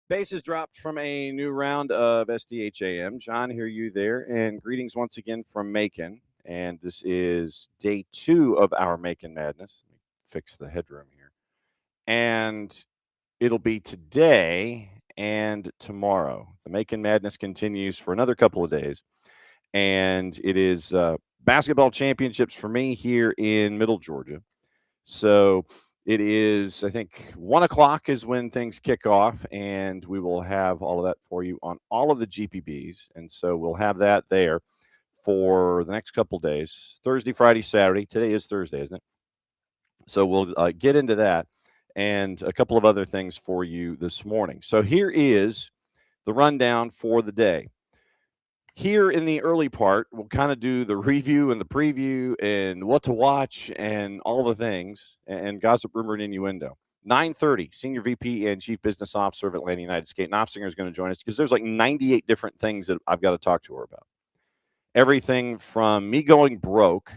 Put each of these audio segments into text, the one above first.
Bases dropped from a new round of SDH AM. John, hear you there. And greetings once again from Macon. And this is day 2 of our Macon Madness. Let me fix the headroom here. And it'll be today and tomorrow. The Macon Madness continues for another couple of days. And it is basketball championships for me here in Middle Georgia. So it is, I think, 1 o'clock is when things kick off, and we will have all of that for you on all of the GPBs. And so we'll have that there for the next couple days, Thursday, Friday, Saturday. Today is Thursday, isn't it? So we'll get into that and a couple of other things for you this morning. So here is the rundown for the day. Here in the early part, we'll kind of do the review and the preview and what to watch and all the things and gossip, rumor, and innuendo. 9:30, Senior VP and Chief Business Officer of Atlanta United Skate, Noftsinger, is going to join us because there's like 98 different things that I've got to talk to her about. Everything from me going broke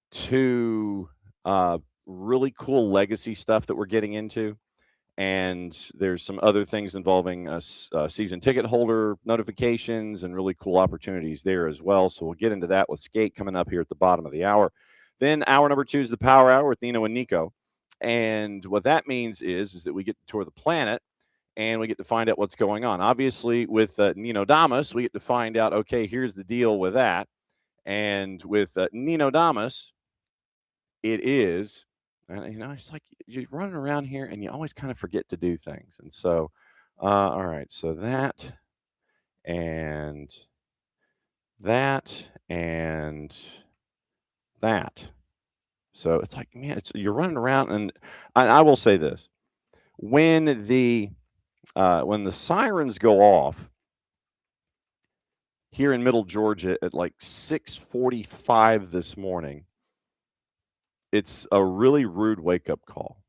to really cool legacy stuff that we're getting into. And there's some other things involving season ticket holder notifications and really cool opportunities there as well. So we'll get into that with Skate coming up here at the bottom of the hour. Then hour number 2 is the Power Hour with Nino and Nico. And what that means is that we get to tour the planet and we get to find out what's going on. Obviously, with Nino Damas, we get to find out, okay, here's the deal with that. And with Nino Damas, it is... And, it's like you're running around here and you always kind of forget to do things. And so, all right, so that and that and that. So it's like, man, you're running around. And I will say this. When the sirens go off here in Middle Georgia at like 6:45 this morning, it's a really rude wake-up call.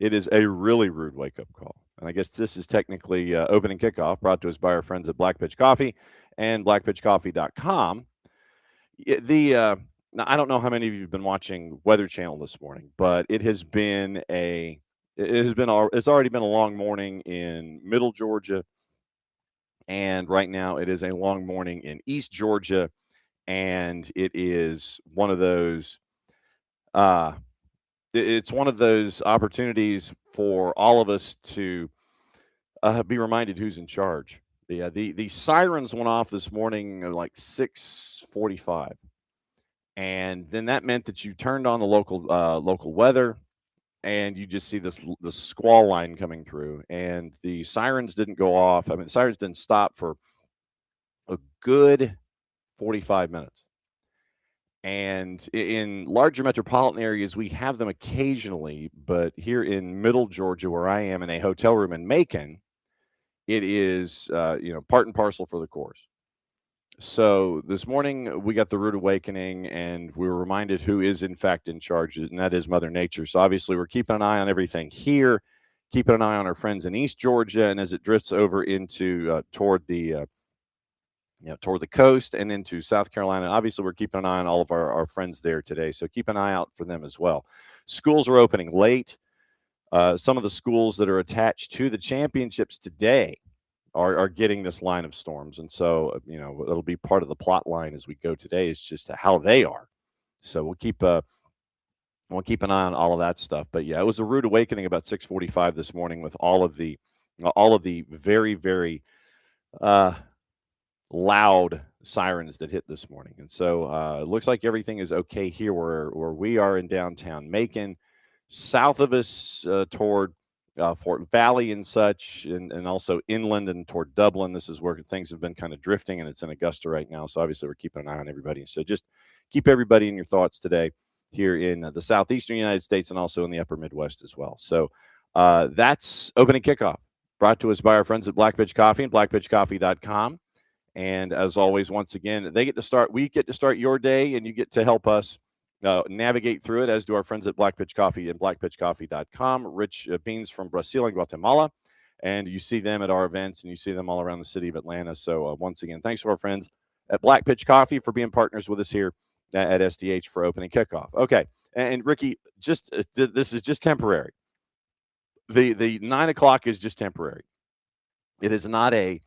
It is a really rude wake-up call. And I guess this is technically opening kickoff brought to us by our friends at Black Pitch Coffee and blackpitchcoffee.com. Now, I don't know how many of you have been watching Weather Channel this morning, but it's already been a long morning in Middle Georgia. And right now it is a long morning in East Georgia. And it is one of those it's one of those opportunities for all of us to be reminded who's in charge. The sirens went off this morning at like 6:45, and then that meant that you turned on the local weather, and you just see the squall line coming through, and the sirens didn't go off. I mean, the sirens didn't stop for a good 45 minutes. And in larger metropolitan areas, we have them occasionally. But here in Middle Georgia, where I am in a hotel room in Macon, it is, part and parcel for the course. So this morning, we got the rude awakening, and we were reminded who is, in fact, in charge, and that is Mother Nature. So obviously, we're keeping an eye on everything here, keeping an eye on our friends in East Georgia, and as it drifts over into toward the coast and into South Carolina. Obviously, we're keeping an eye on all of our friends there today, so keep an eye out for them as well. Schools are opening late. Some of the schools that are attached to the championships today are getting this line of storms, and so it'll be part of the plot line as we go today is just how they are. So we'll keep an eye on all of that stuff. But yeah, it was a rude awakening about 6:45 this morning with all of the very, very loud sirens that hit this morning. And so it looks like everything is okay here where we are in downtown Macon. South of us toward Fort Valley and such, and also inland and toward Dublin. This is where things have been kind of drifting, and it's in Augusta right now. So obviously we're keeping an eye on everybody. So just keep everybody in your thoughts today here in the southeastern United States and also in the upper Midwest as well. So that's opening kickoff brought to us by our friends at Black Pitch Coffee and blackpitchcoffee.com. And as always, once again, we get to start your day, and you get to help us navigate through it, as do our friends at Black Pitch Coffee and blackpitchcoffee.com. Rich beans from Brazil and Guatemala. And you see them at our events, and you see them all around the city of Atlanta. So once again, thanks to our friends at Black Pitch Coffee for being partners with us here at SDH for opening kickoff. Okay, and Ricky, this is just temporary. The 9 o'clock is just temporary. It is not a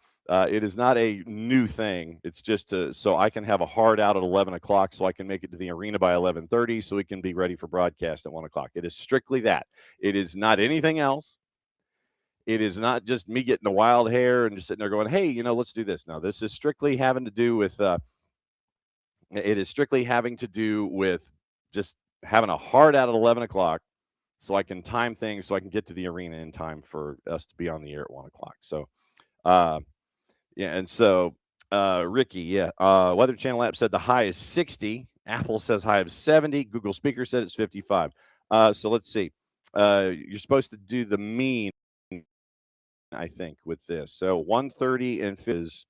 new thing. It's just so I can have a hard out at 11 o'clock, so I can make it to the arena by 11:30, so we can be ready for broadcast at 1 o'clock. It is strictly that. It is not anything else. It is not just me getting a wild hair and just sitting there going, hey, let's do this. No, this is strictly having to do with just having a hard out at 11 o'clock so I can time things so I can get to the arena in time for us to be on the air at 1 o'clock. So, Ricky, Weather Channel app said the high is 60. Apple says high of 70. Google Speaker said it's 55. So let's see. You're supposed to do the mean, I think, with this. So 130 and is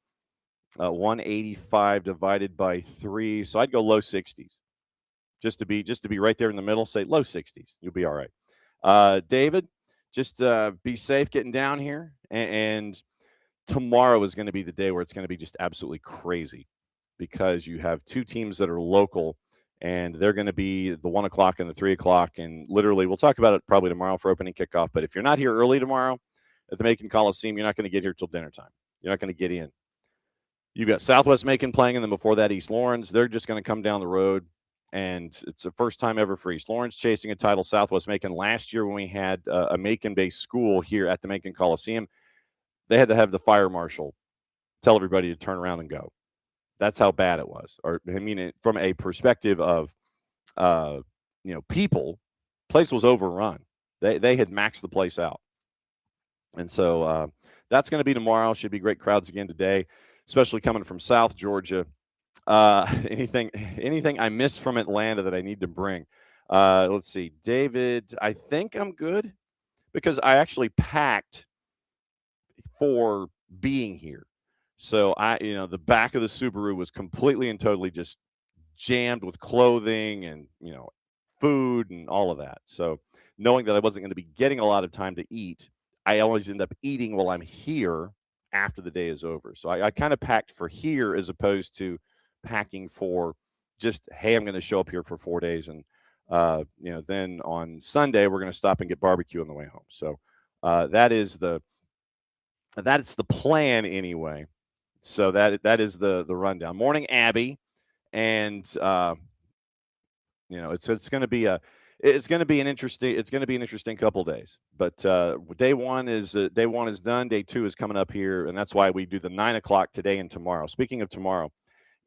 185 divided by 3. So I'd go low 60s. Just to be right there in the middle, say low 60s. You'll be all right. David, just be safe getting down here. And tomorrow is going to be the day where it's going to be just absolutely crazy, because you have two teams that are local, and they're going to be the 1 o'clock and the 3 o'clock. And literally, we'll talk about it probably tomorrow for opening kickoff. But if you're not here early tomorrow at the Macon Coliseum, you're not going to get here till dinner time. You're not going to get in. You've got Southwest Macon playing, and then before that, East Lawrence. They're just going to come down the road, and it's the first time ever for East Lawrence chasing a title. Southwest Macon last year, when we had a Macon-based school here at the Macon Coliseum, they had to have the fire marshal tell everybody to turn around and go. That's how bad it was. Or I mean, from a perspective of, people, place was overrun. They had maxed the place out. And so that's going to be tomorrow. Should be great crowds again today, especially coming from South Georgia. Anything I missed from Atlanta that I need to bring? Let's see. David, I think I'm good, because I actually packed for being here. So the back of the Subaru was completely and totally just jammed with clothing and, food and all of that. So knowing that I wasn't going to be getting a lot of time to eat, I always end up eating while I'm here after the day is over. So I kind of packed for here as opposed to packing for just, hey, I'm going to show up here for 4 days. And, then on Sunday, we're going to stop and get barbecue on the way home. So that's the plan anyway. So that is the rundown. Morning, Abby. And, it's going to be an interesting couple of days. But day one is done. Day two is coming up here, and that's why we do the 9 o'clock today and tomorrow. Speaking of tomorrow,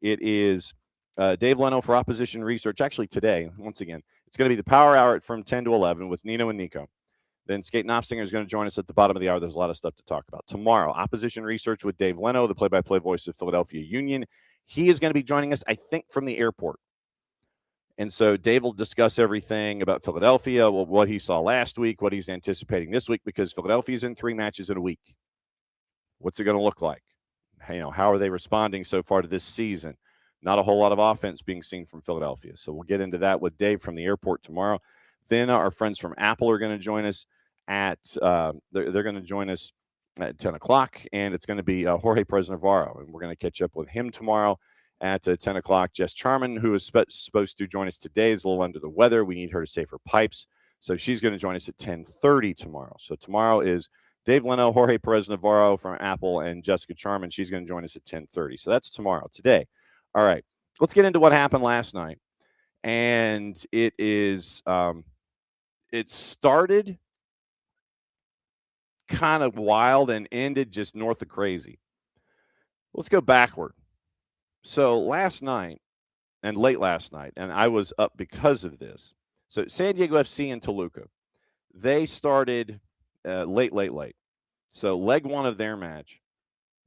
it is Dave Leno for Opposition Research. Actually, today, once again, it's going to be the Power Hour from 10 to 11 with Nino and Nico. Then Skate Noftsinger is going to join us at the bottom of the hour. There's a lot of stuff to talk about. Tomorrow, Opposition Research with Dave Leno, the play-by-play voice of Philadelphia Union. He is going to be joining us, I think, from the airport. And so Dave will discuss everything about Philadelphia, what he saw last week, what he's anticipating this week, because Philadelphia's in 3 matches in a week. What's it going to look like? How are they responding so far to this season? Not a whole lot of offense being seen from Philadelphia. So we'll get into that with Dave from the airport tomorrow. Then our friends from Apple are going to join us at they're going to join us at 10 o'clock, and it's going to be Jorge Perez Navarro, and we're going to catch up with him tomorrow at 10 o'clock. Jess Charman, who is supposed to join us today, is a little under the weather. We need her to save her pipes, so she's going to join us at 10:30 tomorrow. So tomorrow is Dave Leno, Jorge Perez Navarro from Apple, and Jessica Charman. She's going to join us at 10:30. So that's tomorrow. Today, all right. Let's get into what happened last night, and it is it started kind of wild and ended just north of crazy. Let's go backward. So last night and late last night, and I was up because of this. So San Diego FC and Toluca, they started late. So leg one of their match,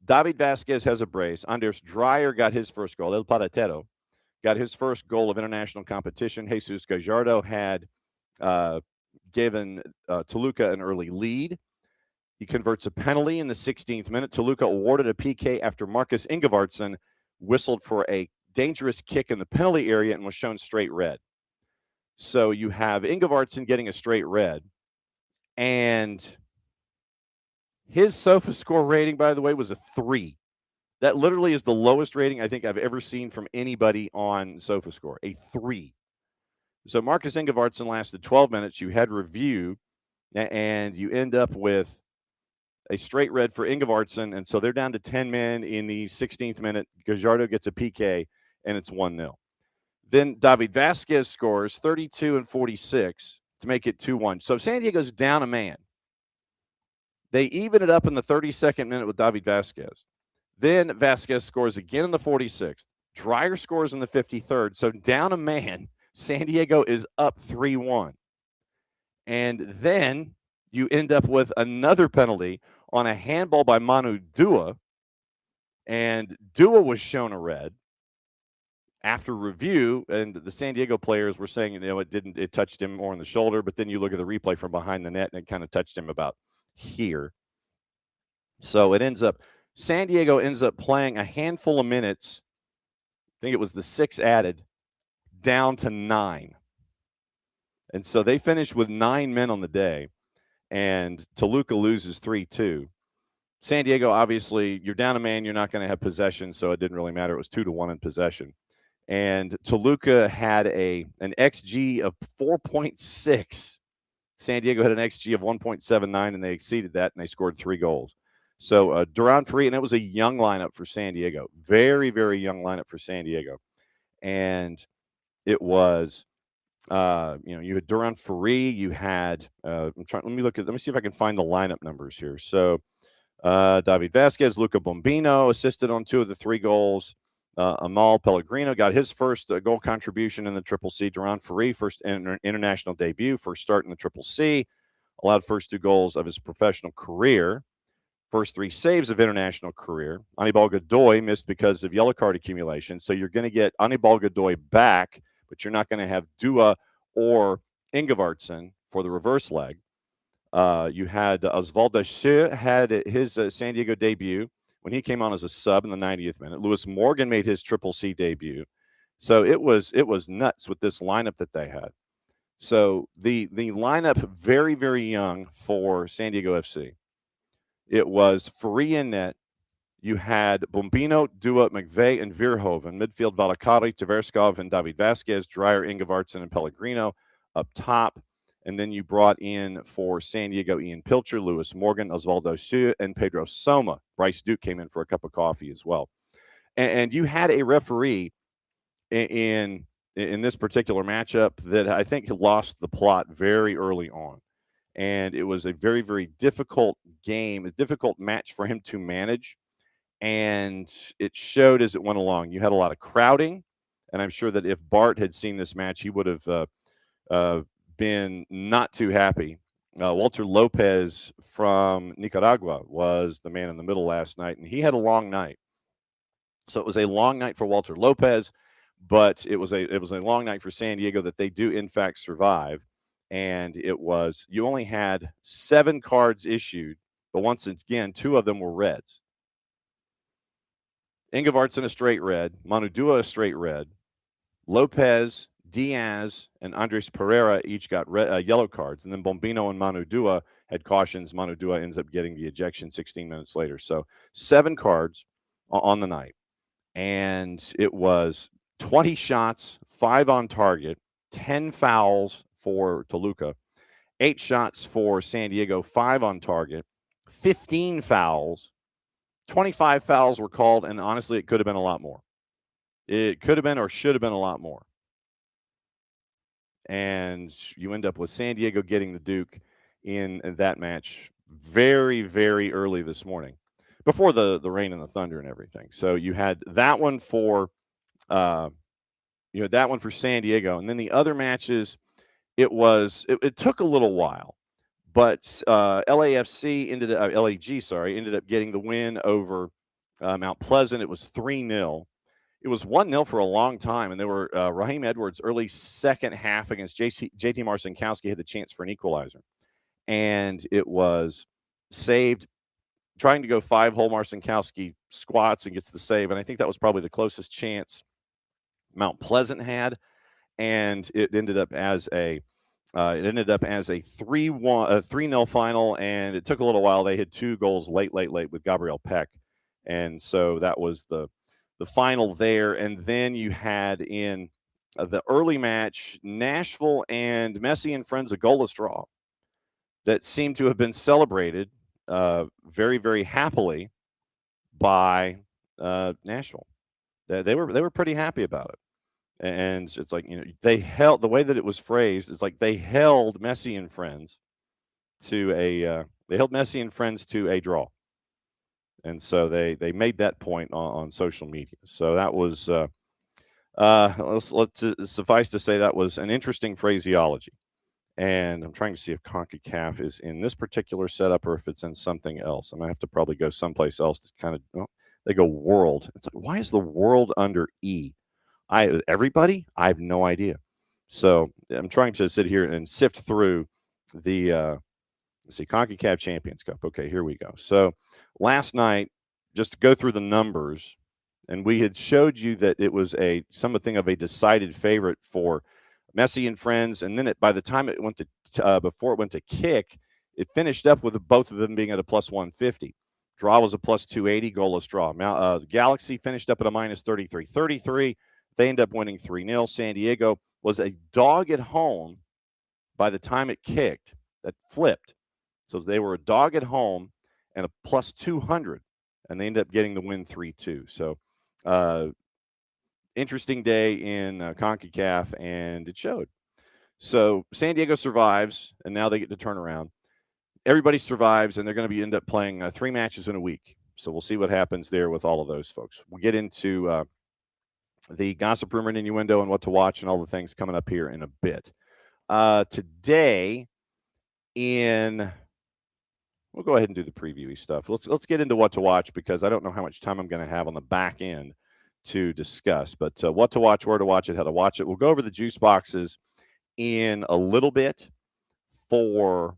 David Vasquez has a brace. Anders Dreyer got his first goal. El Paratero got his first goal of international competition. Jesus Gallardo had given Toluca an early lead. He converts a penalty in the 16th minute. Toluca awarded a PK after Marcus Ingvardsson whistled for a dangerous kick in the penalty area and was shown straight red. So you have Ingvardsson getting a straight red. And his SofaScore rating, by the way, was a 3. That literally is the lowest rating I think I've ever seen from anybody on SofaScore, a 3. So Marcus Ingvardsson lasted 12 minutes. You had review, and you end up with a straight red for Ingvardsson, and so they're down to 10 men in the 16th minute. Gallardo gets a PK, and it's 1-0. Then David Vasquez scores 32 and 46 to make it 2-1. So San Diego's down a man. They even it up in the 32nd minute with David Vasquez. Then Vasquez scores again in the 46th. Dreyer scores in the 53rd. So down a man, San Diego is up 3-1. And then you end up with another penalty on a handball by Manu Dua. And Dua was shown a red after review, and the San Diego players were saying, it touched him more on the shoulder, but then you look at the replay from behind the net, and it kind of touched him about here. So San Diego ends up playing a handful of minutes. I think it was the 6 added, down to 9. And so they finished with 9 men on the day, and Toluca loses 3-2. San Diego, obviously, you're down a man, you're not going to have possession, so it didn't really matter. It was 2-1 in possession. And Toluca had an XG of 4.6. San Diego had an XG of 1.79, and they exceeded that, and they scored 3 goals. So Duran Free, and it was a young lineup for San Diego. Very, very young lineup for San Diego. And it was, you had Duran Free, you had, let me see if I can find the lineup numbers here. So David Vasquez, Luca Bombino assisted on 2 of the 3 goals. Amal Pellegrino got his first goal contribution in the Triple C. Duran Free, first international debut, first start in the Triple C, allowed first 2 goals of his professional career, first 3 saves of international career. Anibal Godoy missed because of yellow card accumulation, so you're going to get Anibal Godoy back, but you're not going to have Dua or Ingvardsson for the reverse leg. You had Osvaldo Schur had his San Diego debut when he came on as a sub in the 90th minute. Lewis Morgan made his Triple C debut. So it was nuts with this lineup that they had. So the lineup, very, very young for San Diego FC. It was Free in net. You had Bombino, Dua, McVeigh, and Verhoeven. Midfield, Valakari, Tverskov, and David Vasquez, Dreyer, Ingvardsson, and Pellegrino up top. And then you brought in for San Diego Ian Pilcher, Lewis Morgan, Osvaldo Schur, and Pedro Soma. Bryce Duke came in for a cup of coffee as well. And you had a referee in this particular matchup that I think lost the plot very early on. And it was a very, very difficult game, a difficult match for him to manage. And it showed as it went along. You had a lot of crowding. And I'm sure that if Bart had seen this match, he would have been not too happy. Walter Lopez from Nicaragua was the man in the middle last night, and he had a long night. So it was a long night for Walter Lopez, but it was a long night for San Diego that they do in fact survive. And you only had 7 cards issued, but once again, 2 of them were reds. Ingvardsson a straight red, Manu Dua a straight red, Lopez, Diaz, and Andres Pereira each got yellow cards. And then Bombino and Manu Dua had cautions. Manu Dua ends up getting the ejection 16 minutes later. So 7 cards on the night. And it was 20 shots, 5 on target, 10 fouls for Toluca, 8 shots for San Diego, 5 on target, 15 fouls, 25 fouls were called. And honestly, it could have been a lot more. It could have been or should have been a lot more. And you end up with San Diego getting the Duke in that match very, very early this morning, before the rain and the thunder and everything. So you had that one for San Diego, and then the other matches, it took a little while, but LAG ended up getting the win over Mount Pleasant. It was 3-0. It was 1-0 for a long time, and there were Raheem Edwards' early second half against JT Marcinkowski had the chance for an equalizer. And it was saved, trying to go 5-hole Marcinkowski squats and gets the save. And I think that was probably the closest chance Mount Pleasant had. And it ended up as a 3-0 final, and it took a little while. They had 2 goals late with Gabriel Peck, and so that was the final there. And then you had in the early match, Nashville and Messi and Friends, a goalless draw that seemed to have been celebrated very, very happily by Nashville. They were pretty happy about it. And it's like, they held, the way that it was phrased, it's like they held Messi and Friends to a draw. And so they made that point on social media. So that was, let's suffice to say, that was an interesting phraseology. And I'm trying to see if CONCACAF is in this particular setup or if it's in something else. I'm going to have to probably go someplace else to kind of, they go world. It's like, why is the world under E? Everybody? I have no idea. So I'm trying to sit here and sift through the CONCACAF Champions Cup. Okay, here we go. So last night, just to go through the numbers, and we had showed you that it was something of a decided favorite for Messi and Friends, and then by the time it went to before it went to kick, it finished up with both of them being at a plus 150. Draw was a plus 280, goalless draw. Now the Galaxy finished up at a minus 33. They end up winning 3-0. San Diego was a dog at home by the time it kicked. That flipped. So they were a dog at home and a plus 200, and they end up getting the win 3-2. So interesting day in CONCACAF, and it showed. So San Diego survives, and now they get to turn around. Everybody survives, and they're going to end up playing 3 matches in a week. So we'll see what happens there with all of those folks. We'll get into the gossip, rumor, and innuendo, and what to watch, and all the things coming up here in a bit. Today, we'll go ahead and do the previewy stuff. Let's get into what to watch, because I don't know how much time I'm going to have on the back end to discuss. But what to watch, where to watch it, how to watch it. We'll go over the juice boxes in a little bit for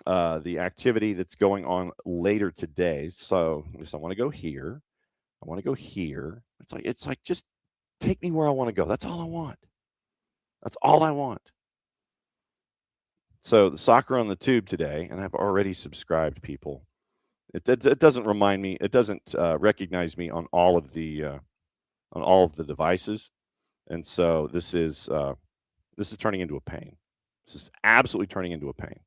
the activity that's going on later today. So I want to go here. I want to go here. It's like just take me where I want to go. That's all I want. That's all I want. So the soccer on the tube today, and I've already subscribed, people. It doesn't remind me. It doesn't recognize me on all of the devices, and so this is turning into a pain. This is absolutely turning into a pain.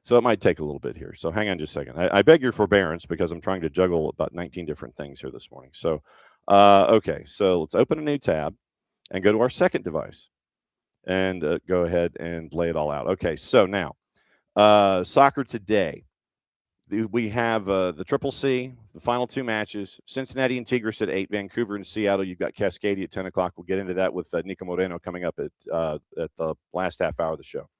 So it might take a little bit here. So hang on just a second. I beg your forbearance, because I'm trying to juggle about 19 different things here this morning. So, okay. So let's open a new tab and go to our second device and go ahead and lay it all out. Okay. So now, soccer today. We have the Triple C, the final 2 matches. Cincinnati and Tigres at 8, Vancouver and Seattle. You've got Cascadia at 10 o'clock. We'll get into that with Niko Moreno coming up at the last half hour of the show.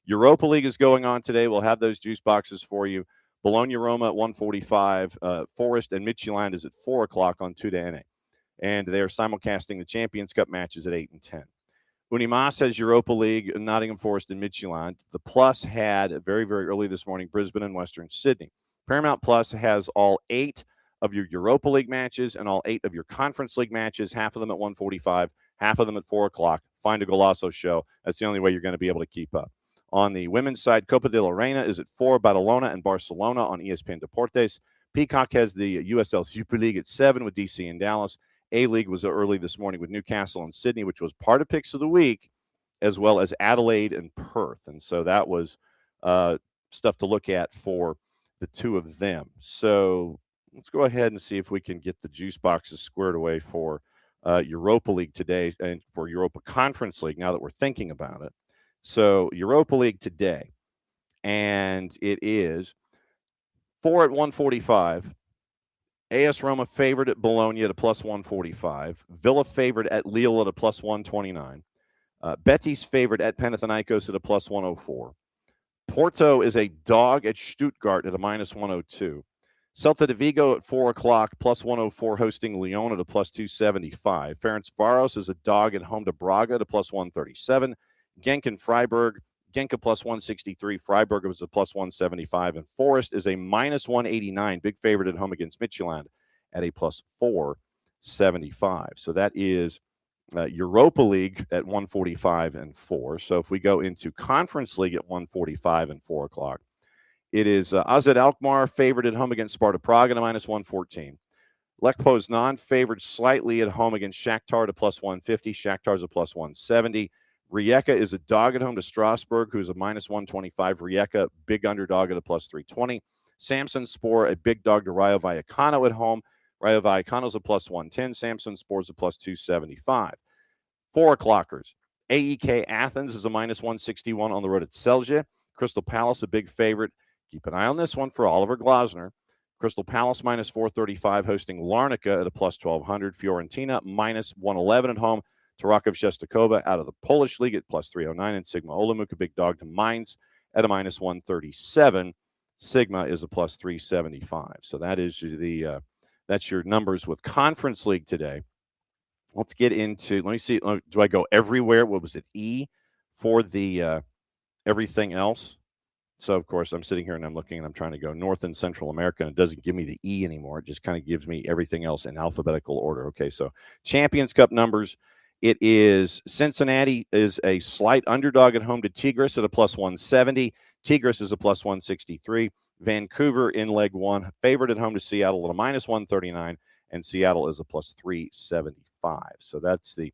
Europa League is going on today. We'll have those juice boxes for you. Bologna-Roma at 1:45. Forest and Midtjylland is at 4 o'clock on 2NA. And they are simulcasting the Champions Cup matches at 8 and 10. Unimas has Europa League, Nottingham Forest and Midtjylland. The Plus had very, very early this morning Brisbane and Western Sydney. Paramount Plus has all 8 of your Europa League matches and all 8 of your Conference League matches, half of them at 1:45, half of them at 4 o'clock. Find a Golazo show. That's the only way you're going to be able to keep up. On the women's side, Copa de la Reina is at 4, Badalona and Barcelona on ESPN Deportes. Peacock has the USL Super League at 7 with DC and Dallas. A-League was early this morning with Newcastle and Sydney, which was part of Picks of the Week, as well as Adelaide and Perth. And so that was stuff to look at for the 2 of them. So let's go ahead and see if we can get the juice boxes squared away for Europa League today and for Europa Conference League now that we're thinking about it. So Europa League today, and it is 4 at 1:45. AS Roma favored at Bologna at a plus 145. Villa favored at Lille at a plus 129. Betis favored at Panathinaikos at a plus 104. Porto is a dog at Stuttgart at a minus 102. Celta de Vigo at 4 o'clock, plus 104, hosting Lyon at a plus 275. Ferencvaros is a dog at home to Braga at a plus 137. Genk and Freiburg. Genka plus 163. Freiburg was a plus 175. And Forest is a minus 189. Big favorite at home against Midtjylland at a plus 475. So that is Europa League at 145 and 4. So if we go into Conference League at 145 and 4 o'clock, it is AZ Alkmaar favored at home against Sparta Prague at a minus 114. Lech Poznan favored slightly at home against Shakhtar at a plus 150. Shakhtar's a plus 170. Rijeka is a dog at home to Strasbourg, who's a minus 125. Rijeka, big underdog at a plus 320. Samsunspor, a big dog to Rayo Vallecano at home. Rayo Vallecano's a plus 110. Samsunspor's a plus 275. 4 o'clockers. AEK Athens is a minus 161 on the road at Celje. Crystal Palace, a big favorite. Keep an eye on this one for Oliver Glasner. Crystal Palace minus 435 hosting Larnaca at a plus 1,200. Fiorentina minus 111 at home to Raków Czestochowa out of the Polish League at plus 309. And Sigma Olomouc, a big dog to Mainz at a minus 137. Sigma is a plus 375. So that is that's your numbers with Conference League today. Let's get into, let me see, do I go everywhere? What was it, E for the everything else? So, of course, I'm sitting here and I'm looking and I'm trying to go North and Central America, and it doesn't give me the E anymore. It just kind of gives me everything else in alphabetical order. Okay, so Champions Cup numbers. It is Cincinnati is a slight underdog at home to Tigres at a plus 170. Tigres is a plus 163. Vancouver in leg one, favored at home to Seattle at a minus 139, and Seattle is a plus 375. So that's the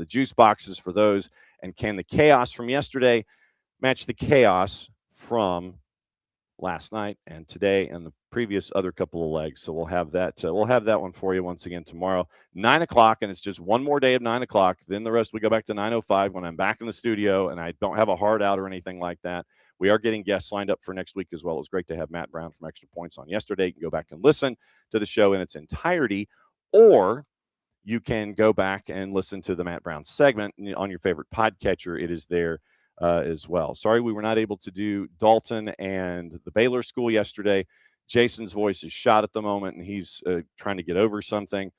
juice boxes for those. And can the chaos from yesterday match the chaos from last night and today and the previous other couple of legs? So we'll have that. We'll have that one for you once again tomorrow, 9 o'clock, and it's just one more day of 9 o'clock. Then the rest we go back to 9:05 when I'm back in the studio and I don't have a hard out or anything like that. We are getting guests lined up for next week as well. It was great to have Matt Brown from Extra Points on yesterday. You can go back and listen to the show in its entirety, or you can go back and listen to the Matt Brown segment on your favorite podcatcher. It is there as well. Sorry we were not able to do Dalton and the Baylor School yesterday. Jason's voice is shot at the moment, and he's trying to get over something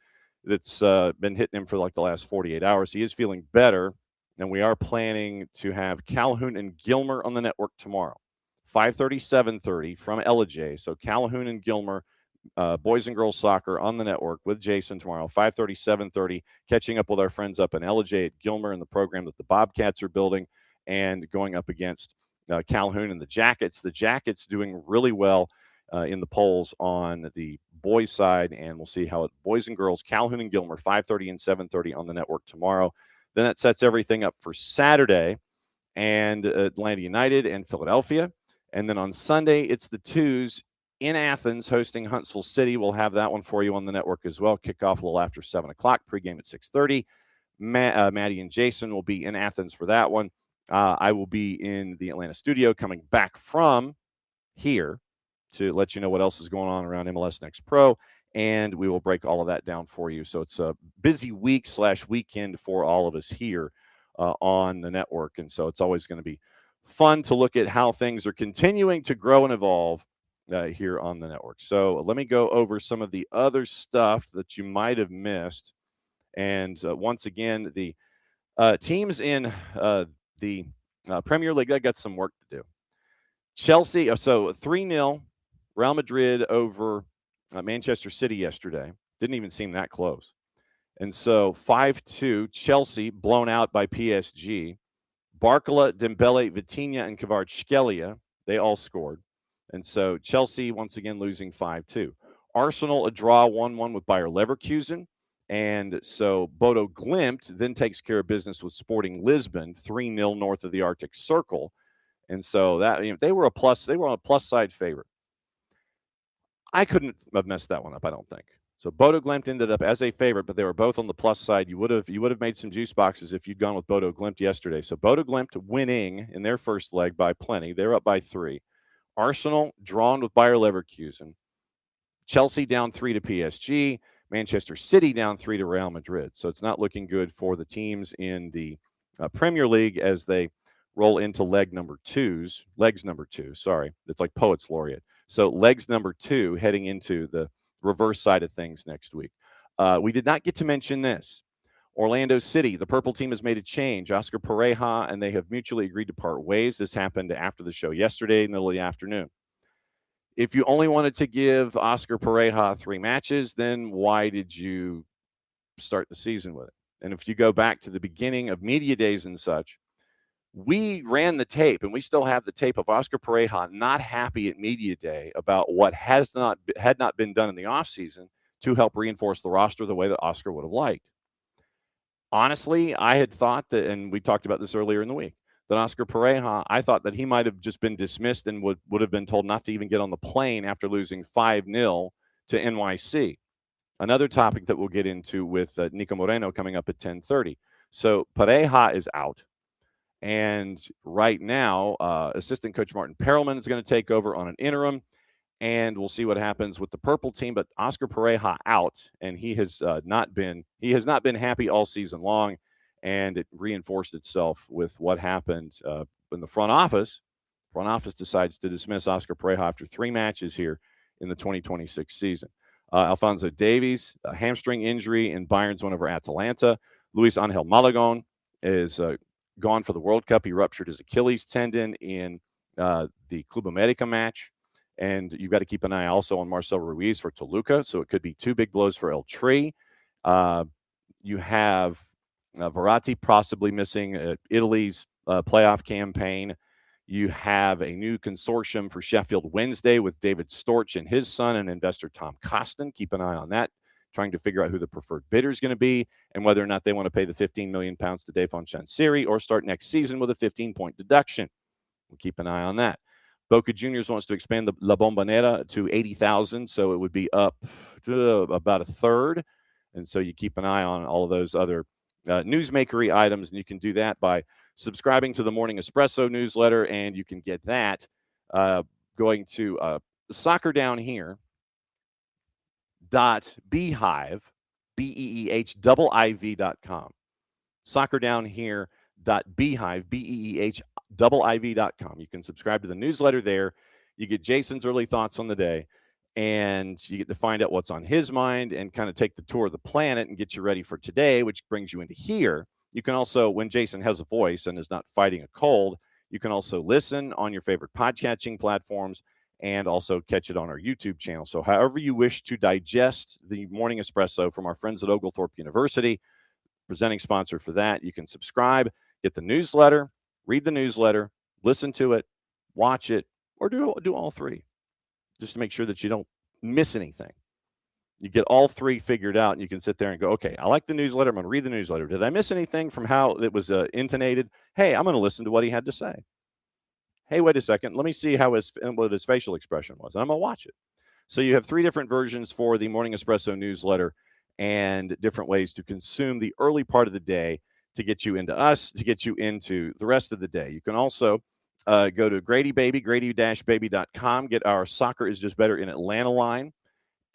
that's been hitting him for like the last 48 hours. He is feeling better, and we are planning to have Calhoun and Gilmer on the network tomorrow, 5:30, 7:30 from Elijah. So Calhoun and Gilmer, boys and girls soccer on the network with Jason tomorrow, 5:30, 7:30, catching up with our friends up in Elijah at Gilmer in the program that the Bobcats are building, and going up against Calhoun and the Jackets. The Jackets doing really well in the polls on the boys' side, and we'll see how it boys and girls, Calhoun and Gilmer, 5:30 and 7:30 on the network tomorrow. Then that sets everything up for Saturday and Atlanta United and Philadelphia. And then on Sunday, it's the twos in Athens hosting Huntsville City. We'll have that one for you on the network as well. Kickoff a little after 7 o'clock, pregame at 6:30. Maddie and Jason will be in Athens for that one. I will be in the Atlanta studio coming back from here to let you know what else is going on around MLS Next Pro, and we will break all of that down for you. So it's a busy week/weekend for all of us here on the network, and so it's always going to be fun to look at how things are continuing to grow and evolve here on the network. So let me go over some of the other stuff that you might have missed. And once again, the teams in the Premier League, they got some work to do. Chelsea, so 3-0 Real Madrid over Manchester City yesterday. Didn't even seem that close. And so 5-2, Chelsea blown out by PSG. Barcola, Dembele, Vitinha, and Kvaratskhelia, they all scored. And so Chelsea, once again, losing 5-2. Arsenal, a draw 1-1 with Bayer Leverkusen. And so Bodo Glimt then takes care of business with Sporting Lisbon, 3-0 north of the Arctic Circle. And so that they were on a plus side favorite. I couldn't have messed that one up, I don't think. So Bodo Glimt ended up as a favorite, but they were both on the plus side. You would have made some juice boxes if you'd gone with Bodo Glimt yesterday. So Bodo Glimt winning in their first leg by plenty. They're up by 3. Arsenal drawn with Bayer Leverkusen. Chelsea down 3 to PSG. Manchester City down 3 to Real Madrid. So it's not looking good for the teams in the Premier League as they roll into legs number 2. Sorry. It's like Poets Laureate. So legs number 2 heading into the reverse side of things next week. We did not get to mention this. Orlando City, the purple team has made a change. Oscar Pareja and they have mutually agreed to part ways. This happened after the show yesterday, middle of the afternoon. If you only wanted to give Oscar Pareja 3 matches, then why did you start the season with it? And if you go back to the beginning of media days and such, we ran the tape, and we still have the tape of Oscar Pareja not happy at media day about what had not been done in the offseason to help reinforce the roster the way that Oscar would have liked. Honestly, I had thought that, and we talked about this earlier in the week, that Oscar Pareja, I thought that he might have just been dismissed and would have been told not to even get on the plane after losing 5-0 to NYC. Another topic that we'll get into with Niko Moreno coming up at 10:30. So Pareja is out. And right now, assistant coach Martin Perelman is going to take over on an interim, and we'll see what happens with the purple team. But Oscar Pareja out, and he has not been happy all season long, and it reinforced itself with what happened in the front office. Front office decides to dismiss Oscar Pareja after 3 matches here in the 2026 season. Alphonso Davies, a hamstring injury in Bayern's win over Atalanta. Luis Angel Malagon is gone for the World Cup. He ruptured his Achilles tendon in the Club America match. And you've got to keep an eye also on Marcel Ruiz for Toluca. So it could be 2 big blows for El Tri. You have Verratti possibly missing Italy's playoff campaign. You have a new consortium for Sheffield Wednesday with David Storch and his son and investor Tom Costin. Keep an eye on that, trying to figure out who the preferred bidder is going to be and whether or not they want to pay the £15 million to Defon Chansiri or start next season with a 15-point deduction. We'll keep an eye on that. Boca Juniors wants to expand the La Bombonera to 80,000, so it would be up to about a third. And so you keep an eye on all of those other newsmakery items, and you can do that by subscribing to the Morning Espresso newsletter, and you can get that going to soccerdownhere.beehive, beehive.com. Soccerdownhere.beehive, beehive.com. You can subscribe to the newsletter there. You get Jason's early thoughts on the day, and you get to find out what's on his mind and kind of take the tour of the planet and get you ready for today, which brings you into here. You can also, when Jason has a voice and is not fighting a cold, you can also listen on your favorite podcatching platforms and also catch it on our YouTube channel. So however you wish to digest the Morning Espresso from our friends at Oglethorpe University, presenting sponsor for that, you can subscribe, get the newsletter, read the newsletter, listen to it, watch it, or do all 3, just to make sure that you don't miss anything. You get all 3 figured out, and you can sit there and go, okay, I like the newsletter. I'm going to read the newsletter. Did I miss anything from how it was intonated? Hey, I'm going to listen to what he had to say. Hey, wait a second. Let me see what his facial expression was, and I'm going to watch it. So you have 3 different versions for the Morning Espresso newsletter and different ways to consume the early part of the day to get you into us, to get you into the rest of the day. You can also go to grady-baby.com, get our Soccer is Just Better in Atlanta line.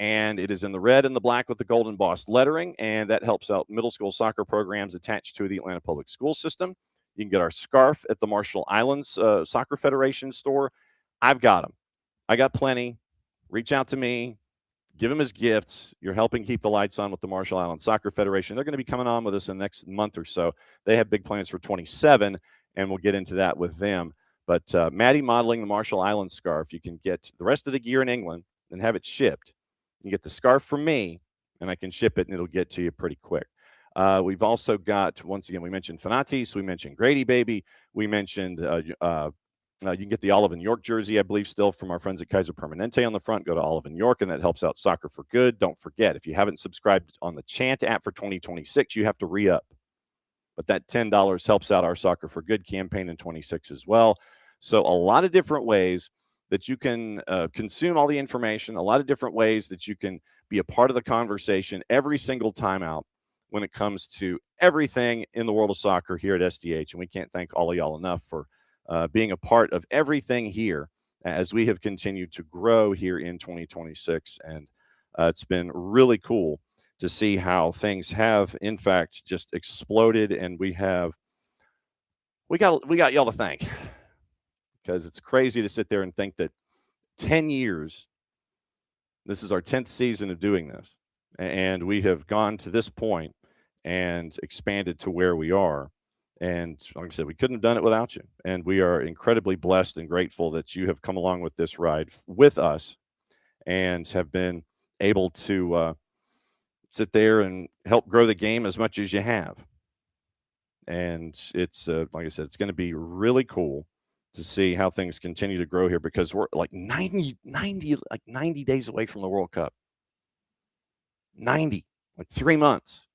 And it is in the red and the black with the gold embossed lettering, and that helps out middle school soccer programs attached to the Atlanta Public School System. You can get our scarf at the Marshall Islands Soccer Federation store. I've got them. I got plenty. Reach out to me. Give them as gifts. You're helping keep the lights on with the Marshall Islands Soccer Federation. They're going to be coming on with us in the next month or so. They have big plans for 27, and we'll get into that with them. But Maddie modeling the Marshall Islands scarf. You can get the rest of the gear in England and have it shipped. You get the scarf from me, and I can ship it, and it'll get to you pretty quick. We've also got, once again, we mentioned Fanatis, we mentioned Grady Baby, we mentioned you can get the Olive and York jersey, I believe, still from our friends at Kaiser Permanente on the front. Go to Olive and York, and that helps out Soccer for Good. Don't forget, if you haven't subscribed on the Chant app for 2026, you have to re-up. But that $10 helps out our Soccer for Good campaign in 26 as well. So a lot of different ways that you can consume all the information, a lot of different ways that you can be a part of the conversation every single time out when it comes to everything in the world of soccer here at SDH. And we can't thank all of y'all enough for being a part of everything here as we have continued to grow here in 2026. And it's been really cool to see how things have, in fact, just exploded. And we got y'all to thank. Because it's crazy to sit there and think that 10 years, this is our 10th season of doing this, and we have gone to this point, and expanded to where we are. And like I said, we couldn't have done it without you. And we are incredibly blessed and grateful that you have come along with this ride with us and have been able to sit there and help grow the game as much as you have. And it's like I said, it's going to be really cool to see how things continue to grow here, because we're like 90 days away from the World Cup. 90, like 3 months.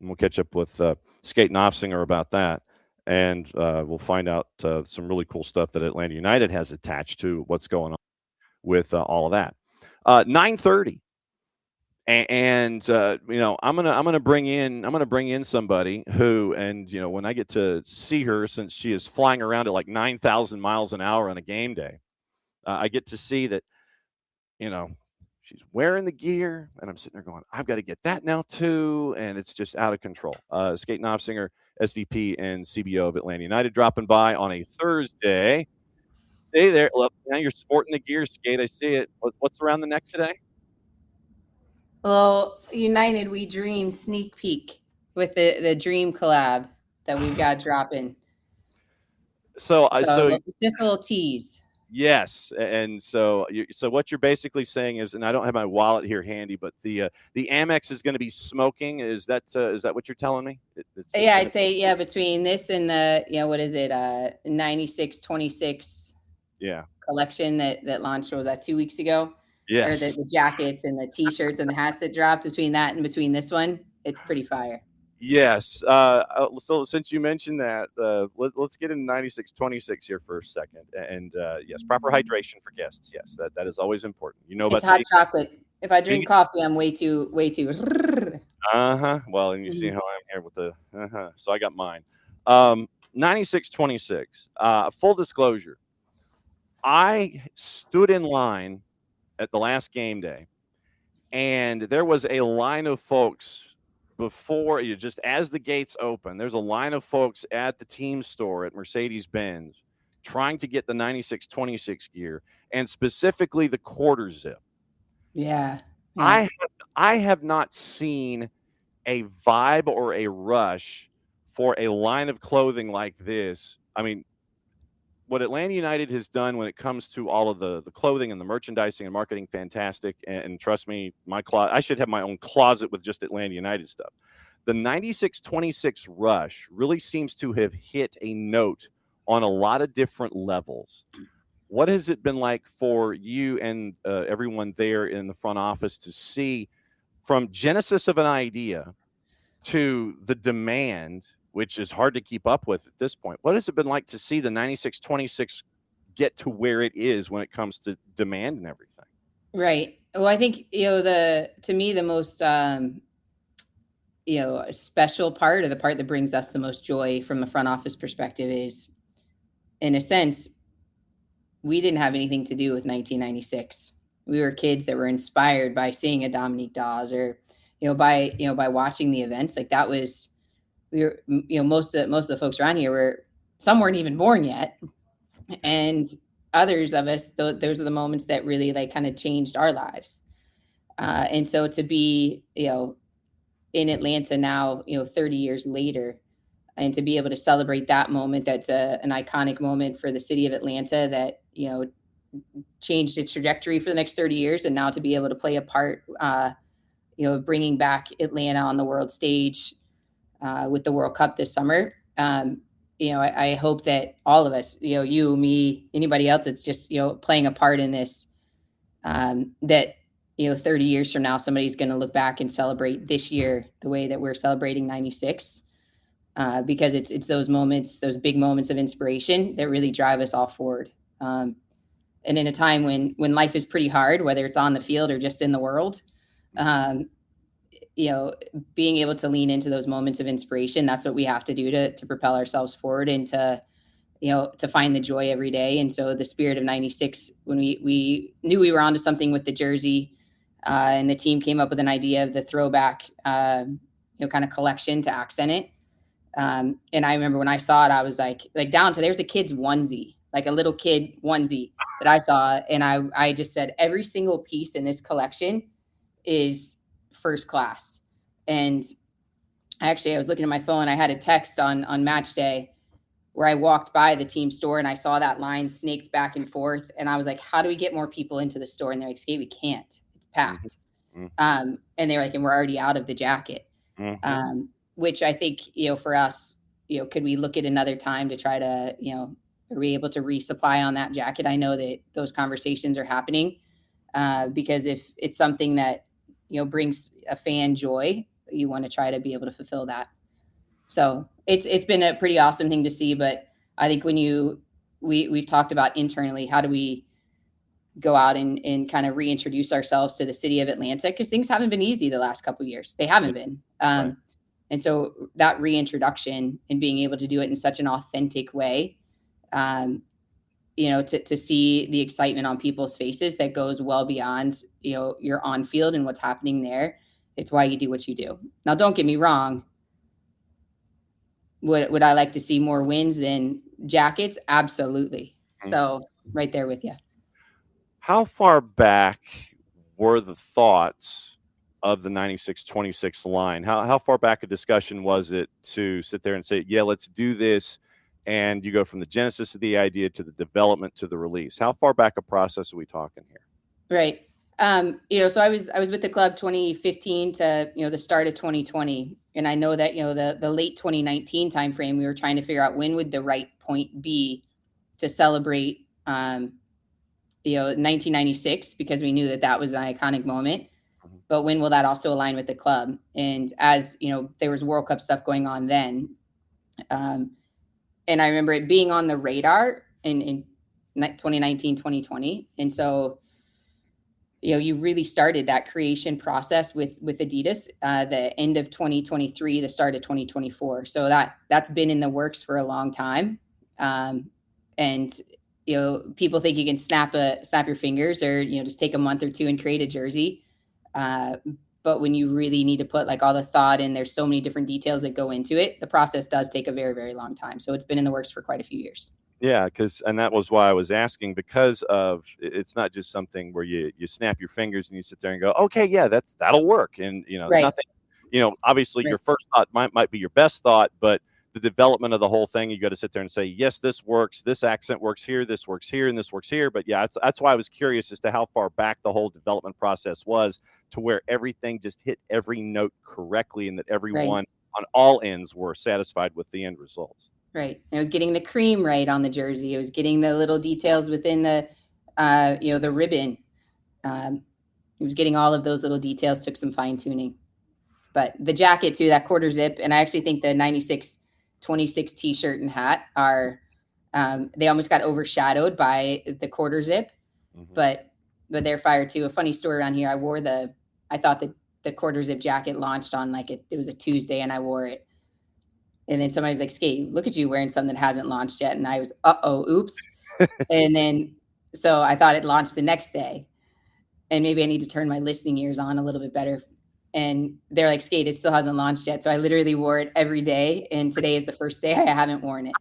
And we'll catch up with Skate Noftsinger about that. And we'll find out some really cool stuff that Atlanta United has attached to what's going on with all of that. 9:30. And I'm gonna bring in somebody who, and when I get to see her, since she is flying around at like 9,000 miles an hour on a game day, I get to see that she's wearing the gear, and I'm sitting there going, I've got to get that now too, and it's just out of control. Skate Noftsinger, SVP and CBO of Atlanta United, dropping by on a Thursday. See there, look, now you're sporting the gear, Skate. I see it. What's around the neck today? Well, United We Dream sneak peek with the Dream collab that we've got dropping. So it's just a little tease. Yes, and so what you're basically saying is, and I don't have my wallet here handy, but the Amex is going to be smoking. Is that what you're telling me? I'd say between this and the what is it 96-26 collection that launched, was that 2 weeks ago? Yes. Or the jackets and the T-shirts and the hats that dropped, between that and between this one, it's pretty fire. Yes. So since you mentioned that, let's get into 96-26 here for a second. And yes, proper hydration for guests. Yes, that is always important. It's hot chocolate. If I drink coffee, I'm way too. Well, and you see how I'm here with the So I got mine. 96-26. Full disclosure, I stood in line at the last game day, and there was a line of folks before you, just as the gates open. There's a line of folks at the team store at Mercedes-Benz trying to get the 96-26 gear, and specifically the quarter zip. Yeah. I have not seen a vibe or a rush for a line of clothing like this. I mean, what Atlanta United has done when it comes to all of the clothing and the merchandising and marketing, fantastic. And trust me, I should have my own closet with just Atlanta United stuff. The 96-26 rush really seems to have hit a note on a lot of different levels. What has it been like for you and everyone there in the front office to see, from genesis of an idea to the demand, which is hard to keep up with at this point? What has it been like to see the 96-26 get to where it is when it comes to demand and everything? Right. Well, I think, to me, the most, special part, or the part that brings us the most joy from a front office perspective, is, in a sense, we didn't have anything to do with 1996. We were kids that were inspired by seeing a Dominique Dawes, or, by watching the events. Like, that was, we were, most of the folks around here some weren't even born yet. And others of us, those are the moments that really kind of changed our lives. And so to be, in Atlanta now, 30 years later, and to be able to celebrate that moment, that's an iconic moment for the city of Atlanta that, changed its trajectory for the next 30 years. And now to be able to play a part, bringing back Atlanta on the world stage with the World Cup this summer. I hope that all of us, you, me, anybody else that's just, playing a part in this, that, 30 years from now, somebody's going to look back and celebrate this year the way that we're celebrating 96, because it's those moments, those big moments of inspiration that really drive us all forward. And in a time when life is pretty hard, whether it's on the field or just in the world, being able to lean into those moments of inspiration, that's what we have to do to propel ourselves forward and to find the joy every day. And so the spirit of 96, when we knew we were onto something with the jersey, and the team came up with an idea of the throwback, kind of collection to accent it. And I remember when I saw it, I was like down to, there's a kid's onesie, like a little kid onesie that I saw. And I just said, every single piece in this collection is first class. And I was looking at my phone. I had a text on match day where I walked by the team store and I saw that line snaked back and forth. And I was like, how do we get more people into the store? And they're like, Skate, we can't. It's packed. Mm-hmm. And they were like, and we're already out of the jacket. Mm-hmm. Which I think, for us, could we look at another time to try to, are we able to resupply on that jacket? I know that those conversations are happening because if it's something that, brings a fan joy, you want to try to be able to fulfill that. So it's been a pretty awesome thing to see. But I think when we've talked about internally, how do we go out and kind of reintroduce ourselves to the city of Atlanta? Because things haven't been easy the last couple of years. They haven't been. Right. And so that reintroduction and being able to do it in such an authentic way, to see the excitement on people's faces that goes well beyond, your on field and what's happening there. It's why you do what you do. Now, don't get me wrong. Would I like to see more wins than jackets? Absolutely. Mm-hmm. So right there with you. How far back were the thoughts of the 96-26 line? How far back a discussion was it to sit there and say, yeah, let's do this? And you go from the genesis of the idea to the development to the release. How far back a process are we talking here? Right. So I was with the club 2015 to, the start of 2020. And I know that, the late 2019 timeframe, we were trying to figure out when would the right point be to celebrate, 1996, because we knew that was an iconic moment. Mm-hmm. But when will that also align with the club? And as, there was World Cup stuff going on then. And I remember it being on the radar in 2019, 2020. And so, you really started that creation process with Adidas, the end of 2023, the start of 2024. So that's been in the works for a long time. And, people think you can snap your fingers or, just take a month or two and create a jersey. But when you really need to put like all the thought in, there's so many different details that go into it. The process does take a very, very long time. So it's been in the works for quite a few years. Yeah, and that was why I was asking, because of it's not just something where you snap your fingers and you sit there and go, okay, yeah, that'll work. And, right. Nothing, obviously right. Your first thought might be your best thought, but the development of the whole thing, you got to sit there and say, yes, this works. This accent works here. This works here. And this works here. But yeah, that's why I was curious as to how far back the whole development process was to where everything just hit every note correctly and that everyone on all ends were satisfied with the end results. Right. It was getting the cream right on the jersey. It was getting the little details within the, the ribbon. It was getting all of those little details, took some fine tuning. But the jacket too, that quarter zip, and I actually think the 96-26 t-shirt and hat are, they almost got overshadowed by the quarter zip, mm-hmm. but they're fire too. A funny story around here, I thought the quarter zip jacket launched on it was a Tuesday and I wore it. And then somebody's like, Skate, look at you wearing something that hasn't launched yet. And I was, oops. And then, so I thought it launched the next day. And maybe I need to turn my listening ears on a little bit better. And they're like, Skate, it still hasn't launched yet. So I literally wore it every day. And today is the first day I haven't worn it.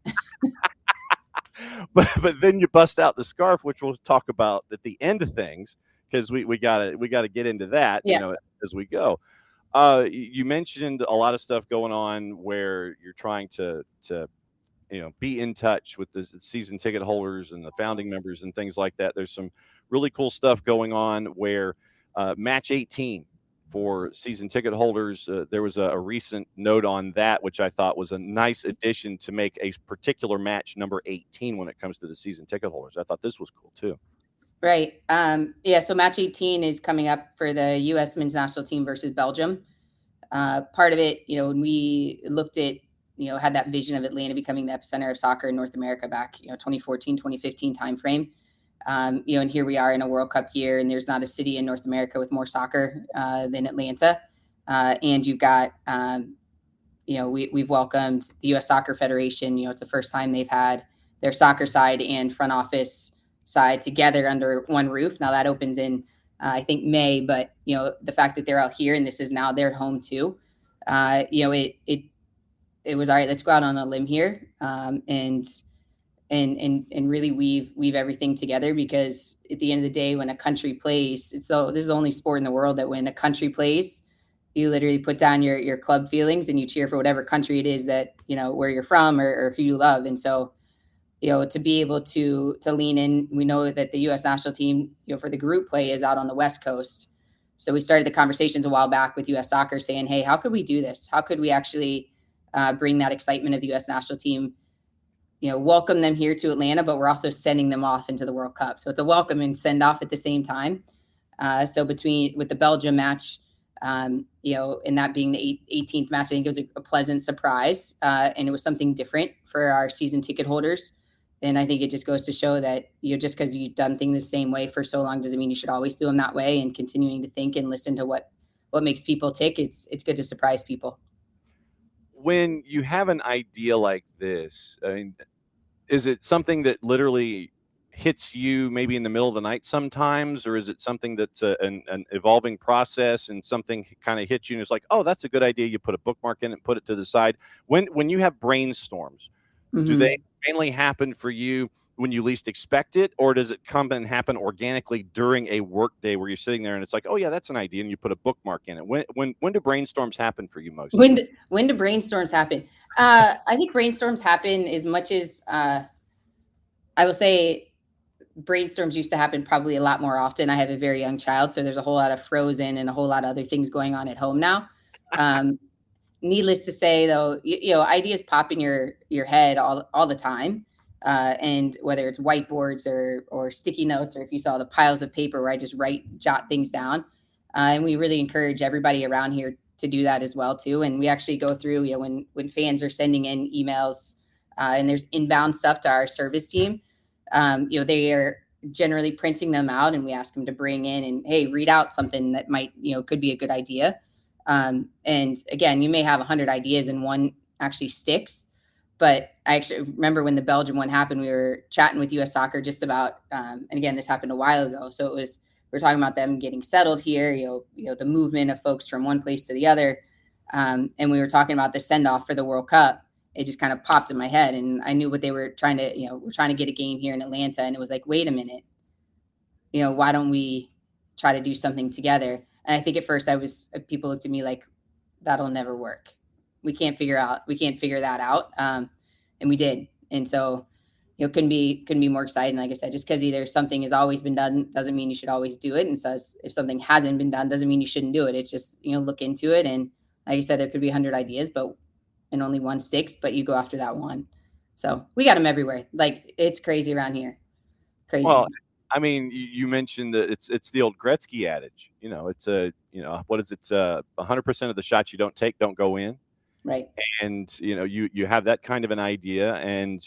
But then you bust out the scarf, which we'll talk about at the end of things, because we gotta get into that, as we go. You mentioned a lot of stuff going on where you're trying to be in touch with the season ticket holders and the founding members and things like that. There's some really cool stuff going on where match 18 for season ticket holders, there was a recent note on that, which I thought was a nice addition to make a particular match number 18 when it comes to the season ticket holders. I thought this was cool too. Right. So match 18 is coming up for the U.S. men's national team versus Belgium. Part of it, when we looked at, had that vision of Atlanta becoming the epicenter of soccer in North America back, 2014, 2015 timeframe. And here we are in a World Cup year, and there's not a city in North America with more soccer than Atlanta. And you've got, we've welcomed the U.S. Soccer Federation. It's the first time they've had their soccer side and front office side together under one roof. Now that opens in, I think May, but the fact that they're out here and this is now their home too, it was all right. Let's go out on a limb here, and really weave everything together, because at the end of the day, when a country plays, this is the only sport in the world that when a country plays, you literally put down your club feelings and you cheer for whatever country it is that, where you're from or who you love. And so, to be able to lean in, we know that the U.S. national team, for the group play is out on the West Coast. So we started the conversations a while back with U.S. Soccer saying, hey, how could we do this? How could we actually bring that excitement of the U.S. national team, welcome them here to Atlanta, but we're also sending them off into the World Cup. So it's a welcome and send off at the same time. So with the Belgium match, and that being the 18th match, I think it was a pleasant surprise. And it was something different for our season ticket holders. And I think it just goes to show that, just because you've done things the same way for so long doesn't mean you should always do them that way, and continuing to think and listen to what makes people tick. It's good to surprise people. When you have an idea like this, I mean, is it something that literally hits you maybe in the middle of the night sometimes, or is it something that's an evolving process and something kind of hits you and it's like, oh, that's a good idea, you put a bookmark in it and put it to the side? When you have brainstorms, do they mainly happen for you when you least expect it, or does it come and happen organically during a work day where you're sitting there and it's like, oh yeah, that's an idea, and you put a bookmark in it? When do brainstorms happen for you most? When do brainstorms happen? I think brainstorms happen as much as I will say brainstorms used to happen probably a lot more often. I have a very young child, so there's a whole lot of Frozen and a whole lot of other things going on at home now. Needless to say, though, ideas pop in your head all the time. And whether it's whiteboards or sticky notes, or if you saw the piles of paper where I just jot things down. And we really encourage everybody around here to do that as well, too. And we actually go through, when fans are sending in emails and there's inbound stuff to our service team, they are generally printing them out, and we ask them to bring in and, hey, read out something that might, could be a good idea. And again, you may have 100 ideas and one actually sticks. But I actually remember when the Belgium one happened, we were chatting with U.S. Soccer just about, and again, this happened a while ago. So we're talking about them getting settled here, the movement of folks from one place to the other. And we were talking about the send off for the World Cup. It just kind of popped in my head, and I knew what they were trying to, we're trying to get a game here in Atlanta. And it was like, wait a minute, why don't we try to do something together? And I think at first people looked at me like, that'll never work. We can't figure that out. And we did. And so, couldn't be more exciting. Like I said, just because either something has always been done doesn't mean you should always do it. And so if something hasn't been done doesn't mean you shouldn't do it. It's just, look into it. And like I said, there could be 100 ideas, and only one sticks, but you go after that one. So we got them everywhere. Like, it's crazy around here. Crazy. Well, I mean, you mentioned that it's the old Gretzky adage. It's what is it? 100% of the shots you don't take don't go in. Right. And you have that kind of an idea, and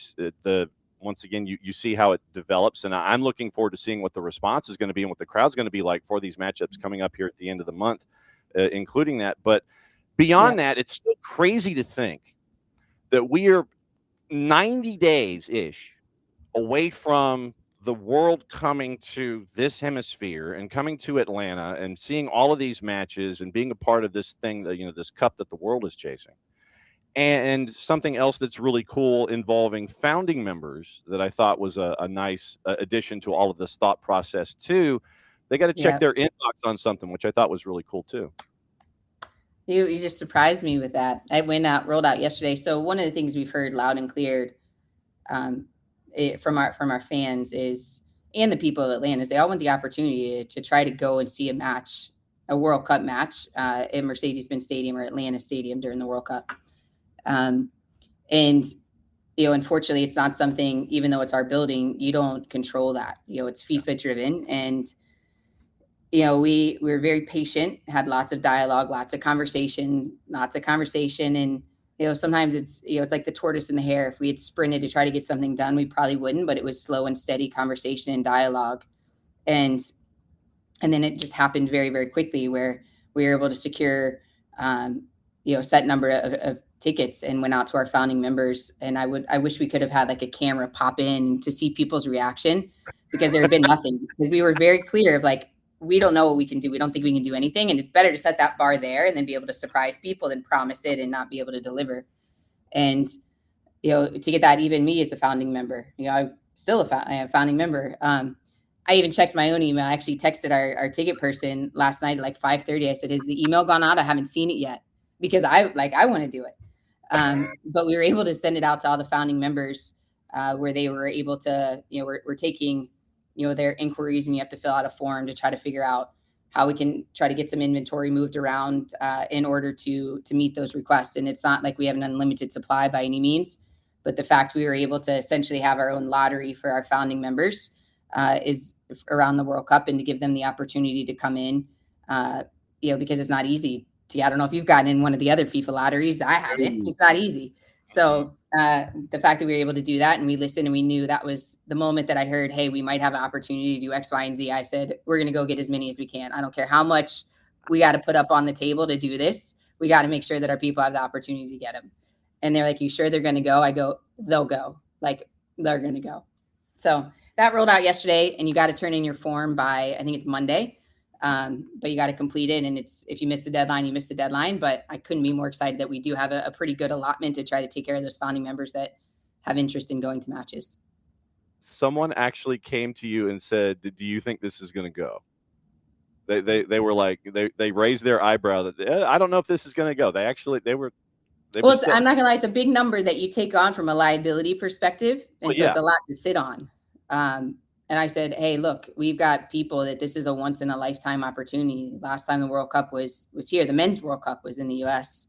once again you see how it develops, and I'm looking forward to seeing what the response is going to be and what the crowd's going to be like for these matchups coming up here at the end of the month, including that. But beyond that, it's still crazy to think that we are 90 days ish away from the world coming to this hemisphere and coming to Atlanta and seeing all of these matches and being a part of this thing, this cup that the world is chasing. And something else that's really cool involving founding members that I thought was a nice addition to all of this thought process too. They got to check their inbox on something, which I thought was really cool too. You just surprised me with that. I rolled out yesterday. So one of the things we've heard loud and clear from our fans and the people of Atlanta is they all want the opportunity to try to go and see a World Cup match at Mercedes-Benz Stadium or Atlanta Stadium during the World Cup. And unfortunately, it's not something, even though it's our building, you don't control that. It's FIFA driven, and we were very patient, had lots of dialogue, lots of conversation. And, sometimes it's like the tortoise and the hare. If we had sprinted to try to get something done, we probably wouldn't, but it was slow and steady conversation and dialogue. And then it just happened very, very quickly where we were able to secure, a set number of tickets and went out to our founding members. And I wish we could have had like a camera pop in to see people's reaction, because there had been nothing. Because we were very clear of like, we don't know what we can do. We don't think we can do anything. And it's better to set that bar there and then be able to surprise people than promise it and not be able to deliver. And, to get that, even me as a founding member, I'm still a founding member. I even checked my own email. I actually texted our ticket person last night at like 5:30. I said, has the email gone out? I haven't seen it yet, because I want to do it. But we were able to send it out to all the founding members, where they were able to, we're taking, their inquiries, and you have to fill out a form to try to figure out how we can try to get some inventory moved around in order to meet those requests. And it's not like we have an unlimited supply by any means, but the fact we were able to essentially have our own lottery for our founding members is around the World Cup, and to give them the opportunity to come in, because it's not easy. I don't know if you've gotten in one of the other FIFA lotteries. I haven't. It's not easy. So the fact that we were able to do that, and we listened, and we knew that was the moment that I heard, hey, we might have an opportunity to do X, Y, and Z. I said, we're going to go get as many as we can. I don't care how much we got to put up on the table to do this. We got to make sure that our people have the opportunity to get them. And they're like, you sure they're going to go? I go, they'll go. Like, they're going to go. So that rolled out yesterday, and you got to turn in your form by, I think it's Monday. But you got to complete it. And if you miss the deadline, you miss the deadline. But I couldn't be more excited that we do have a pretty good allotment to try to take care of those founding members that have interest in going to matches. Someone actually came to you and said, do you think this is going to go? They were like, they raised their eyebrow that I don't know if this is going to go. I'm not gonna lie, it's a big number that you take on from a liability perspective. And so it's a lot to sit on. And I said, hey, look, we've got people that this is a once in a lifetime opportunity. Last time the World Cup was here, the men's World Cup was in the US.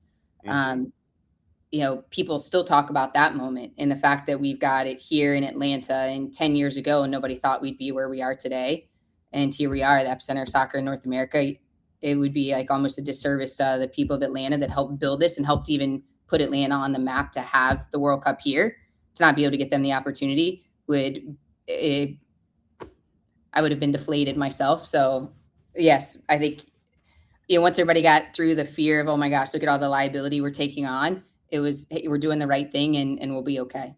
People still talk about that moment, and the fact that we've got it here in Atlanta, and 10 years ago, and nobody thought we'd be where we are today. And here we are, the epicenter of soccer in North America. It would be like almost a disservice to the people of Atlanta that helped build this and helped even put Atlanta on the map to have the World Cup here, to not be able to get them the opportunity. I would have been deflated myself. So yes, I think, once everybody got through the fear of, oh my gosh, look at all the liability we're taking on, it was, hey, we're doing the right thing, and we'll be okay.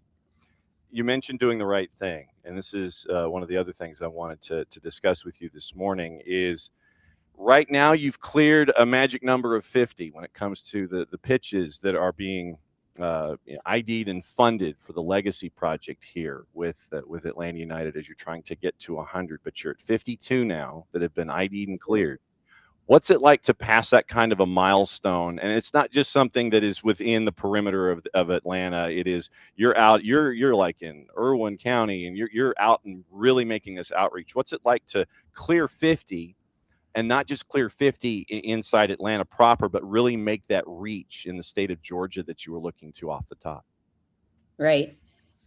You mentioned doing the right thing. And this is one of the other things I wanted to discuss with you this morning is, right now you've cleared a magic number of 50 when it comes to the pitches that are being ID'd and funded for the legacy project here with Atlanta United, as you're trying to get to 100, but you're at 52 now that have been ID'd and cleared. What's it like to pass that kind of a milestone? And it's not just something that is within the perimeter of Atlanta. It is, you're out, you're like in Irwin County, and you're out and really making this outreach. What's it like to clear 50, and not just clear 50 inside Atlanta proper, but really make that reach in the state of Georgia that you were looking to off the top? Right.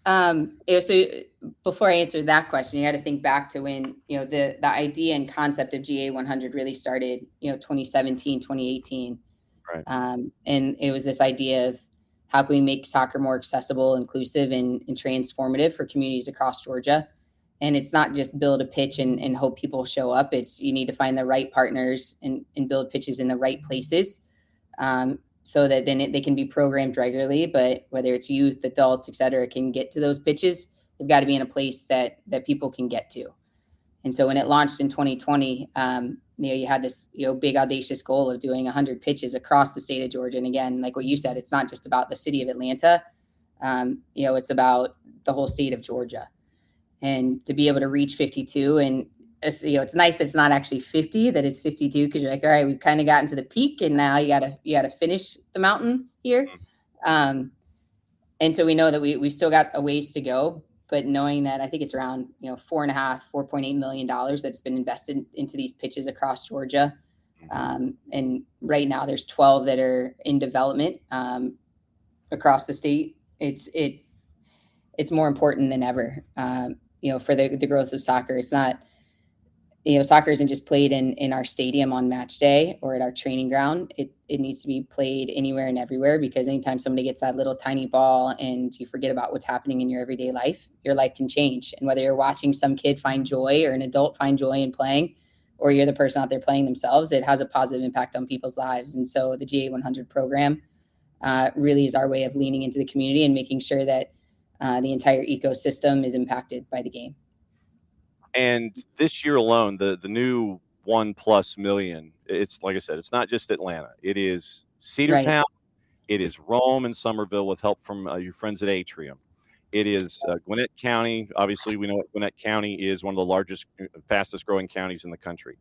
So before I answer that question, you got to think back to when, the idea and concept of GA 100 really started, 2017, 2018. Right. And it was this idea of how can we make soccer more accessible, inclusive, and transformative for communities across Georgia. And it's not just build a pitch and hope people show up. It's, you need to find the right partners and build pitches in the right places, so that then they can be programmed regularly. But whether it's youth, adults, et cetera, can get to those pitches, they've got to be in a place that people can get to. And so when it launched in 2020, you had this, big audacious goal of doing 100 pitches across the state of Georgia. And again, like what you said, it's not just about the city of Atlanta. It's about the whole state of Georgia. And to be able to reach 52, and it's nice that it's not actually 50, that it's 52, because you're like, all right, we've kind of gotten to the peak, and now you gotta finish the mountain here. And so we know that we've still got a ways to go, but knowing that I think it's around $4.8 million that's been invested into these pitches across Georgia. And right now there's 12 that are in development across the state. It's more important than ever, for the growth of soccer. It's not, soccer isn't just played in our stadium on match day or at our training ground. It needs to be played anywhere and everywhere, because anytime somebody gets that little tiny ball and you forget about what's happening in your everyday life, your life can change. And whether you're watching some kid find joy or an adult find joy in playing, or you're the person out there playing themselves, it has a positive impact on people's lives. And so the GA 100 program really is our way of leaning into the community and making sure that the entire ecosystem is impacted by the game. And this year alone, the new $1+ million, it's like I said, it's not just Atlanta. It is Cedartown. Right. It is Rome and Somerville with help from your friends at Atrium. It is Gwinnett County. Obviously, we know what Gwinnett County is, one of the largest, fastest growing counties in the country.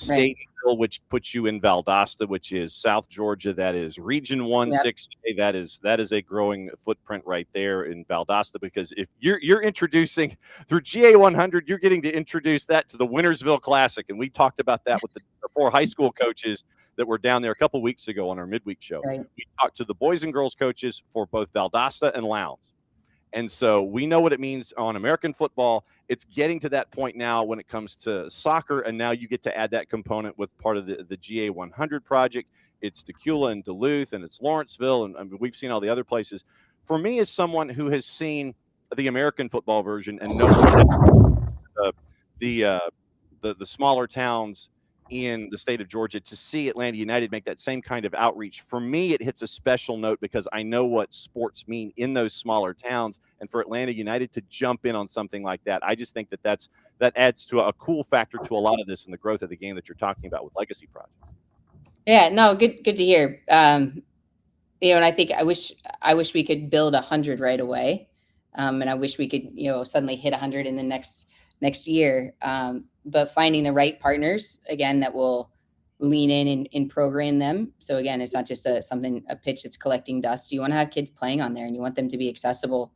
Right. Statesville, which puts you in Valdosta, which is South Georgia. That is Region 160. Yep. That is a growing footprint right there in Valdosta, because if you're introducing through GA 100, you're getting to introduce that to the Wintersville Classic. And we talked about that with the 4 high school coaches that were down there a couple weeks ago on our midweek show. Right. We talked to the boys and girls coaches for both Valdosta and Lowndes. And so we know what it means on American football. It's getting to that point now when it comes to soccer, and now you get to add that component with part of the GA 100 project. It's Tequila and Duluth, and it's Lawrenceville, and I mean, we've seen all the other places. For me, as someone who has seen the American football version and knows the smaller towns in the state of Georgia, to see Atlanta United make that same kind of outreach, for me, it hits a special note, because I know what sports mean in those smaller towns. And for Atlanta United to jump in on something like that, I just think that adds to a cool factor to a lot of this and the growth of the game that you're talking about with legacy projects. Yeah, no, good to hear. And I think I wish we could build 100 right away. And I wish we could, suddenly hit 100 in the next year. But finding the right partners, again, that will lean in and program them. So again, it's not just a pitch that's collecting dust. You want to have kids playing on there, and you want them to be accessible.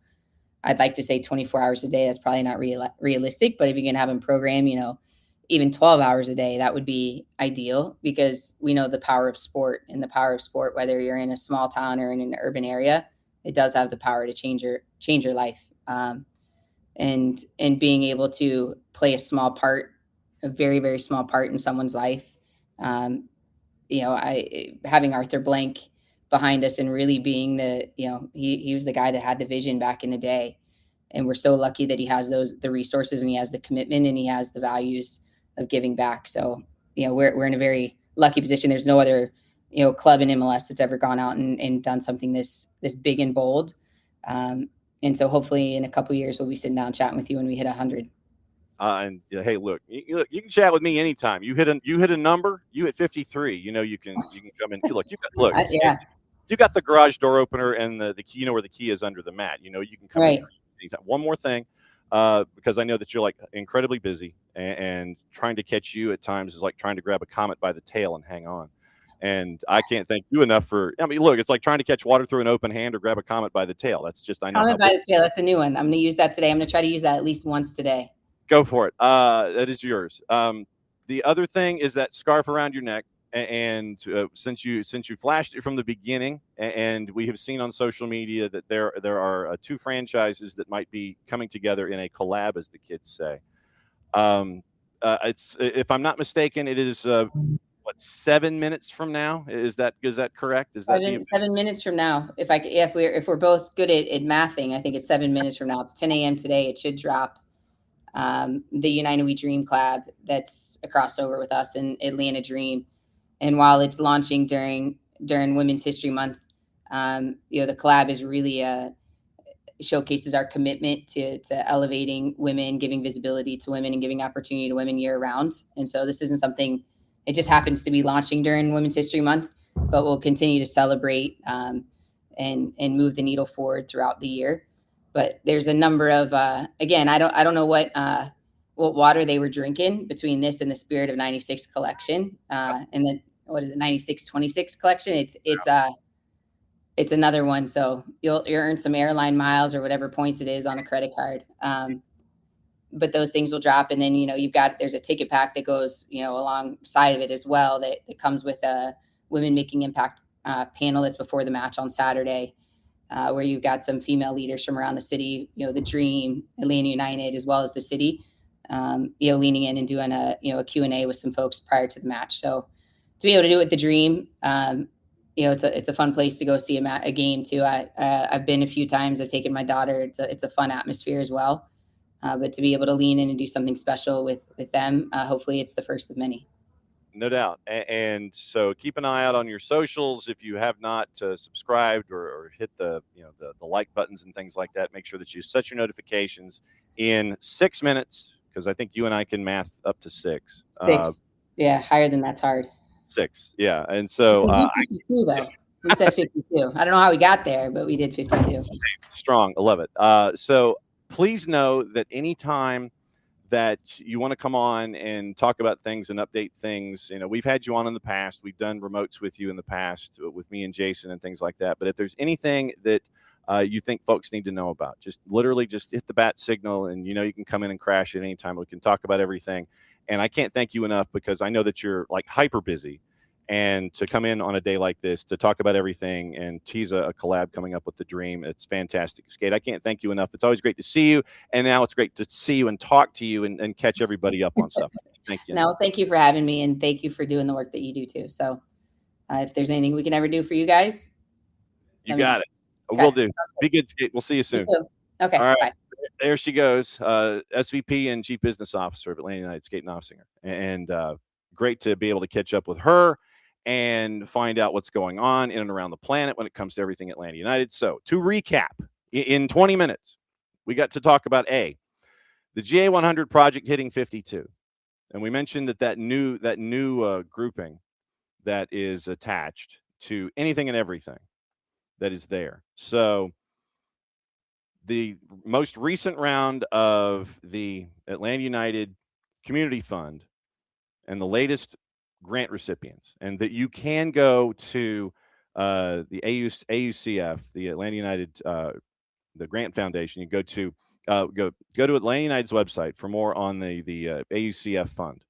I'd like to say 24 hours a day. That's probably not realistic, but if you can have them program, even 12 hours a day, that would be ideal, because we know the power of sport, whether you're in a small town or in an urban area, it does have the power to change your life. And being able to play a very, very small part in someone's life. Having Arthur Blank behind us and really being he was the guy that had the vision back in the day. And we're so lucky that he has the resources, and he has the commitment, and he has the values of giving back. So, we're in a very lucky position. There's no other, club in MLS that's ever gone out and done something this big and bold. And so hopefully in a couple of years, we'll be sitting down chatting with you when we hit 100. Hey, look, you can chat with me anytime. You hit a number, you hit 53. You can come in. Yeah. You got the garage door opener and the key. Where the key is under the mat. You can come in anytime. One more thing, because I know that you're incredibly busy, and trying to catch you at times is like trying to grab a comet by the tail and hang on. And I can't thank you enough for. Look, it's like trying to catch water through an open hand or grab a comet by the tail. That's just, I know. Comet by the tail. That's a new one. I'm going to use that today. I'm going to try to use that at least once today. Go for it. That is yours. The other thing is that scarf around your neck. And since you flashed it from the beginning, and we have seen on social media that there are 2 franchises that might be coming together in a collab, as the kids say. It's, if I'm not mistaken, it is 7 minutes from now? Is that correct? Is that 7 minutes from now? If we're both good at mathing, I think it's 7 minutes from now. It's 10 a.m. today. It should drop. The United We Dream collab, that's a crossover with us and Atlanta Dream. And while it's launching during Women's History Month, the collab is really showcases our commitment to elevating women, giving visibility to women, and giving opportunity to women year round. And so this isn't something, it just happens to be launching during Women's History Month, but we'll continue to celebrate and move the needle forward throughout the year. But there's a number of again, I don't know what water they were drinking between this and the Spirit of 96 collection, and then what is it, 96-26 collection? It's another one. So you'll earn some airline miles or whatever points it is on a credit card. But those things will drop, and then there's a ticket pack that goes alongside of it as well that comes with a Women Making Impact panel that's before the match on Saturday. Where you've got some female leaders from around the city, the Dream, Atlanta United, as well as the city, leaning in and doing a Q&A with some folks prior to the match. So to be able to do it with the Dream, it's a fun place to go see a game too. I've been a few times. I've taken my daughter. It's a fun atmosphere as well. But to be able to lean in and do something special with them, hopefully it's the first of many. No doubt. And so keep an eye out on your socials. If you have not subscribed or hit the like buttons and things like that, make sure that you set your notifications in 6 minutes, because I think you and I can math up to 6. Yeah, higher than that's hard. 6. Yeah. And so 52 though. We said 52. I don't know how we got there, but we did 52. Strong. I love it. So please know that anytime that you want to come on and talk about things and update things, we've had you on in the past. We've done remotes with you in the past with me and Jason and things like that. But if there's anything that you think folks need to know about, just literally just hit the bat signal, and you can come in and crash at any time. We can talk about everything. And I can't thank you enough, because I know that you're like hyper busy. And to come in on a day like this to talk about everything and tease a collab coming up with the Dream, it's fantastic. Skate, I can't thank you enough. It's always great to see you. And now it's great to see you and talk to you and catch everybody up on stuff. Thank you. No, thank you for having me, and thank you for doing the work that you do too. So if there's anything we can ever do for you guys, you got it. Okay. We'll do. Be good, Skate. We'll see you soon. Okay. All right. Bye. There she goes. SVP and Chief Business Officer of Atlanta United, Skate Noftsinger. And great to be able to catch up with her and find out what's going on in and around the planet when it comes to everything Atlanta United. So to recap, in 20 minutes, we got to talk about the GA 100 project hitting 52. And we mentioned that new grouping that is attached to anything and everything that is there. So the most recent round of the Atlanta United Community Fund and the latest grant recipients, and that you can go to the AUCF, the Atlanta United, the Grant Foundation. You go to Atlanta United's website for more on the AUCF fund.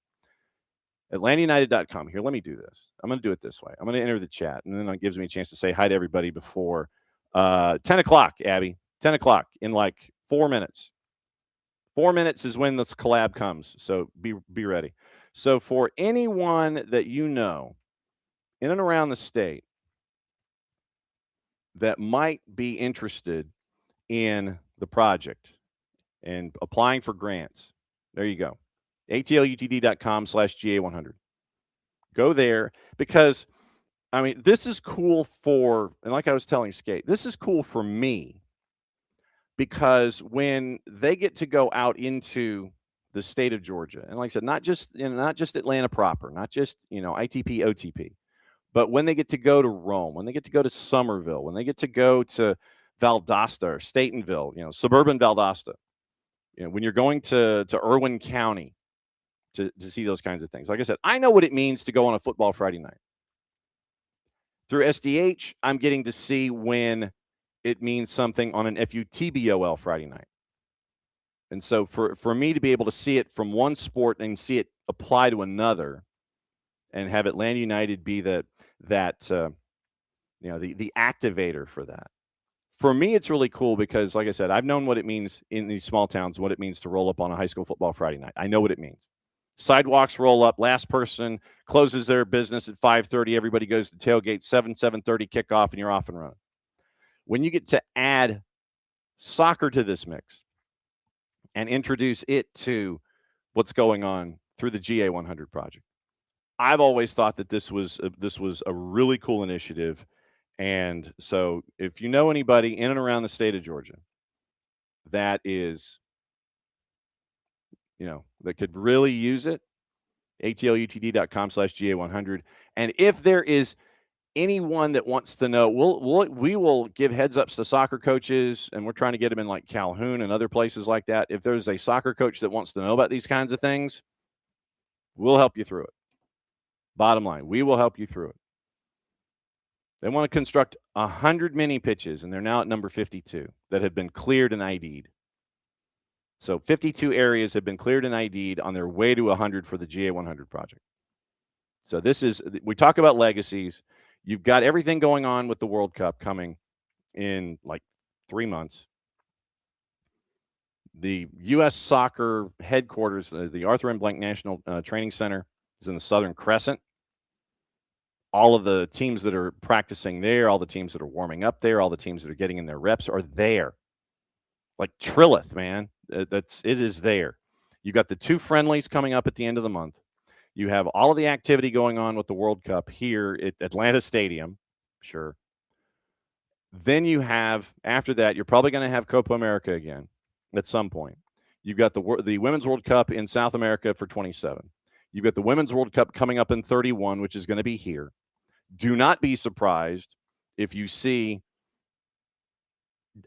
AtlantaUnited.com. Here, let me do this. I'm going to do it this way. I'm going to enter the chat, and then it gives me a chance to say hi to everybody before 10 o'clock, Abby. 10 o'clock in like 4 minutes. 4 minutes is when this collab comes, so be ready. So for anyone that in and around the state that might be interested in the project and applying for grants, there you go. ATLUTD.com/GA100. Go there, because, this is cool and like I was telling Skate, this is cool for me, because when they get to go out into the state of Georgia, and like I said, not just Atlanta proper, not just ITP, OTP, but when they get to go to Rome, when they get to go to Somerville, when they get to go to Valdosta or Statenville, suburban Valdosta, when you're going to Irwin County to see those kinds of things. Like I said, I know what it means to go on a football Friday night. Through SDH, I'm getting to see when it means something on an FUTBOL Friday night. And so for me to be able to see it from one sport and see it apply to another, and have Atlanta United be the activator for that. For me, it's really cool, because, like I said, I've known what it means in these small towns, what it means to roll up on a high school football Friday night. I know what it means. Sidewalks roll up. Last person closes their business at 5:30. Everybody goes to tailgate. 7:30 kickoff, and you're off and running. When you get to add soccer to this mix and introduce it to what's going on through the GA 100 project, I've always thought that this was a really cool initiative. And so if you know anybody in and around the state of Georgia that is, that could really use it, ATLUTD.com/GA100. And if there is anyone that wants to know, we will give heads ups to soccer coaches, and we're trying to get them in like Calhoun and other places like that. If there's a soccer coach that wants to know about these kinds of things, we'll help you through it. Bottom line, we will help you through it. They want to construct 100 mini pitches, and they're now at number 52 that have been cleared and ID'd. So 52 areas have been cleared and ID'd on their way to 100 for the GA 100 project. So we talk about legacies. You've got everything going on with the World Cup coming in like 3 months. The U.S. soccer headquarters, the Arthur M. Blank National Training Center, is in the Southern Crescent. All of the teams that are practicing there, all the teams that are warming up there, all the teams that are getting in their reps are there. Like Trilith, man. It is there. You got the 2 friendlies coming up at the end of the month. You have all of the activity going on with the World Cup here at Atlanta Stadium. Sure. Then you have, after that, you're probably going to have Copa America again at some point. You've got the Women's World Cup in South America for 27. You've got the Women's World Cup coming up in 31, which is going to be here. Do not be surprised if you see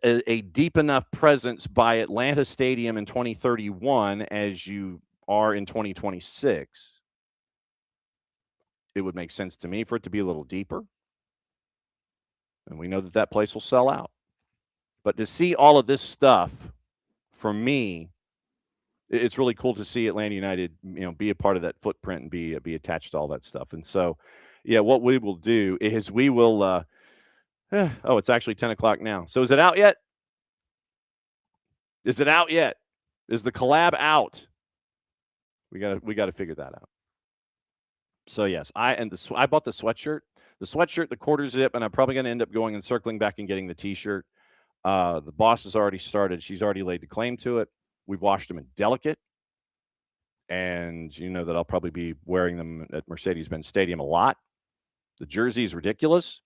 a deep enough presence by Atlanta Stadium in 2031 as you are in 2026. It would make sense to me for it to be a little deeper. And we know that that place will sell out. But to see all of this stuff, for me, it's really cool to see Atlanta United, be a part of that footprint and be attached to all that stuff. And so, yeah, what we will do is we will. It's actually 10 o'clock now. So is it out yet? Is it out yet? Is the collab out? We got to figure that out. So yes, I bought the sweatshirt. The sweatshirt, the quarter zip, and I'm probably going to end up going and circling back and getting the T-shirt. The boss has already started. She's already laid the claim to it. We've washed them in delicate. And you know that I'll probably be wearing them at Mercedes-Benz Stadium a lot. The jersey is ridiculous.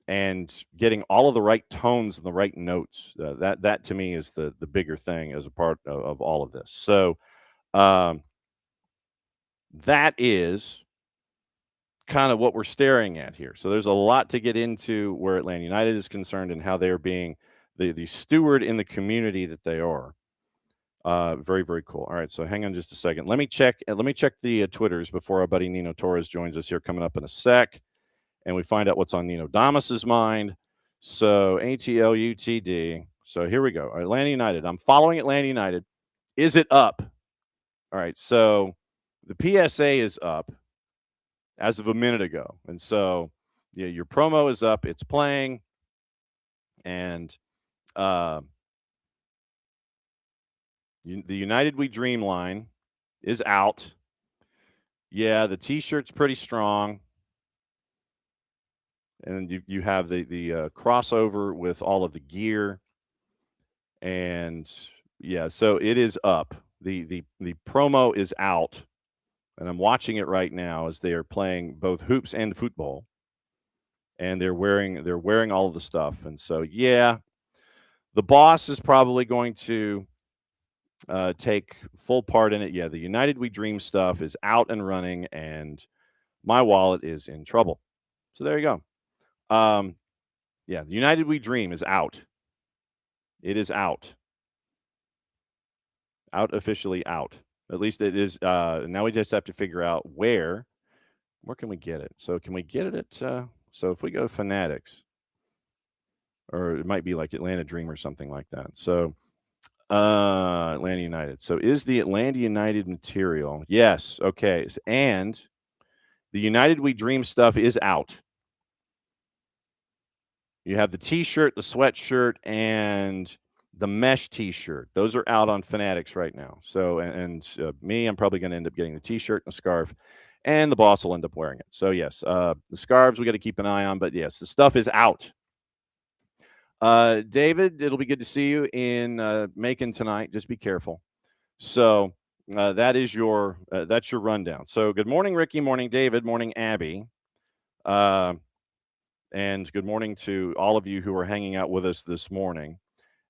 And getting all of the right tones and the right notes, that to me is the bigger thing as a part of all of this. So that is kind of what we're staring at here. So there's a lot to get into where Atlanta United is concerned and how they're being the steward in the community that they are. Very, very cool. All right, so hang on just a second. Let me check the Twitters before our buddy Nino Torres joins us here coming up in a sec, and we find out what's on Nino Damas's mind. So ATLUTD. So here we go. Atlanta United. I'm following Atlanta United. Is it up? All right, so the PSA is up as of a minute ago. And so, yeah, your promo is up. It's playing. And the United We Dream line is out. Yeah, the T-shirt's pretty strong. And you have the crossover with all of the gear. And, yeah, so it is up. The promo is out. And I'm watching it right now as they are playing both hoops and football. And they're wearing all of the stuff. And so, yeah, the boss is probably going to take full part in it. Yeah, the United We Dream stuff is out and running, and my wallet is in trouble. So there you go. Yeah, the United We Dream is out. It is out. Officially out. At least it is. Now we just have to figure out where can we get it. So can we get it at so if we go Fanatics, or it might be like Atlanta Dream or something like that. So Atlanta United. So is the Atlanta United material? Yes. Okay. And the United We Dream stuff is out. You have the T-shirt, the sweatshirt, and the mesh T-shirt. Those are out on Fanatics right now. So, and me, I'm probably going to end up getting the T-shirt and the scarf, and the boss will end up wearing it. So, yes, the scarves we got to keep an eye on. But, yes, the stuff is out. David, it'll be good to see you in Macon tonight. Just be careful. So that's your rundown. So good morning, Ricky. Morning, David. Morning, Abby. And good morning to all of you who are hanging out with us this morning.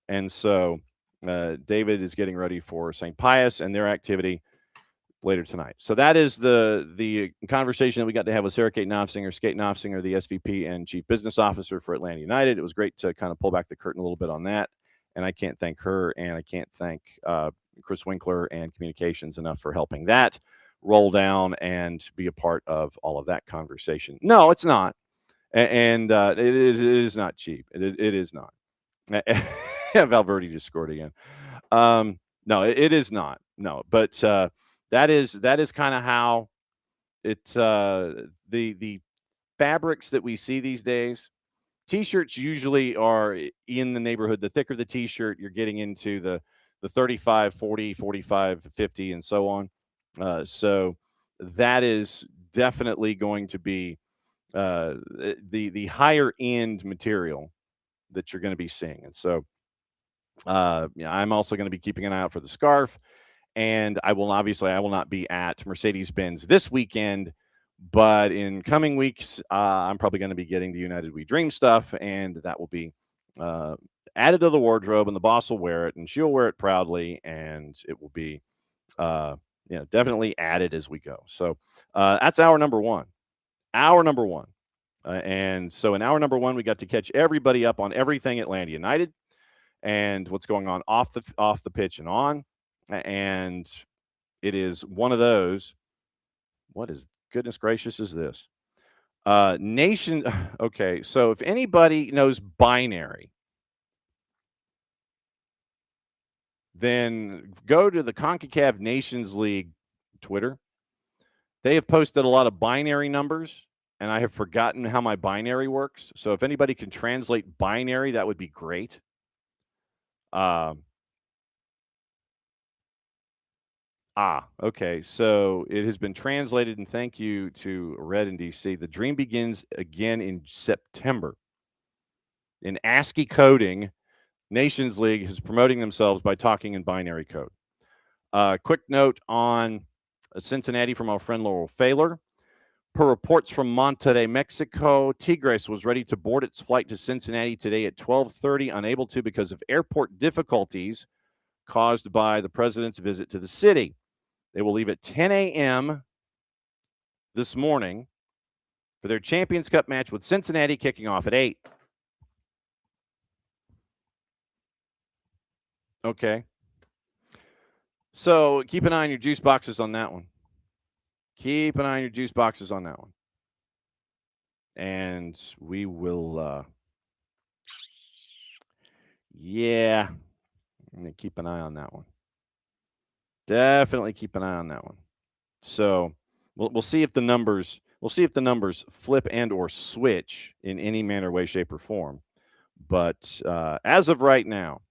And so David is getting ready for St. Pius and their activity later tonight. So that is the conversation that we got to have with Sarah Kate Noftsinger, the SVP and Chief Business Officer for Atlanta United. It was great to kind of pull back the curtain a little bit on that. And I can't thank her, and I can't thank Chris Winkler and Communications enough for helping that roll down and be a part of all of that conversation. No, it's not. And it is not cheap. It is not. Valverde just scored again. No, it is not. No, but that is kind of how it's the fabrics that we see these days. T-shirts usually are in the neighborhood. The thicker the T-shirt, you're getting into the 35, 40, 45, 50, and so on. So that is definitely going to be the higher end material that you're going to be seeing. And so I'm also going to be keeping an eye out for the scarf. And I will not be at Mercedes-Benz this weekend, but in coming weeks, I'm probably going to be getting the United We Dream stuff, and that will be added to the wardrobe, and the boss will wear it, and she'll wear it proudly, and it will be definitely added as we go. So that's hour number one. And so in hour number one, we got to catch everybody up on everything Atlanta United and what's going on off the pitch and on. And it is one of those. What is goodness gracious is this? Nation. Okay, so if anybody knows binary, then go to the CONCACAF Nations League Twitter. They have posted a lot of binary numbers, and I have forgotten how my binary works. So if anybody can translate binary, that would be great. Okay. So it has been translated, and thank you to Red in DC. The dream begins again in September. In ASCII coding, Nations League is promoting themselves by talking in binary code. Quick note on Cincinnati from our friend Laurel Failer. Per reports from Monterrey, Mexico, Tigres was ready to board its flight to Cincinnati today at 12:30, unable to because of airport difficulties caused by the president's visit to the city. They will leave at 10 a.m. this morning for their Champions Cup match with Cincinnati kicking off at 8. Okay. So keep an eye on your juice boxes on that one. Keep an eye on your juice boxes on that one. And we will, yeah, I'm going to keep an eye on that one. Definitely keep an eye on that one. So we'll see if the numbers flip and or switch in any manner, way, shape, or form. But as of right now,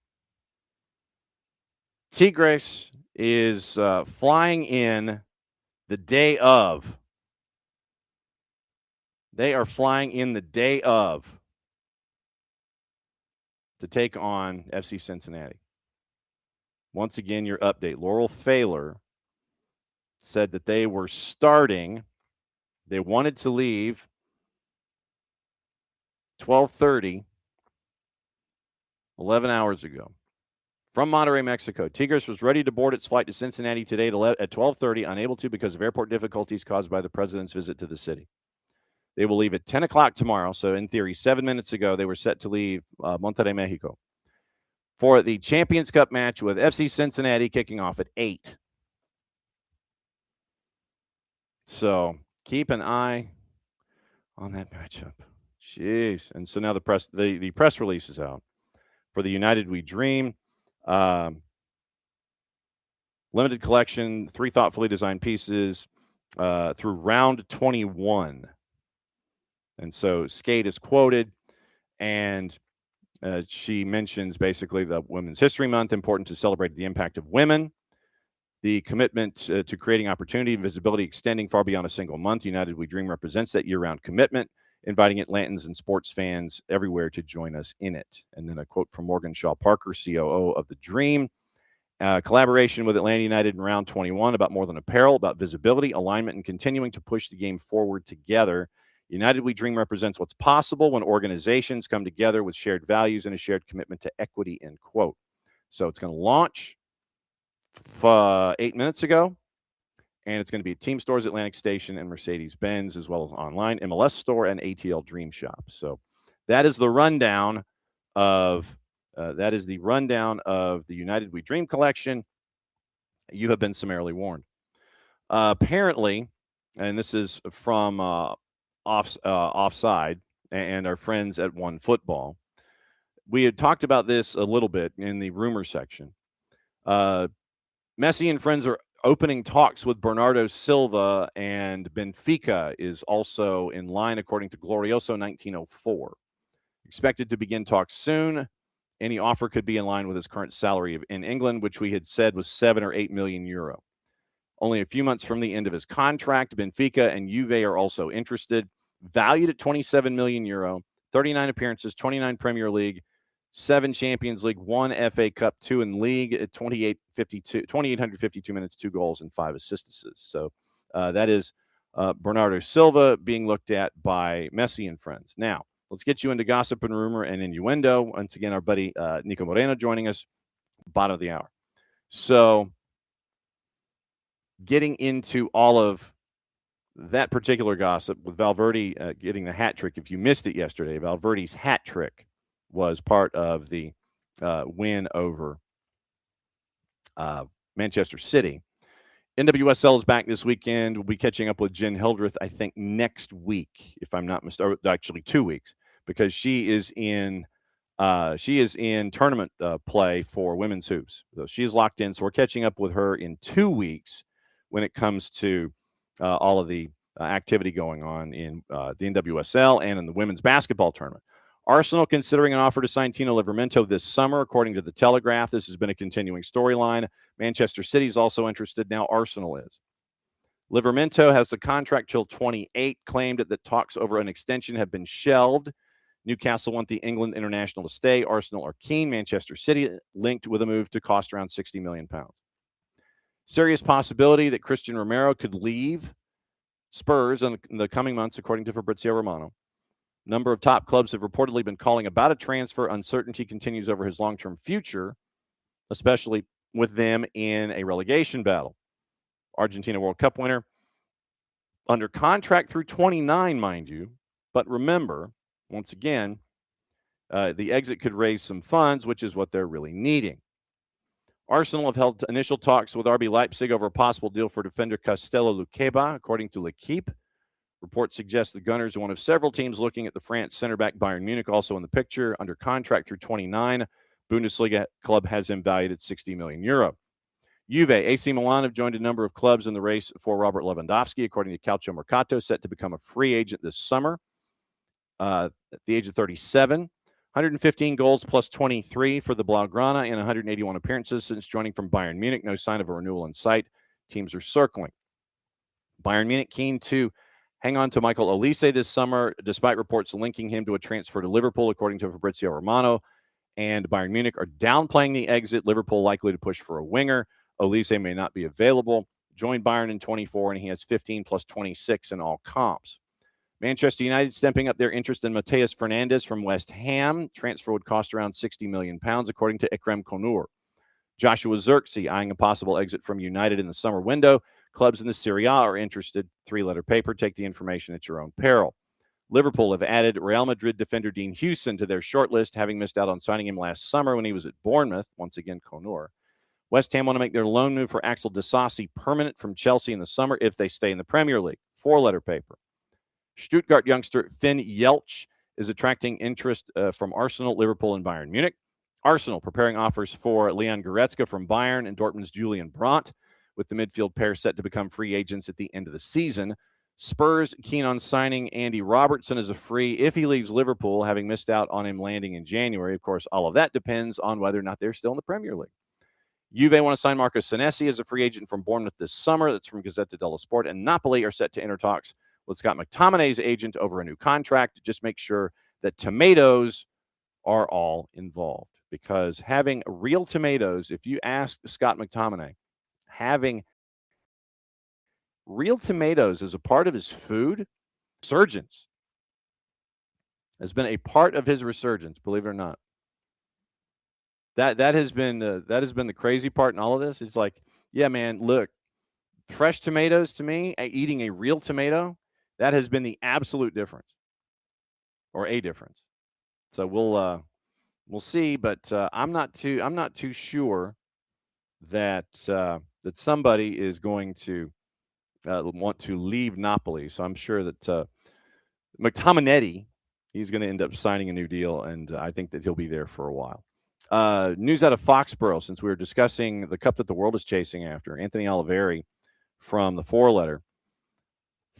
Tigres is flying in the day of. They are flying in the day of to take on FC Cincinnati. Once again, your update. Laurel Failer said that they were starting. They wanted to leave 12:30, 11 hours ago. From Monterrey, Mexico, Tigres was ready to board its flight to Cincinnati today at 12:30, unable to because of airport difficulties caused by the president's visit to the city. They will leave at 10 o'clock tomorrow. So in theory, 7 minutes ago, they were set to leave Monterrey, Mexico for the Champions Cup match with FC Cincinnati kicking off at 8. So keep an eye on that matchup. Jeez. And so now the press release is out for the United We Dream. Limited collection, 3 thoughtfully designed pieces through round 21. And so Skate is quoted, and she mentions basically the Women's History Month, important to celebrate the impact of women, the commitment to creating opportunity and visibility extending far beyond a single month. United We Dream represents that year-round commitment, inviting Atlantans and sports fans everywhere to join us in it. And then a quote from Morgan Shaw Parker, COO of the Dream. Collaboration with Atlanta United in round 21 about more than apparel, about visibility, alignment, and continuing to push the game forward together. United We Dream represents what's possible when organizations come together with shared values and a shared commitment to equity, end quote. So it's going to launch 8 minutes ago, and it's going to be at Team Stores, Atlantic Station, and Mercedes-Benz, as well as online, MLS Store, and ATL Dream Shop. So that is the rundown of the United We Dream collection. You have been summarily warned. Apparently, and this is from Offside and our friends at One Football. We had talked about this a little bit in the rumor section. Messi and friends are opening talks with Bernardo Silva, and Benfica is also in line, according to Glorioso 1904. Expected to begin talks soon. Any offer could be in line with his current salary in England, which we had said was 7 or 8 million euro. Only a few months from the end of his contract, Benfica and Juve are also interested. Valued at 27 million euro, 39 appearances, 29 Premier League, 7 Champions League, 1 FA Cup, 2 in league at 2,852 minutes, 2 goals, and 5 assists. So that is Bernardo Silva being looked at by Messi and friends. Now, let's get you into gossip and rumor and innuendo. Once again, our buddy Niko Moreno joining us, bottom of the hour. So getting into all of that particular gossip with Valverde getting the hat trick. If you missed it yesterday, Valverde's hat trick was part of the win over Manchester City. NWSL is back this weekend. We'll be catching up with Jen Hildreth, I think, next week, if I'm not mistaken. Actually, 2 weeks, because she is in tournament play for women's hoops. So she is locked in. So we're catching up with her in 2 weeks when it comes to all of the activity going on in the NWSL and in the women's basketball tournament. Arsenal considering an offer to sign Tino Livramento this summer, according to the Telegraph. This has been a continuing storyline. Manchester City is also interested. Now Arsenal is. Livramento has a contract till 28, claimed that talks over an extension have been shelved. Newcastle want the England international to stay. Arsenal are keen. Manchester City linked with a move to cost around £60 million. Serious possibility that Christian Romero could leave Spurs in the coming months, according to Fabrizio Romano. Number of top clubs have reportedly been calling about a transfer. Uncertainty continues over his long-term future, especially with them in a relegation battle. Argentina World Cup winner, under contract through 29, mind you. But remember, once again, the exit could raise some funds, which is what they're really needing. Arsenal have held initial talks with RB Leipzig over a possible deal for defender Castello Luqueba, according to L'Equipe. Reports suggest the Gunners are one of several teams looking at the France center back. Bayern Munich also in the picture. Under contract through 29. Bundesliga club has him valued at €60 million. Juve, AC Milan have joined a number of clubs in the race for Robert Lewandowski, according to Calcio Mercato, set to become a free agent this summer at the age of 37. 115 goals plus 23 for the Blaugrana in 181 appearances since joining from Bayern Munich. No sign of a renewal in sight. Teams are circling. Bayern Munich keen to hang on to Michael Olise this summer, despite reports linking him to a transfer to Liverpool, according to Fabrizio Romano. And Bayern Munich are downplaying the exit. Liverpool likely to push for a winger. Olise may not be available. Joined Bayern in 24, and he has 15 plus 26 in all comps. Manchester United stepping up their interest in Mateus Fernandes from West Ham. Transfer would cost around £60 million, according to Ekrem Konur. Joshua Zirkzee eyeing a possible exit from United in the summer window. Clubs in the Serie A are interested. 3-letter paper. Take the information at your own peril. Liverpool have added Real Madrid defender Dean Huijsen to their shortlist, having missed out on signing him last summer when he was at Bournemouth. Once again, Konur. West Ham want to make their loan move for Axel Disasi permanent from Chelsea in the summer if they stay in the Premier League. 4-letter paper. Stuttgart youngster Finn Jeltsch is attracting interest from Arsenal, Liverpool, and Bayern Munich. Arsenal preparing offers for Leon Goretzka from Bayern and Dortmund's Julian Brandt, with the midfield pair set to become free agents at the end of the season. Spurs keen on signing Andy Robertson as a free if he leaves Liverpool, having missed out on him landing in January. Of course, all of that depends on whether or not they're still in the Premier League. Juve want to sign Marco Senesi as a free agent from Bournemouth this summer. That's from Gazzetta dello Sport. And Napoli are set to enter talks with Scott McTominay's agent over a new contract. Just make sure that tomatoes are all involved, because having real tomatoes, if you ask Scott McTominay, having real tomatoes as a part of his food resurgence has been a part of his resurgence, believe it or not. That has been the crazy part in all of this. It's like, yeah, man, look, fresh tomatoes to me, eating a real tomato, that has been the absolute difference, or a difference. So we'll see, but I'm not too sure that that somebody is going to want to leave Napoli. So I'm sure that McTominay, he's going to end up signing a new deal, and I think that he'll be there for a while. News out of Foxborough, since we were discussing the cup that the world is chasing after. Anthony Oliveri from the 4-letter.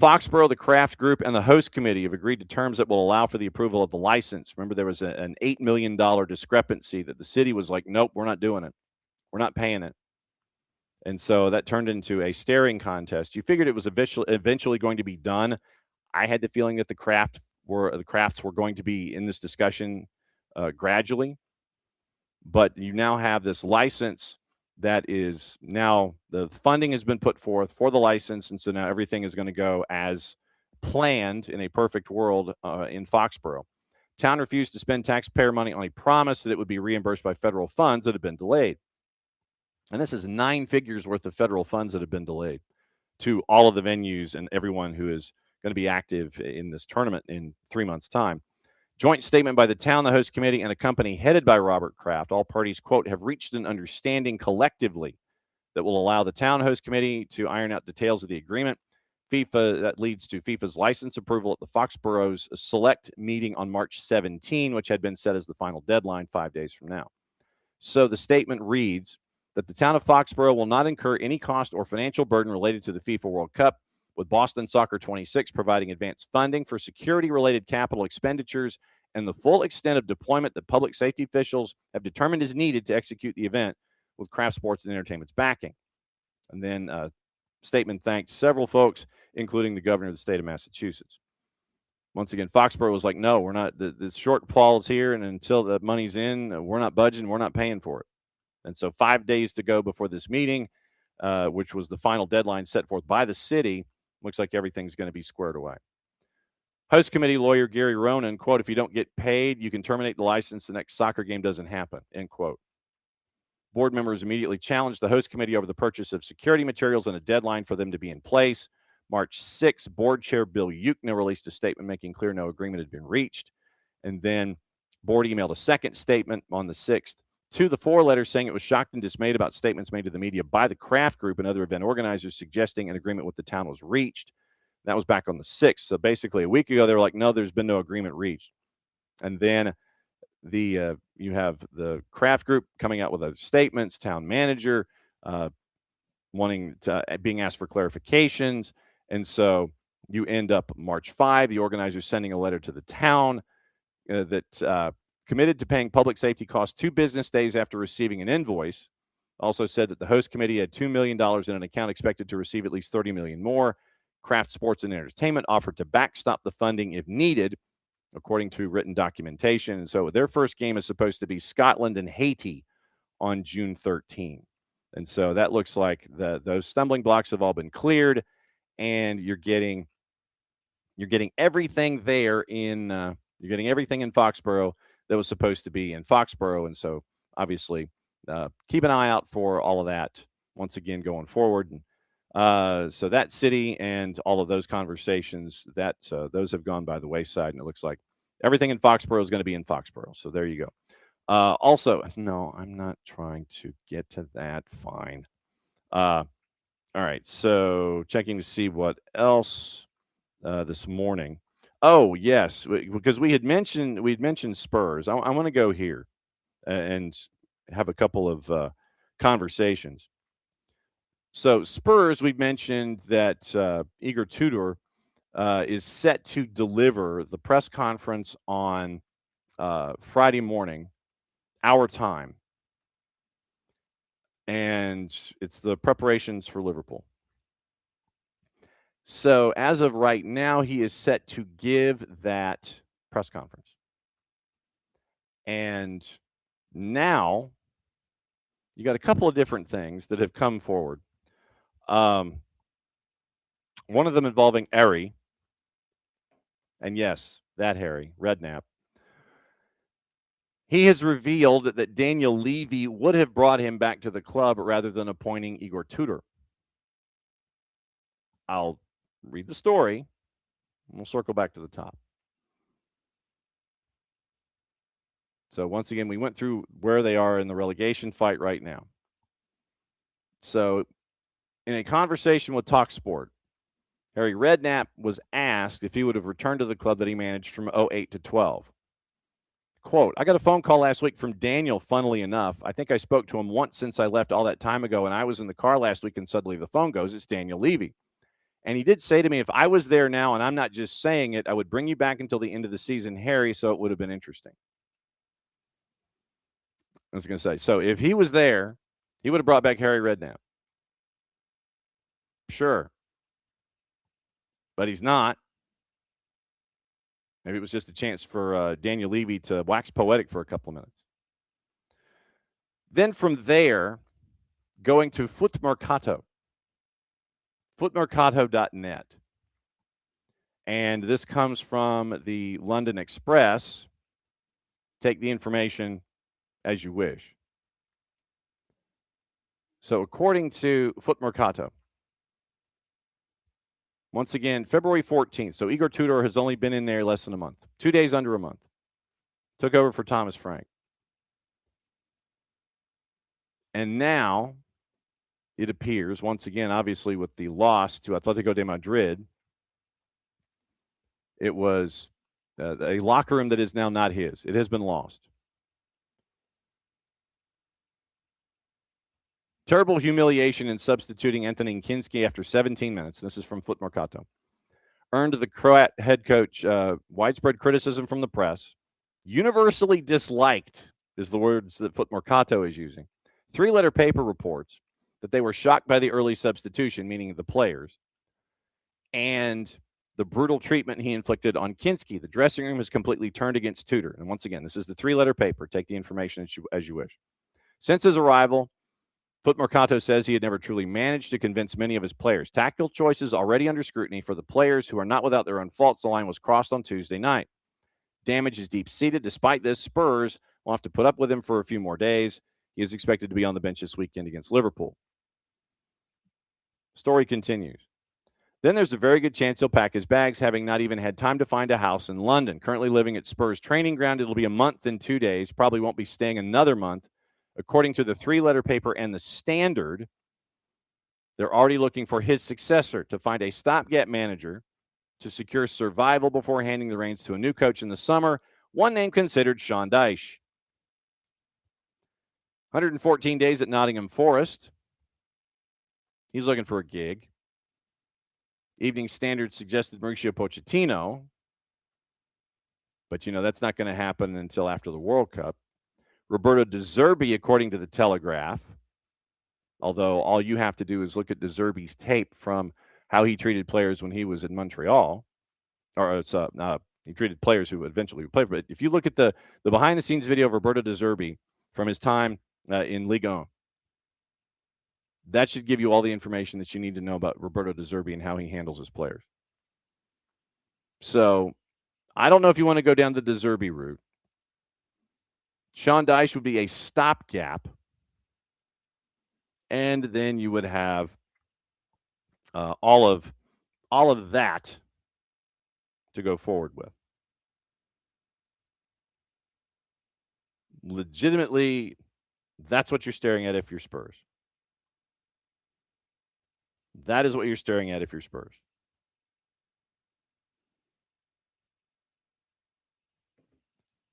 Foxborough, the Kraft Group, and the host committee have agreed to terms that will allow for the approval of the license. Remember, there was an $8 million discrepancy that the city was like, nope, we're not doing it. We're not paying it. And so that turned into a staring contest. You figured it was eventually going to be done. I had the feeling that the Crafts were going to be in this discussion gradually. But you now have this license that is now, the funding has been put forth for the license, and so now everything is going to go as planned in a perfect world in Foxborough. Town refused to spend taxpayer money on a promise that it would be reimbursed by federal funds that have been delayed. And this is 9 figures worth of federal funds that have been delayed. to all of the venues and everyone who is going to be active in this tournament in 3 months' time. Joint statement by the town, the host committee, and a company headed by Robert Kraft. All parties, quote, have reached an understanding collectively that will allow the town host committee to iron out details of the agreement. That leads to FIFA's license approval at the Foxborough's select meeting on March 17, which had been set as the final deadline 5 days from now. So the statement reads that the town of Foxborough will not incur any cost or financial burden related to the FIFA World Cup, with Boston Soccer 26 providing advanced funding for security-related capital expenditures and the full extent of deployment that public safety officials have determined is needed to execute the event, with Kraft Sports and Entertainment's backing. And then statement thanked several folks, including the governor of the state of Massachusetts. Once again, Foxborough was like, no, we're not. The shortfall is here, and until the money's in, we're not budgeting, we're not paying for it. And so 5 days to go before this meeting, which was the final deadline set forth by the city, looks like everything's going to be squared away. Host committee lawyer Gary Ronan, quote, if you don't get paid, you can terminate the license. The next soccer game doesn't happen, end quote. Board members immediately challenged the host committee over the purchase of security materials and a deadline for them to be in place. March 6, board chair Bill Yukna released a statement making clear no agreement had been reached. And then board emailed a second statement on the 6th to the 4 letters saying it was shocked and dismayed about statements made to the media by the Kraft Group and other event organizers suggesting an agreement with the town was reached. That was back on the 6th. So basically a week ago, they were like, no, there's been no agreement reached. And then you have the Kraft Group coming out with other statements, town manager being asked for clarifications. And so you end up March 5, the organizers sending a letter to the town that committed to paying public safety costs 2 business days after receiving an invoice. Also said that the host committee had $2 million in an account expected to receive at least $30 million more. Kraft Sports and Entertainment offered to backstop the funding if needed, according to written documentation. And so their first game is supposed to be Scotland and Haiti on June 13. And so that looks like those stumbling blocks have all been cleared, and you're getting everything there in Foxborough that was supposed to be in Foxborough. And so obviously keep an eye out for all of that once again going forward. And so that city and all of those conversations, those have gone by the wayside, and it looks like everything in Foxborough is going to be in Foxborough. So there you go. Also, no, I'm not trying to get to that. Fine. All right. So checking to see what else this morning. Oh, yes, because we had mentioned Spurs. I want to go here and have a couple of conversations. So Spurs, we've mentioned that Igor Tudor is set to deliver the press conference on Friday morning, our time. And it's the preparations for Liverpool. So as of right now, he is set to give that press conference. And now you got a couple of different things that have come forward. One of them involving Harry. And yes, that Harry, Redknapp. He has revealed that Daniel Levy would have brought him back to the club rather than appointing Igor Tudor. I'll read the story, and we'll circle back to the top. So once again, we went through where they are in the relegation fight right now. So in a conversation with TalkSport, Harry Redknapp was asked if he would have returned to the club that he managed from 08 to 12. Quote, I got a phone call last week from Daniel, funnily enough. I think I spoke to him once since I left all that time ago, and I was in the car last week, and suddenly the phone goes, it's Daniel Levy. And he did say to me, if I was there now, and I'm not just saying it, I would bring you back until the end of the season, Harry, so it would have been interesting. I was going to say, so if he was there, he would have brought back Harry Redknapp. Sure. But he's not. Maybe it was just a chance for Daniel Levy to wax poetic for a couple of minutes. Then from there, going to Footmercato. Footmercato.net. And this comes from the London Express. Take the information as you wish. So according to Footmercato, Once again, February 14th. So Igor Tudor has only been in there less than a month. 2 days under a month. Took over for Thomas Frank. And now it appears, once again, obviously with the loss to Atletico de Madrid, it was a locker room that is now not his. It has been lost. Terrible humiliation in substituting Antonin Kinski after 17 minutes. This is from Foot Mercato. Earned the Croat head coach widespread criticism from the press. Universally disliked is the words that Foot Mercato is using. 3-letter paper reports that they were shocked by the early substitution, meaning the players, and the brutal treatment he inflicted on Kinski. The dressing room has completely turned against Tudor. And once again, this is the 3-letter paper. Take the information as you wish. Since his arrival, Foot Mercato says he had never truly managed to convince many of his players. Tactical choices already under scrutiny for the players who are not without their own faults. The line was crossed on Tuesday night. Damage is deep-seated. Despite this, Spurs will have to put up with him for a few more days. He is expected to be on the bench this weekend against Liverpool. Story continues. Then there's a very good chance he'll pack his bags, having not even had time to find a house in London. Currently living at Spurs training ground, it'll be a month and 2 days. Probably won't be staying another month. According to the 3-letter paper and the Standard, they're already looking for his successor to find a stopgap manager to secure survival before handing the reins to a new coach in the summer. One name considered, Sean Dyche. 114 days at Nottingham Forest. He's looking for a gig. Evening Standard suggested Mauricio Pochettino. But, that's not going to happen until after the World Cup. Roberto De Zerbi, according to the Telegraph, although all you have to do is look at De Zerbi's tape from how he treated players when he was in Montreal, or he treated players who eventually would play. But if you look at the behind-the-scenes video of Roberto De Zerbi from his time in Ligue 1, that should give you all the information that you need to know about Roberto De Zerbi and how he handles his players. So I don't know if you want to go down the De Zerbi route. Sean Dyche would be a stopgap, and then you would have all of that to go forward with. Legitimately, that's what you're staring at if you're Spurs. That is what you're staring at if you're Spurs.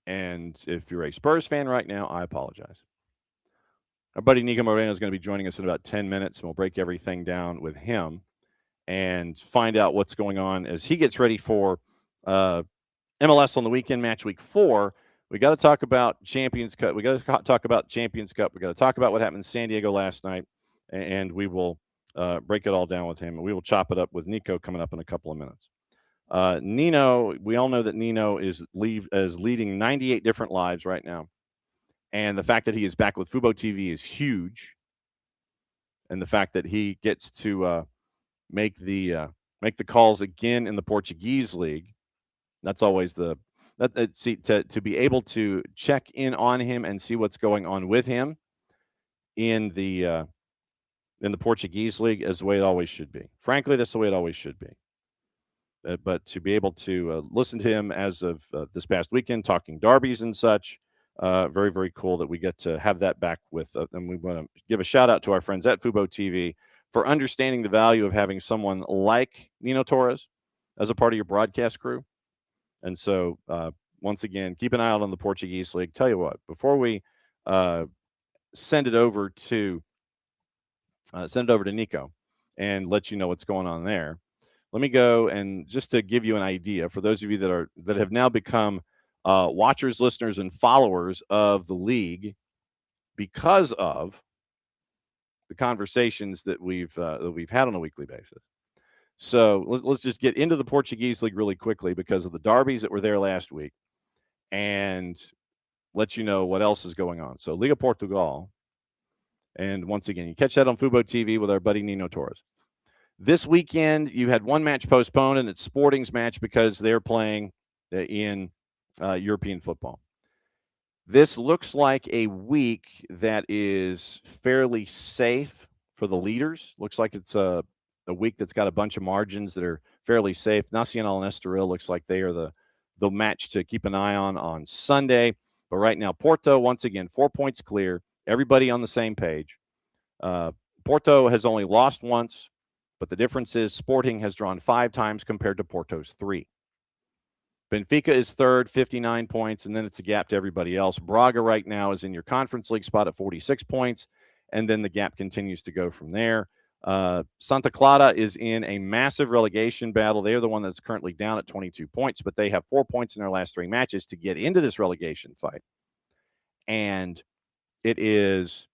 And if you're a Spurs fan right now, I apologize. Our buddy Niko Moreno is going to be joining us in about 10 minutes, and we'll break everything down with him and find out what's going on as he gets ready for MLS on the weekend, match week 4. We got to talk about Champions Cup. We got to talk about Champions Cup. We got to talk about what happened in San Diego last night, and we will break it all down with him. And we will chop it up with Niko coming up in a couple of minutes. Nino, we all know that Nino is leading 98 different lives right now. And the fact that he is back with Fubo TV is huge. And the fact that he gets to make the calls again in the Portuguese league, that's always to be able to check in on him and see what's going on with him in the Portuguese league is the way it always should be. Frankly, that's the way it always should be. But to be able to listen to him as of this past weekend, talking derbies and such, very, very cool that we get to have that back with. And we want to give a shout out to our friends at Fubo TV for understanding the value of having someone like Nino Torres as a part of your broadcast crew. And so, once again, keep an eye out on the Portuguese league. Tell you what, before we send it over to Niko and let you know what's going on there, let me go and just to give you an idea for those of you that have now become watchers, listeners, and followers of the league because of the conversations that we've had on a weekly basis. So let's just get into the Portuguese league really quickly because of the derbies that were there last week, and let you know what else is going on. So Liga Portugal, and once again, you catch that on Fubo TV with our buddy Nino Torres. This weekend, you had one match postponed, and it's Sporting's match because they're playing in European football. This looks like a week that is fairly safe for the leaders. Looks like it's a week that's got a bunch of margins that are fairly safe. Nacional and Estoril looks like they are the match to keep an eye on Sunday. But right now, Porto, once again, 4 points clear. Everybody on the same page. Porto has only lost once, but the difference is Sporting has drawn 5 times compared to Porto's 3. Benfica is third, 59 points, and then it's a gap to everybody else. Braga right now is in your Conference League spot at 46 points, and then the gap continues to go from there. Santa Clara is in a massive relegation battle. They are the one that's currently down at 22 points, but they have 4 points in their last 3 matches to get into this relegation fight. And it is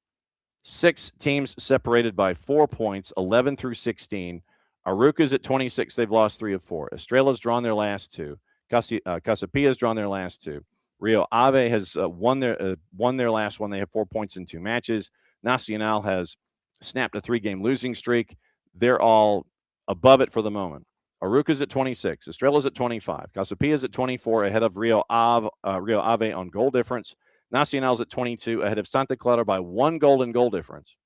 6 teams separated by 4 points, 11 through 16. Aruca's at 26. They've lost 3 of 4. Estrela's drawn their last 2. Casapia has drawn their last 2. Rio Ave has won their last one. They have 4 points in 2 matches. Nacional has snapped a 3-game losing streak. They're all above it for the moment. Aruca's at 26. Estrela's at 25. Casapia's at 24, ahead of Rio Ave on goal difference. Nacional's at 22, ahead of Santa Clara by 1 goal in goal difference.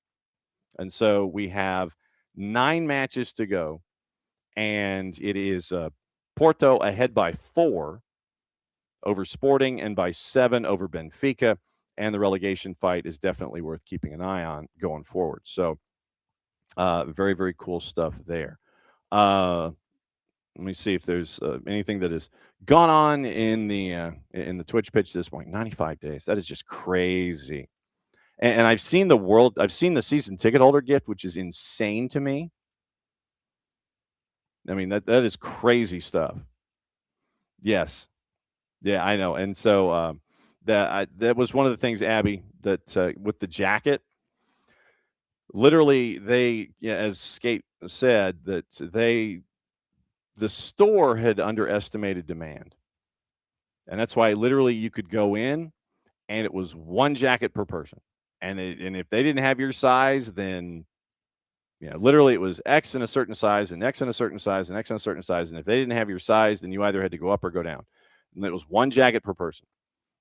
And so we have 9 matches to go, and it is Porto ahead by 4 over Sporting and by 7 over Benfica, and the relegation fight is definitely worth keeping an eye on going forward. So very, very cool stuff there. Let me see if there's anything that has gone on in the Twitch pitch this morning. 95 days. That is just crazy. And I've seen the season ticket holder gift, which is insane to me. I mean, that is crazy stuff. Yes. Yeah, I know. And so that was one of the things, Abby, that with the jacket, literally they, as Skate said, that the store had underestimated demand. And that's why literally you could go in and it was 1 jacket per person. And if they didn't have your size, then literally it was X in a certain size and X in a certain size and X in a certain size. And if they didn't have your size, then you either had to go up or go down. And it was 1 jacket per person.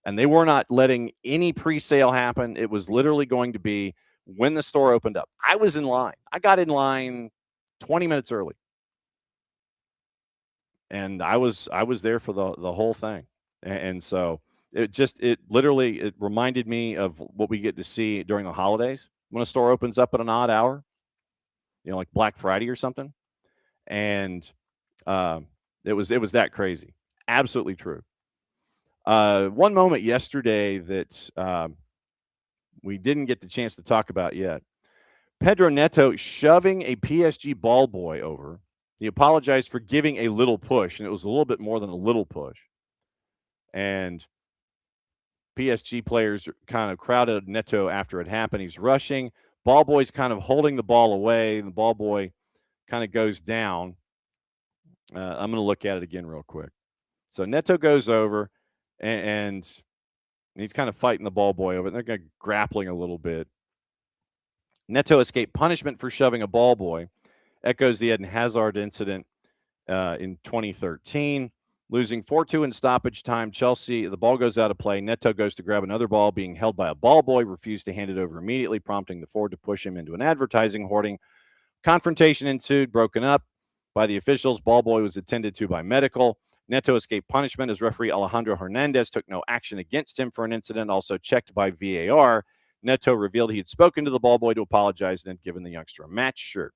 And they were not letting any pre-sale happen. It was literally going to be when the store opened up. I was in line. I got in line 20 minutes early. And I was there for the whole thing. And so it literally reminded me of what we get to see during the holidays when a store opens up at an odd hour, like Black Friday or something. And it was that crazy. Absolutely true. One moment yesterday that we didn't get the chance to talk about yet. Pedro Neto shoving a PSG ball boy over. He apologized for giving a little push, and it was a little bit more than a little push. And PSG players kind of crowded Neto after it happened. He's rushing. Ball boy's kind of holding the ball away, and the ball boy kind of goes down. I'm going to look at it again real quick. So Neto goes over, and he's kind of fighting the ball boy over it. They're kind of grappling a little bit. Neto escaped punishment for shoving a ball boy. Echoes the Eden Hazard incident in 2013. Losing 4-2 in stoppage time, Chelsea, the ball goes out of play. Neto goes to grab another ball being held by a ball boy, refused to hand it over immediately, prompting the forward to push him into an advertising hoarding. Confrontation ensued, broken up by the officials. Ball boy was attended to by medical. Neto escaped punishment as referee Alejandro Hernandez took no action against him for an incident also checked by VAR. Neto revealed he had spoken to the ball boy to apologize and had given the youngster a match shirt.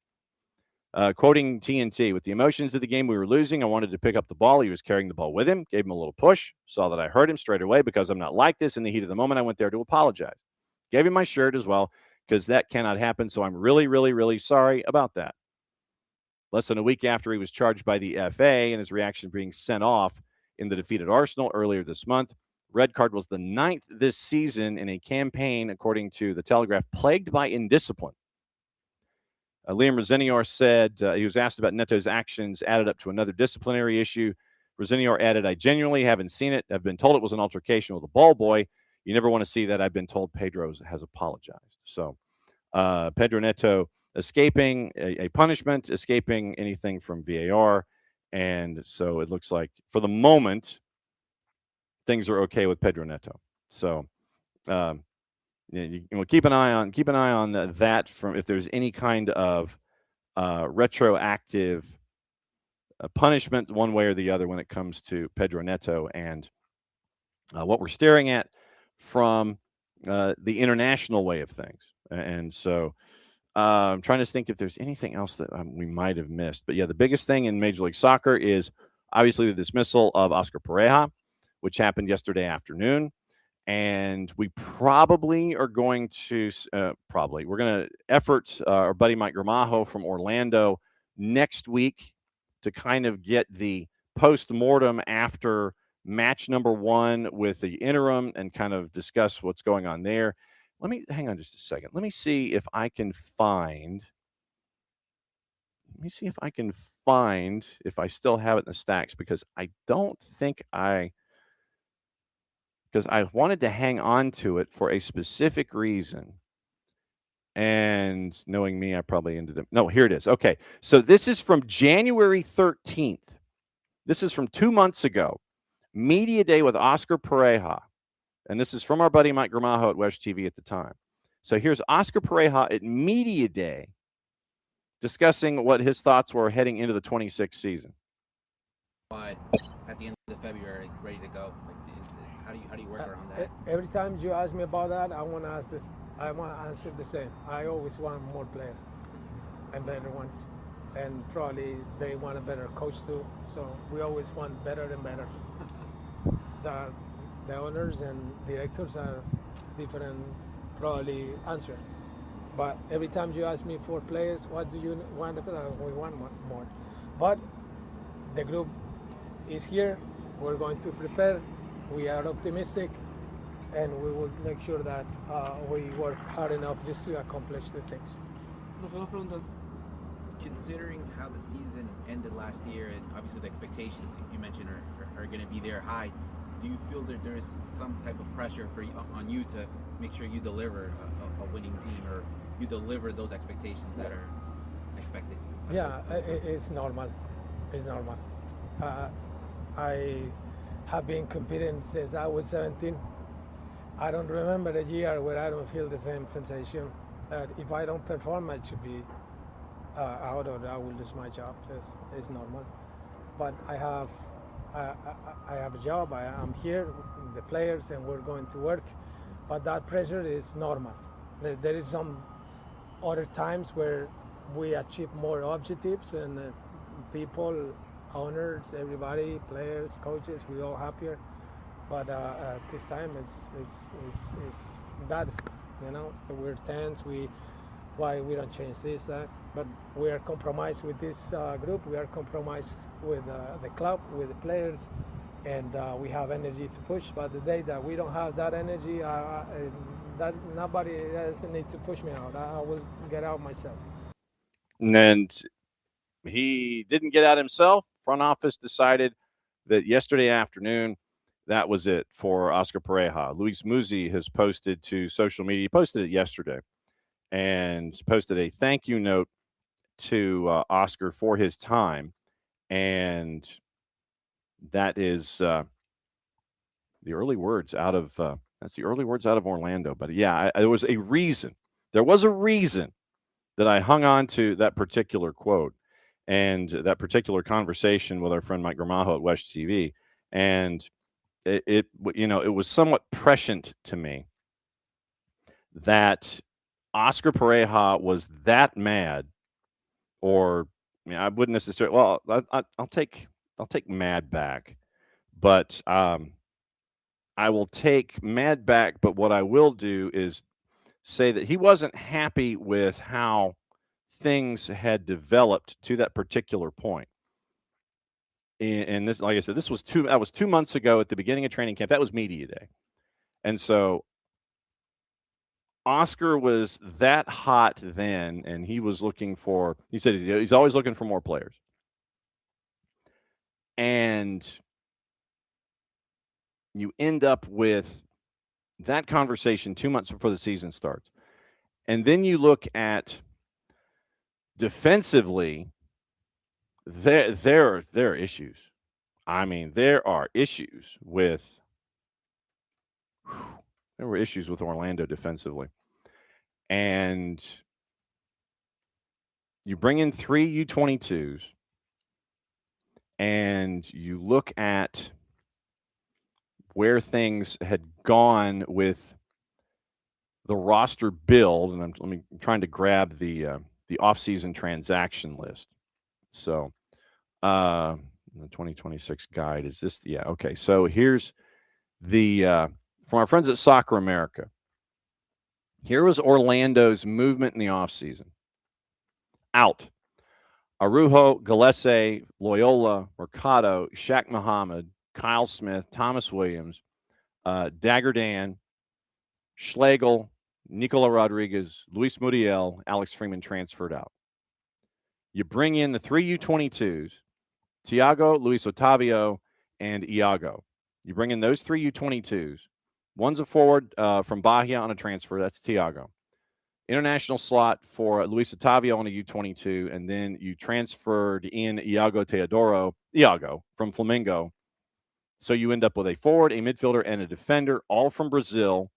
Quoting TNT, with the emotions of the game we were losing, I wanted to pick up the ball. He was carrying the ball with him, gave him a little push, saw that I hurt him straight away because I'm not like this. In the heat of the moment, I went there to apologize. Gave him my shirt as well because that cannot happen, so I'm really, really, really sorry about that. Less than a week after he was charged by the FA and his reaction being sent off in the defeat at Arsenal earlier this month. Red card was the 9th this season in a campaign, according to the Telegraph, plagued by indiscipline. Liam Rosenior said he was asked about Neto's actions added up to another disciplinary issue. Rosenior added, I genuinely haven't seen it. I've been told it was an altercation with a ball boy. You never want to see that. I've been told Pedro has apologized. So Pedro Neto escaping a punishment, escaping anything from VAR. And so it looks like for the moment, things are okay with Pedro Neto. So keep an eye on that from if there's any kind of retroactive punishment one way or the other when it comes to Pedro Neto and what we're staring at from the international way of things. And so I'm trying to think if there's anything else that we might have missed. But yeah, the biggest thing in Major League Soccer is obviously the dismissal of Oscar Pareja, which happened yesterday afternoon. And we probably are going to we're going to effort our buddy Mike Gramajo from Orlando next week to kind of get the post-mortem after match number 1 with the interim and kind of discuss what's going on there. Let me hang on just a second. Let me see if I can find if I still have it in the stacks, because I don't think because I wanted to hang on to it for a specific reason. And knowing me, I probably ended up. No, here it is. Okay. So this is from January 13th. This is from 2 months ago. Media Day with Oscar Pareja. And this is from our buddy Mike Gramajo at West TV at the time. So here's Oscar Pareja at Media Day discussing what his thoughts were heading into the 26th season. But at the end of February, ready to go. How do you work around that? Every time you ask me about that, I want to ask this. I want to answer the same. I always want more players and better ones, and probably they want a better coach too. So we always want better and better. The owners and directors are different, probably answer. But every time you ask me for players, what do you want? We want more. But the group is here. We're going to prepare. We are optimistic, and we will make sure that we work hard enough just to accomplish the things. Considering how the season ended last year, and obviously the expectations you mentioned are going to be there high, do you feel that there is some type of pressure on you to make sure you deliver a winning team, or you deliver those expectations that are expected? Yeah, it's normal. It's normal. I have been competing since I was 17. I don't remember a year where I don't feel the same sensation. If I don't perform, I should be out, or I will lose my job. It's normal. But I have a job. I'm here, the players, and we're going to work. But that pressure is normal. There is some other times where we achieve more objectives, and people, owners, everybody, players, coaches, we all happier. But this time it's that's, we're tense. Why we don't change this, that. But we are compromised with this group. We are compromised with the club, with the players, and we have energy to push. But the day that we don't have that energy, nobody doesn't need to push me out. I will get out myself. And he didn't get out himself. Front office decided that yesterday afternoon, that was it for Oscar Pareja. Luis Muzzi has posted to social media. He posted it yesterday and posted a thank you note to Oscar for his time. And that is the early words out of Orlando. But yeah, there was a reason. There was a reason that I hung on to that particular quote and that particular conversation with our friend Mike Gramajo at West TV. And it was somewhat prescient to me that Oscar Pareja was that mad, or I wouldn't necessarily. Well, I'll take mad back, but I will take mad back. But what I will do is say that he wasn't happy with how things had developed to that particular point. And this, like I said, that was 2 months ago at the beginning of training camp. That was media day. And so Oscar was that hot then, and he said he's always looking for more players. And you end up with that conversation 2 months before the season starts. And then you look at defensively, there are issues. I mean, there are issues with there were issues with Orlando defensively. And you bring in 3 U22s, and you look at where things had gone with the roster build, and I'm trying to grab the offseason transaction list. So the 2026 guide is this. Yeah. Okay. So here's the from our friends at Soccer America. Here was Orlando's movement in the offseason. Out. Araujo, Gillespie, Loyola, Mercado, Shaq Muhammad, Kyle Smith, Thomas Williams, Dagger Dan, Schlegel, Nicola Rodriguez, Luis Muriel, Alex Freeman transferred out. You bring in the 3 U22s, Thiago, Luis Otavio, and Iago. You bring in those 3 U22s. One's a forward from Bahia on a transfer. That's Thiago. International slot for Luis Otavio on a U22, and then you transferred in Iago from Flamengo. So you end up with a forward, a midfielder, and a defender, all from Brazil,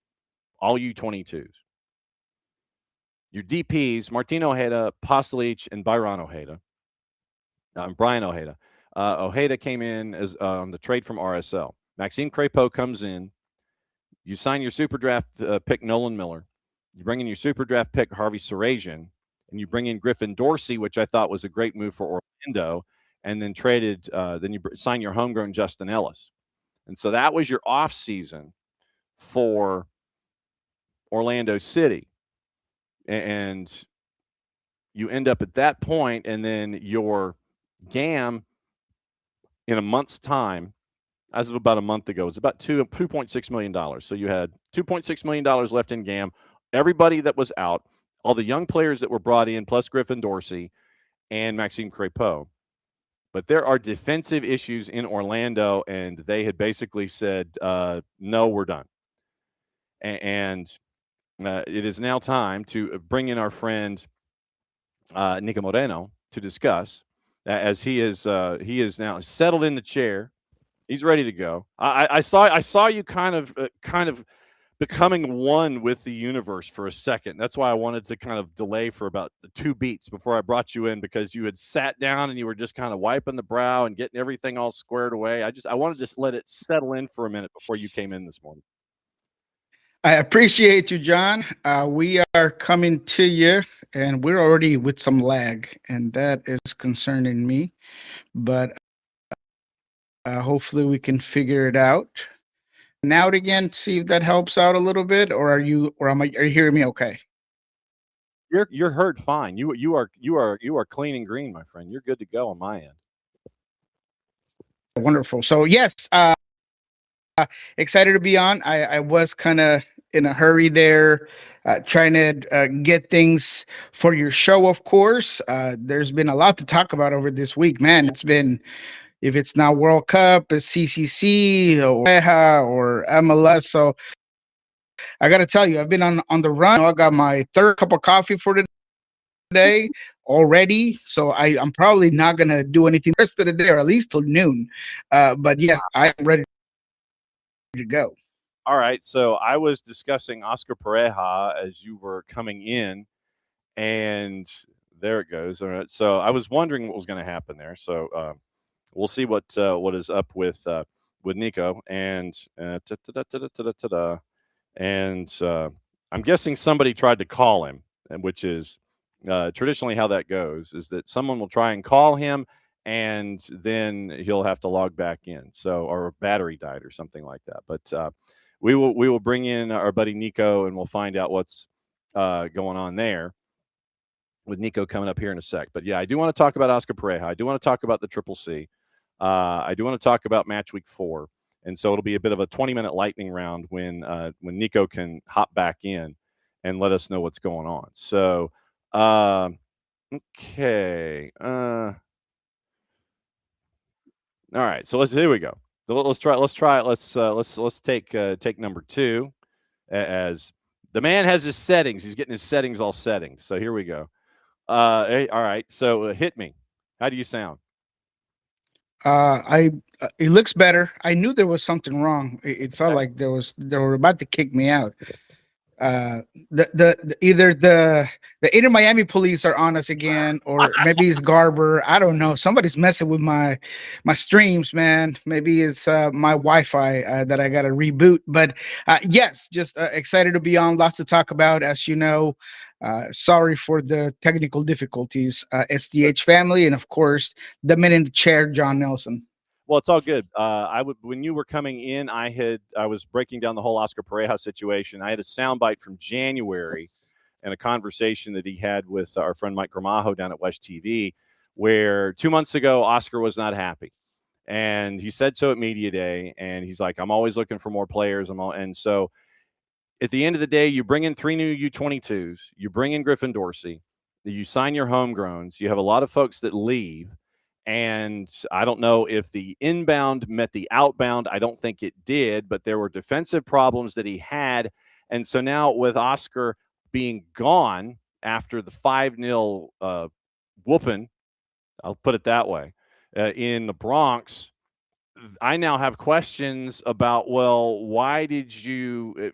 all U22s. Your DPs, Martin Ojeda, Pasalic, and Brian Ojeda. Ojeda came in as on the trade from RSL. Maxime Crépeau comes in. You sign your super draft pick, Nolan Miller. You bring in your super draft pick, Harvey Sarajian, and you bring in Griffin Dorsey, which I thought was a great move for Orlando, and then then you sign your homegrown Justin Ellis. And so that was your offseason for Orlando City. And you end up at that point, and then your GAM in a month's time, as of about a month ago, was about $2.6 million. So you had $2.6 million left in GAM. Everybody that was out, all the young players that were brought in, plus Griffin Dorsey and Maxime Crépeau. But there are defensive issues in Orlando, and they had basically said, no, we're done. And it is now time to bring in our friend Niko Moreno to discuss, as he is now settled in the chair. He's ready to go. I saw you kind of becoming one with the universe for a second. That's why I wanted to kind of delay for about 2 beats before I brought you in, because you had sat down and you were just kind of wiping the brow and getting everything all squared away. I wanted to let it settle in for a minute before you came in this morning. I appreciate you, John. We are coming to you, and we're already with some lag, and that is concerning me. But hopefully we can figure it out. Now again, see if that helps out a little bit, or are you hearing me okay? You're heard fine. You are clean and green, my friend. You're good to go on my end. Wonderful. So yes, excited to be on. I was kind of in a hurry there, trying to get things for your show. Of course, there's been a lot to talk about over this week, man. It's been, if it's not World Cup, it's CCC or MLS. So I got to tell you, I've been on the run. I got my third cup of coffee for today already. So I'm probably not going to do anything the rest of the day, or at least till noon. But yeah, I am ready to go. All right. So I was discussing Oscar Pareja as you were coming in, and there it goes. All right. So I was wondering what was going to happen there. So we'll see what is up with Niko, and I'm guessing somebody tried to call him, which is traditionally how that goes, is that someone will try and call him, and then he'll have to log back in. So, or battery died or something like that. But we will bring in our buddy Niko, and we'll find out what's going on there with Niko coming up here in a sec. But yeah, I do want to talk about Oscar Pareja. I do want to talk about the Triple C. I do want to talk about match week 4. And so it'll be a bit of a 20-minute lightning round when Niko can hop back in and let us know what's going on. So, okay. All right. So here we go. So let's try it. Let's take number 2, as the man has his settings. He's getting his settings all setting. So here we go. All right. So hit me. How do you sound? It looks better. I knew there was something wrong. It felt like they were about to kick me out. Either the Inter Miami police are on us again, or maybe it's Garber. I don't know. Somebody's messing with my streams, man. Maybe it's my Wi-Fi that I got to reboot. But yes, just excited to be on. Lots to talk about, as you know. Sorry for the technical difficulties, SDH family, and of course the man in the chair, John Nelson. Well, it's all good. When you were coming in, I was breaking down the whole Oscar Pareja situation. I had a soundbite from January and a conversation that he had with our friend Mike Gramajo down at West TV, where 2 months ago Oscar was not happy, and he said so at Media Day. And he's like, "I'm always looking for more players." And so, at the end of the day, you bring in 3 new U22s, you bring in Griffin Dorsey, you sign your homegrowns. You have a lot of folks that leave. And I don't know if the inbound met the outbound. I don't think it did, but there were defensive problems that he had. And so now with Oscar being gone after the 5-0 whooping, I'll put it that way, in the Bronx, I now have questions about, well, why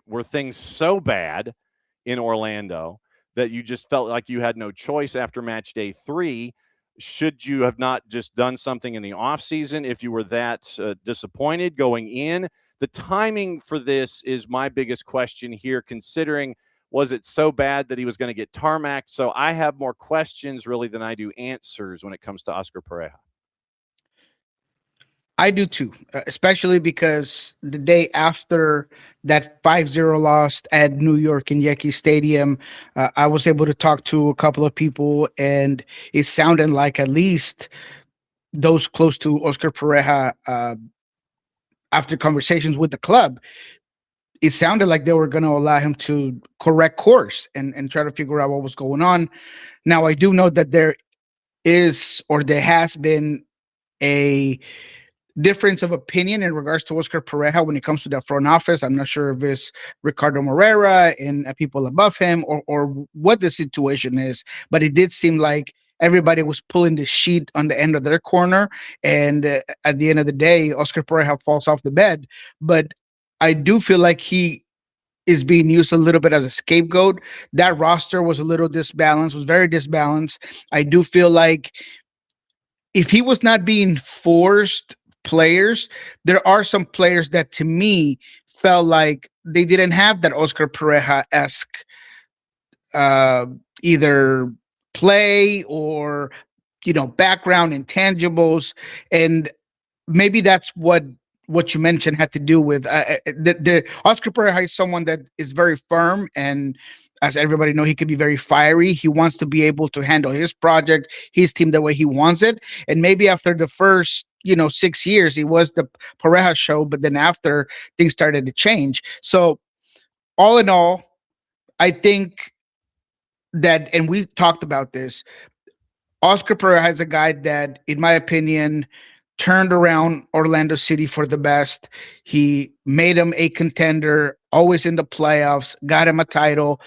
were things so bad in Orlando that you just felt like you had no choice after match day 3? Should you have not just done something in the offseason if you were that disappointed going in? The timing for this is my biggest question here, considering, was it so bad that he was going to get tarmacked? So I have more questions really than I do answers when it comes to Oscar Pareja. I do too, especially because the day after that 5-0 loss at New York in Yankee Stadium, I was able to talk to a couple of people, and it sounded like at least those close to Oscar Pareja, after conversations with the club, it sounded like they were going to allow him to correct course and try to figure out what was going on. Now, I do know that there has been a difference of opinion in regards to Oscar Pareja when it comes to the front office. I'm not sure if it's Ricardo Morera and people above him or what the situation is, but it did seem like everybody was pulling the sheet on the end of their corner. And at the end of the day, Oscar Pareja falls off the bed. But I do feel like he is being used a little bit as a scapegoat. That roster was a little disbalanced, was very disbalanced. I do feel like if he was not being forced players, there are some players that to me felt like they didn't have that Oscar Pareja-esque either play or background intangibles, and maybe that's what you mentioned had to do with the Oscar Pareja is someone that is very firm, and as everybody know, he could be very fiery. He wants to be able to handle his project, his team the way he wants it. And maybe after the first 6 years, he was the Pareja show, but then after, things started to change. So all in all, I think that, and we talked about this, Oscar Pareja is a guy that, in my opinion, turned around Orlando City for the best. He made him a contender, always in the playoffs, got him a title.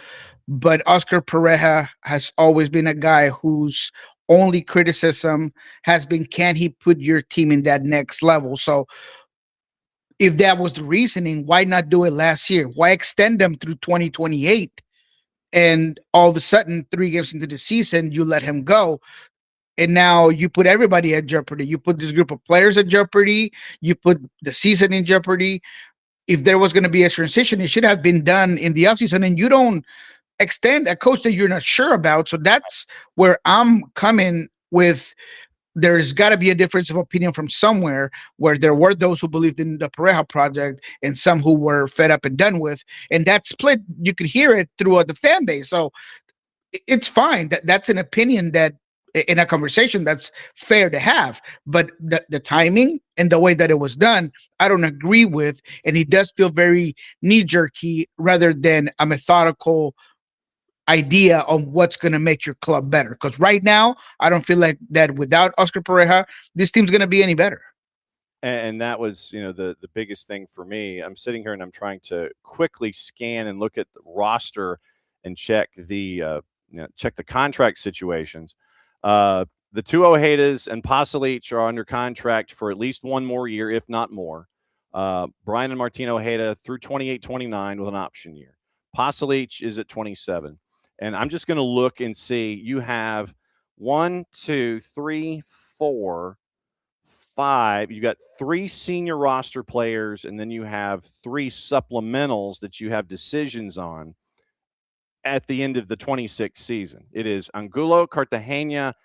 But Oscar Pareja has always been a guy whose only criticism has been, can he put your team in that next level? So if that was the reasoning, why not do it last year? Why extend them through 2028? And all of a sudden, 3 games into the season, you let him go. And now you put everybody at jeopardy. You put this group of players at jeopardy. You put the season in jeopardy. If there was going to be a transition, it should have been done in the offseason. And you don't extend a coach that you're not sure about. So that's where I'm coming with. There's got to be a difference of opinion from somewhere, where there were those who believed in the Pareja project and some who were fed up and done with. And that split, you could hear it throughout the fan base. So it's fine. That's an opinion that, in a conversation, that's fair to have. But the timing and the way that it was done, I don't agree with. And he does feel very knee-jerky rather than a methodical idea on what's going to make your club better. Because right now, I don't feel like that without Oscar Pareja, this team's going to be any better. And that was, the biggest thing for me. I'm sitting here and I'm trying to quickly scan and look at the roster and check the contract situations. The 2 Ojedas and Pasalic are under contract for at least 1 more year, if not more. Brian and Martin Ojeda through 28-29 with an option year. Pasalic is at 27. And I'm just going to look and see. You have 1, 2, 3, 4, 5. You got 3 senior roster players, and then you have 3 supplementals that you have decisions on at the end of the 26th season. It is Angulo, Cartagena,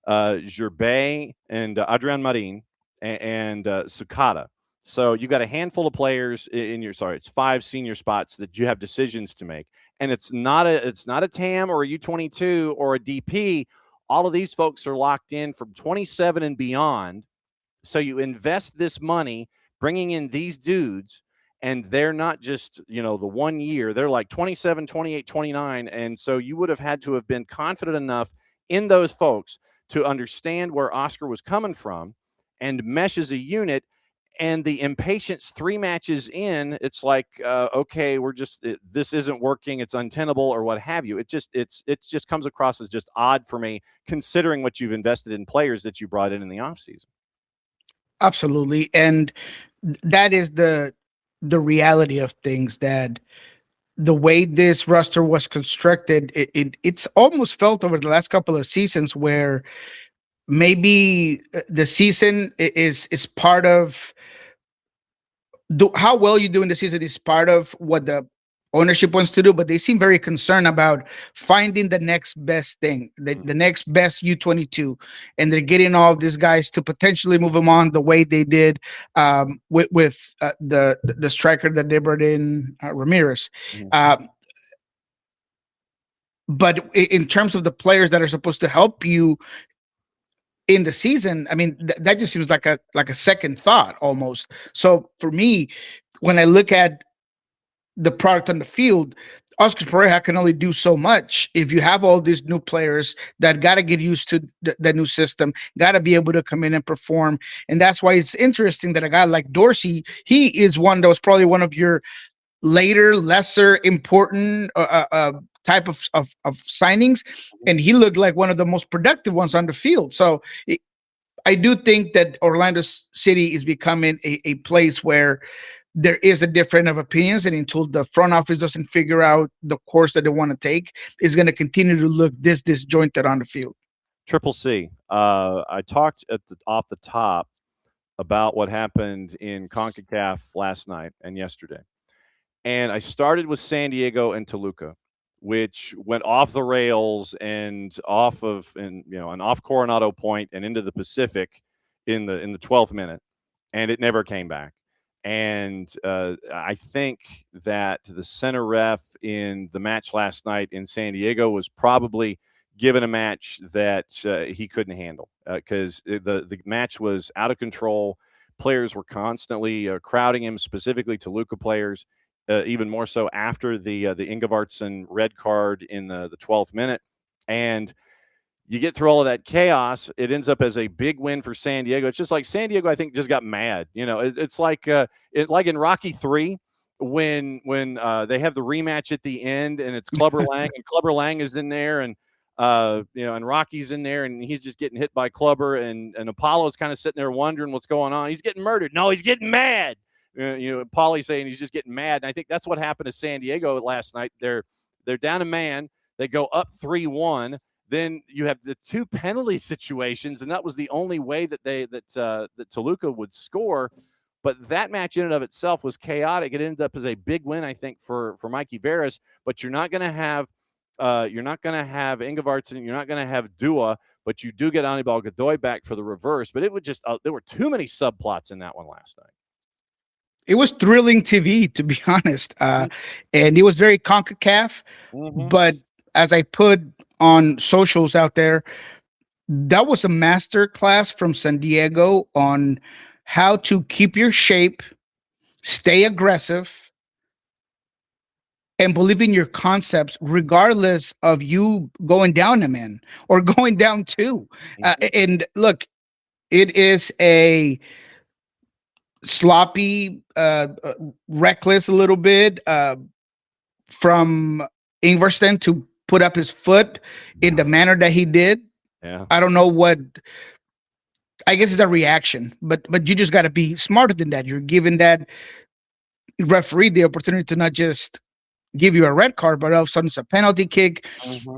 Gerbe, and Adrian Marin, and Sukata. So you got a handful of players in your, it's 5 senior spots that you have decisions to make. And it's not a TAM or a U22 or a DP. All of these folks are locked in from 27 and beyond. So you invest this money bringing in these dudes, and they're not just, the 1 year. They're like 27, 28, 29. And so you would have had to have been confident enough in those folks to understand where Oscar was coming from and mesh as a unit. And the impatience 3 matches in, it's like, okay, this isn't working. It's untenable or what have you. It just comes across as just odd for me, considering what you've invested in players that you brought in the offseason. Absolutely. And that is the reality of things, that the way this roster was constructed, it's almost felt over the last couple of seasons where maybe the season is part of how well you do in the season is part of what the ownership wants to do, but they seem very concerned about finding the next best thing, the next best U22, and they're getting all these guys to potentially move them on the way they did with the striker that they brought in, Ramirez. But in terms of the players that are supposed to help you in the season, I mean, that just seems like a second thought almost. So for me, when I look at the product on the field, Oscar Pareja can only do so much. If you have all these new players that got to get used to the new system, got to be able to come in and perform. And that's why it's interesting that a guy like Dorsey, he is one that was probably one of your later, lesser important type of signings, and he looked like one of the most productive ones on the field. So I do think that Orlando City is becoming a place where there is a difference of opinions, and until the front office doesn't figure out the course that they want to take, is going to continue to look disjointed on the field. Triple C. I talked off the top about what happened in CONCACAF last night and yesterday. And I started with San Diego and Toluca, which went off the rails and off Coronado Point and into the Pacific in the 12th minute, and it never came back. And I think that the center ref in the match last night in San Diego was probably given a match that he couldn't handle because the match was out of control. Players were constantly crowding him, specifically Toluca players. Even more so after the Ingevartsen red card in the 12th minute. And you get through all of that chaos, it ends up as a big win for San Diego. It's just like San Diego, I think, just got mad. It's like like in Rocky 3 when they have the rematch at the end and it's Clubber Lang, and Clubber Lang is in there, and and Rocky's in there, and he's just getting hit by Clubber, and Apollo's kind of sitting there wondering what's going on. He's getting murdered. No, he's getting mad. Paulie saying he's just getting mad. And I think that's what happened to San Diego last night. They're down a man. They go up 3-1. Then you have the 2 penalty situations, and that was the only way that Toluca would score. But that match in and of itself was chaotic. It ended up as a big win, I think, for Mikey Veras. But you're not going to have Ingevartsen. You're not going to have Dua. But you do get Anibal Godoy back for the reverse. But it would just there were too many subplots in that one last night. It was thrilling TV, to be honest. And it was very CONCACAF. But as I put on socials out there, that was a master class from San Diego on how to keep your shape, stay aggressive, and believe in your concepts, regardless of you going down a man or going down 2. And look, it is a sloppy, reckless a little bit from Ingvartsen to put up his foot in the manner that he did. Yeah, I don't know what. I guess it's a reaction, but you just got to be smarter than that. You're giving that referee the opportunity to not just give you a red card, but all of a sudden it's a penalty kick,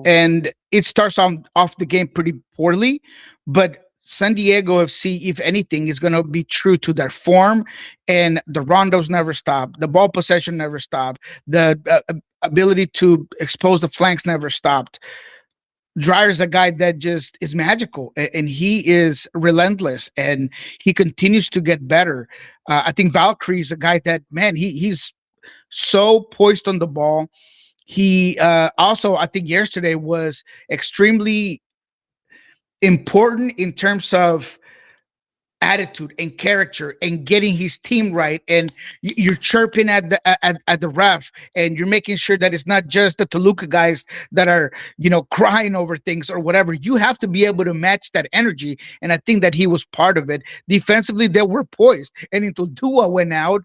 and it starts off the game pretty poorly. But San Diego FC, if anything, is going to be true to their form, and the rondos never stop. The ball possession never stopped. The ability to expose the flanks never stopped. Dreyer's a guy that just is magical, and he is relentless, and he continues to get better. I think Valkyrie's a guy that, man, he's so poised on the ball. He also, I think yesterday was extremely important in terms of attitude and character and getting his team right, and you're chirping at the ref, and you're making sure that it's not just the Toluca guys that are, you know, crying over things or whatever. You have to be able to match that energy, and I think that he was part of it. Defensively, they were poised, and until Dua went out,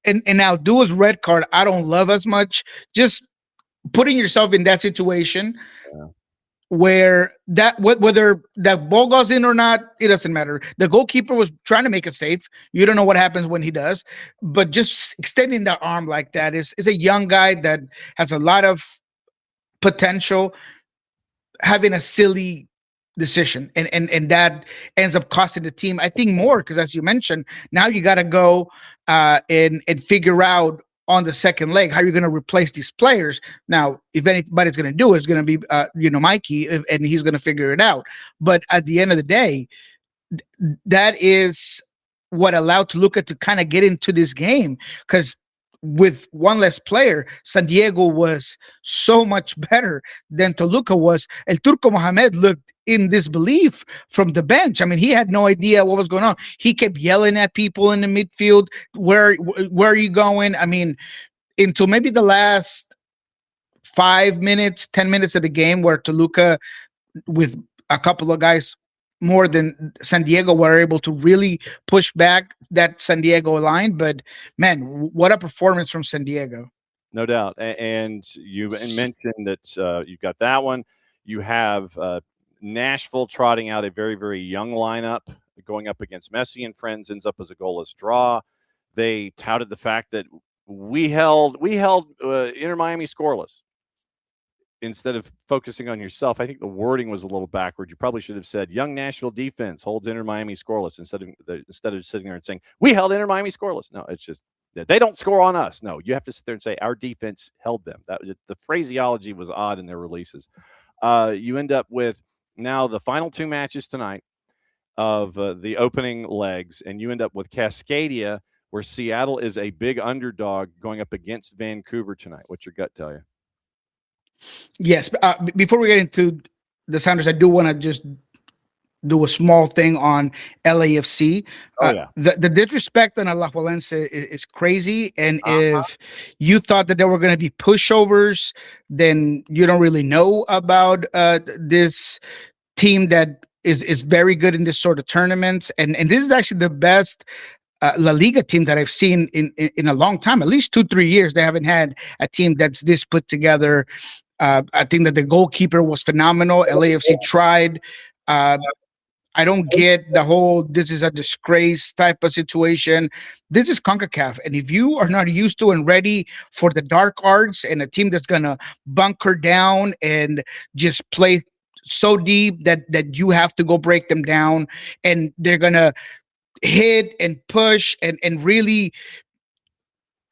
and now Dua's red card I don't love as much. Just putting yourself in that situation, where that whether that ball goes in or not, it doesn't matter. The goalkeeper was trying to make it safe. You don't know what happens when he does, but just extending that arm like that is a young guy that has a lot of potential, having a silly decision, and that ends up costing the team, I think, more, because as you mentioned, now you got to go and figure out on the second leg how you're going to replace these players. Now, if anybody's going to do it, it's going to be Mikey, and he's going to figure it out. But at the end of the day, that is what allowed Toluca to kind of get into this game, because with one less player, San Diego was so much better than Toluca was. El Turco Mohamed looked in disbelief from the bench. I mean, he had no idea what was going on. He kept yelling at people in the midfield, where are you going? I mean, until maybe the last 5 minutes, 10 minutes of the game, where Toluca, with a couple of guys more than San Diego, were able to really push back that San Diego line. But man, what a performance from San Diego. No doubt. And you mentioned that you've got that one. You have Nashville trotting out a very, very young lineup, going up against Messi and friends, ends up as a goalless draw. They touted the fact that we held Inter Miami scoreless. Instead of focusing on yourself, I think the wording was a little backward. You probably should have said, young Nashville defense holds Inter Miami scoreless, instead of sitting there and saying, we held Inter Miami scoreless. No, it's just that they don't score on us. No, you have to sit there and say, our defense held them. The phraseology was odd in their releases. You end up with now the final two matches tonight of the opening legs, and you end up with Cascadia, where Seattle is a big underdog going up against Vancouver tonight. What's your gut tell you? Yes. Before we get into the Sounders, I do want to just do a small thing on LAFC. The disrespect on Alajuelense is crazy. And if you thought that there were going to be pushovers, then you don't really know about this team that is very good in this sort of tournaments. And this is actually the best La Liga team that I've seen in a long time. At least 2-3 years, they haven't had a team that's this put together. I think that the goalkeeper was phenomenal. LAFC tried. I don't get the whole this is a disgrace type of situation. This is CONCACAF. And if you are not used to and ready for the dark arts and a team that's going to bunker down and just play so deep that you have to go break them down, and they're going to hit and push and really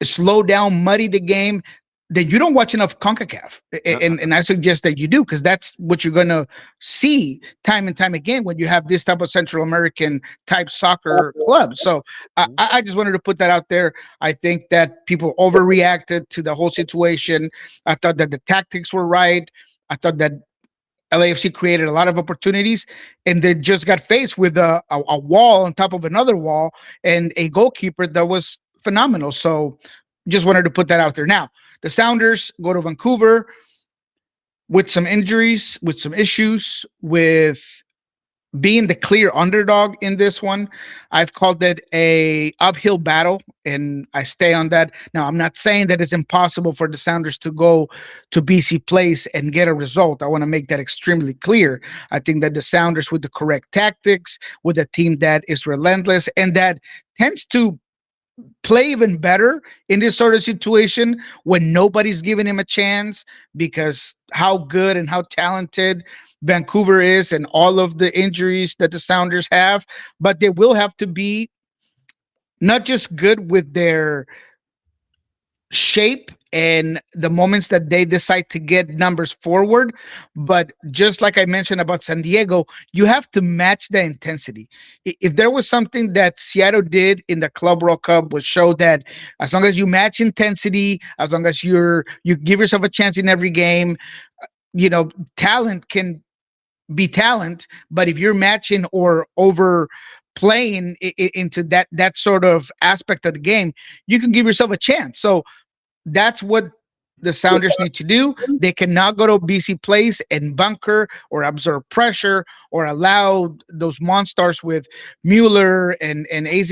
slow down, muddy the game, then you don't watch enough CONCACAF. And I suggest that you do, because that's what you're going to see time and time again when you have this type of Central American type soccer club. So I just wanted to put that out there. I think that people overreacted to the whole situation. I thought that the tactics were right. I thought that LAFC created a lot of opportunities, and they just got faced with a wall on top of another wall and a goalkeeper that was phenomenal. So just wanted to put that out there. Now, the Sounders go to Vancouver with some injuries, with some issues, with being the clear underdog in this one. I've called it a uphill battle, and I stay on that. Now, I'm not saying that it's impossible for the Sounders to go to BC Place and get a result. I want to make that extremely clear. I think that the Sounders, with the correct tactics, with a team that is relentless and that tends to play even better in this sort of situation when nobody's giving him a chance, because how good and how talented Vancouver is and all of the injuries that the Sounders have. But they will have to be not just good with their shape and the moments that they decide to get numbers forward, but just like I mentioned about San Diego, you have to match the intensity. If there was something that Seattle did in the Club World Cup, was show that as long as you match intensity, as long as you give yourself a chance in every game, talent can be talent, but if you're matching or over playing into that sort of aspect of the game, you can give yourself a chance. So that's what the Sounders need to do. They cannot go to BC Place and bunker or absorb pressure or allow those monsters with Mueller and AZ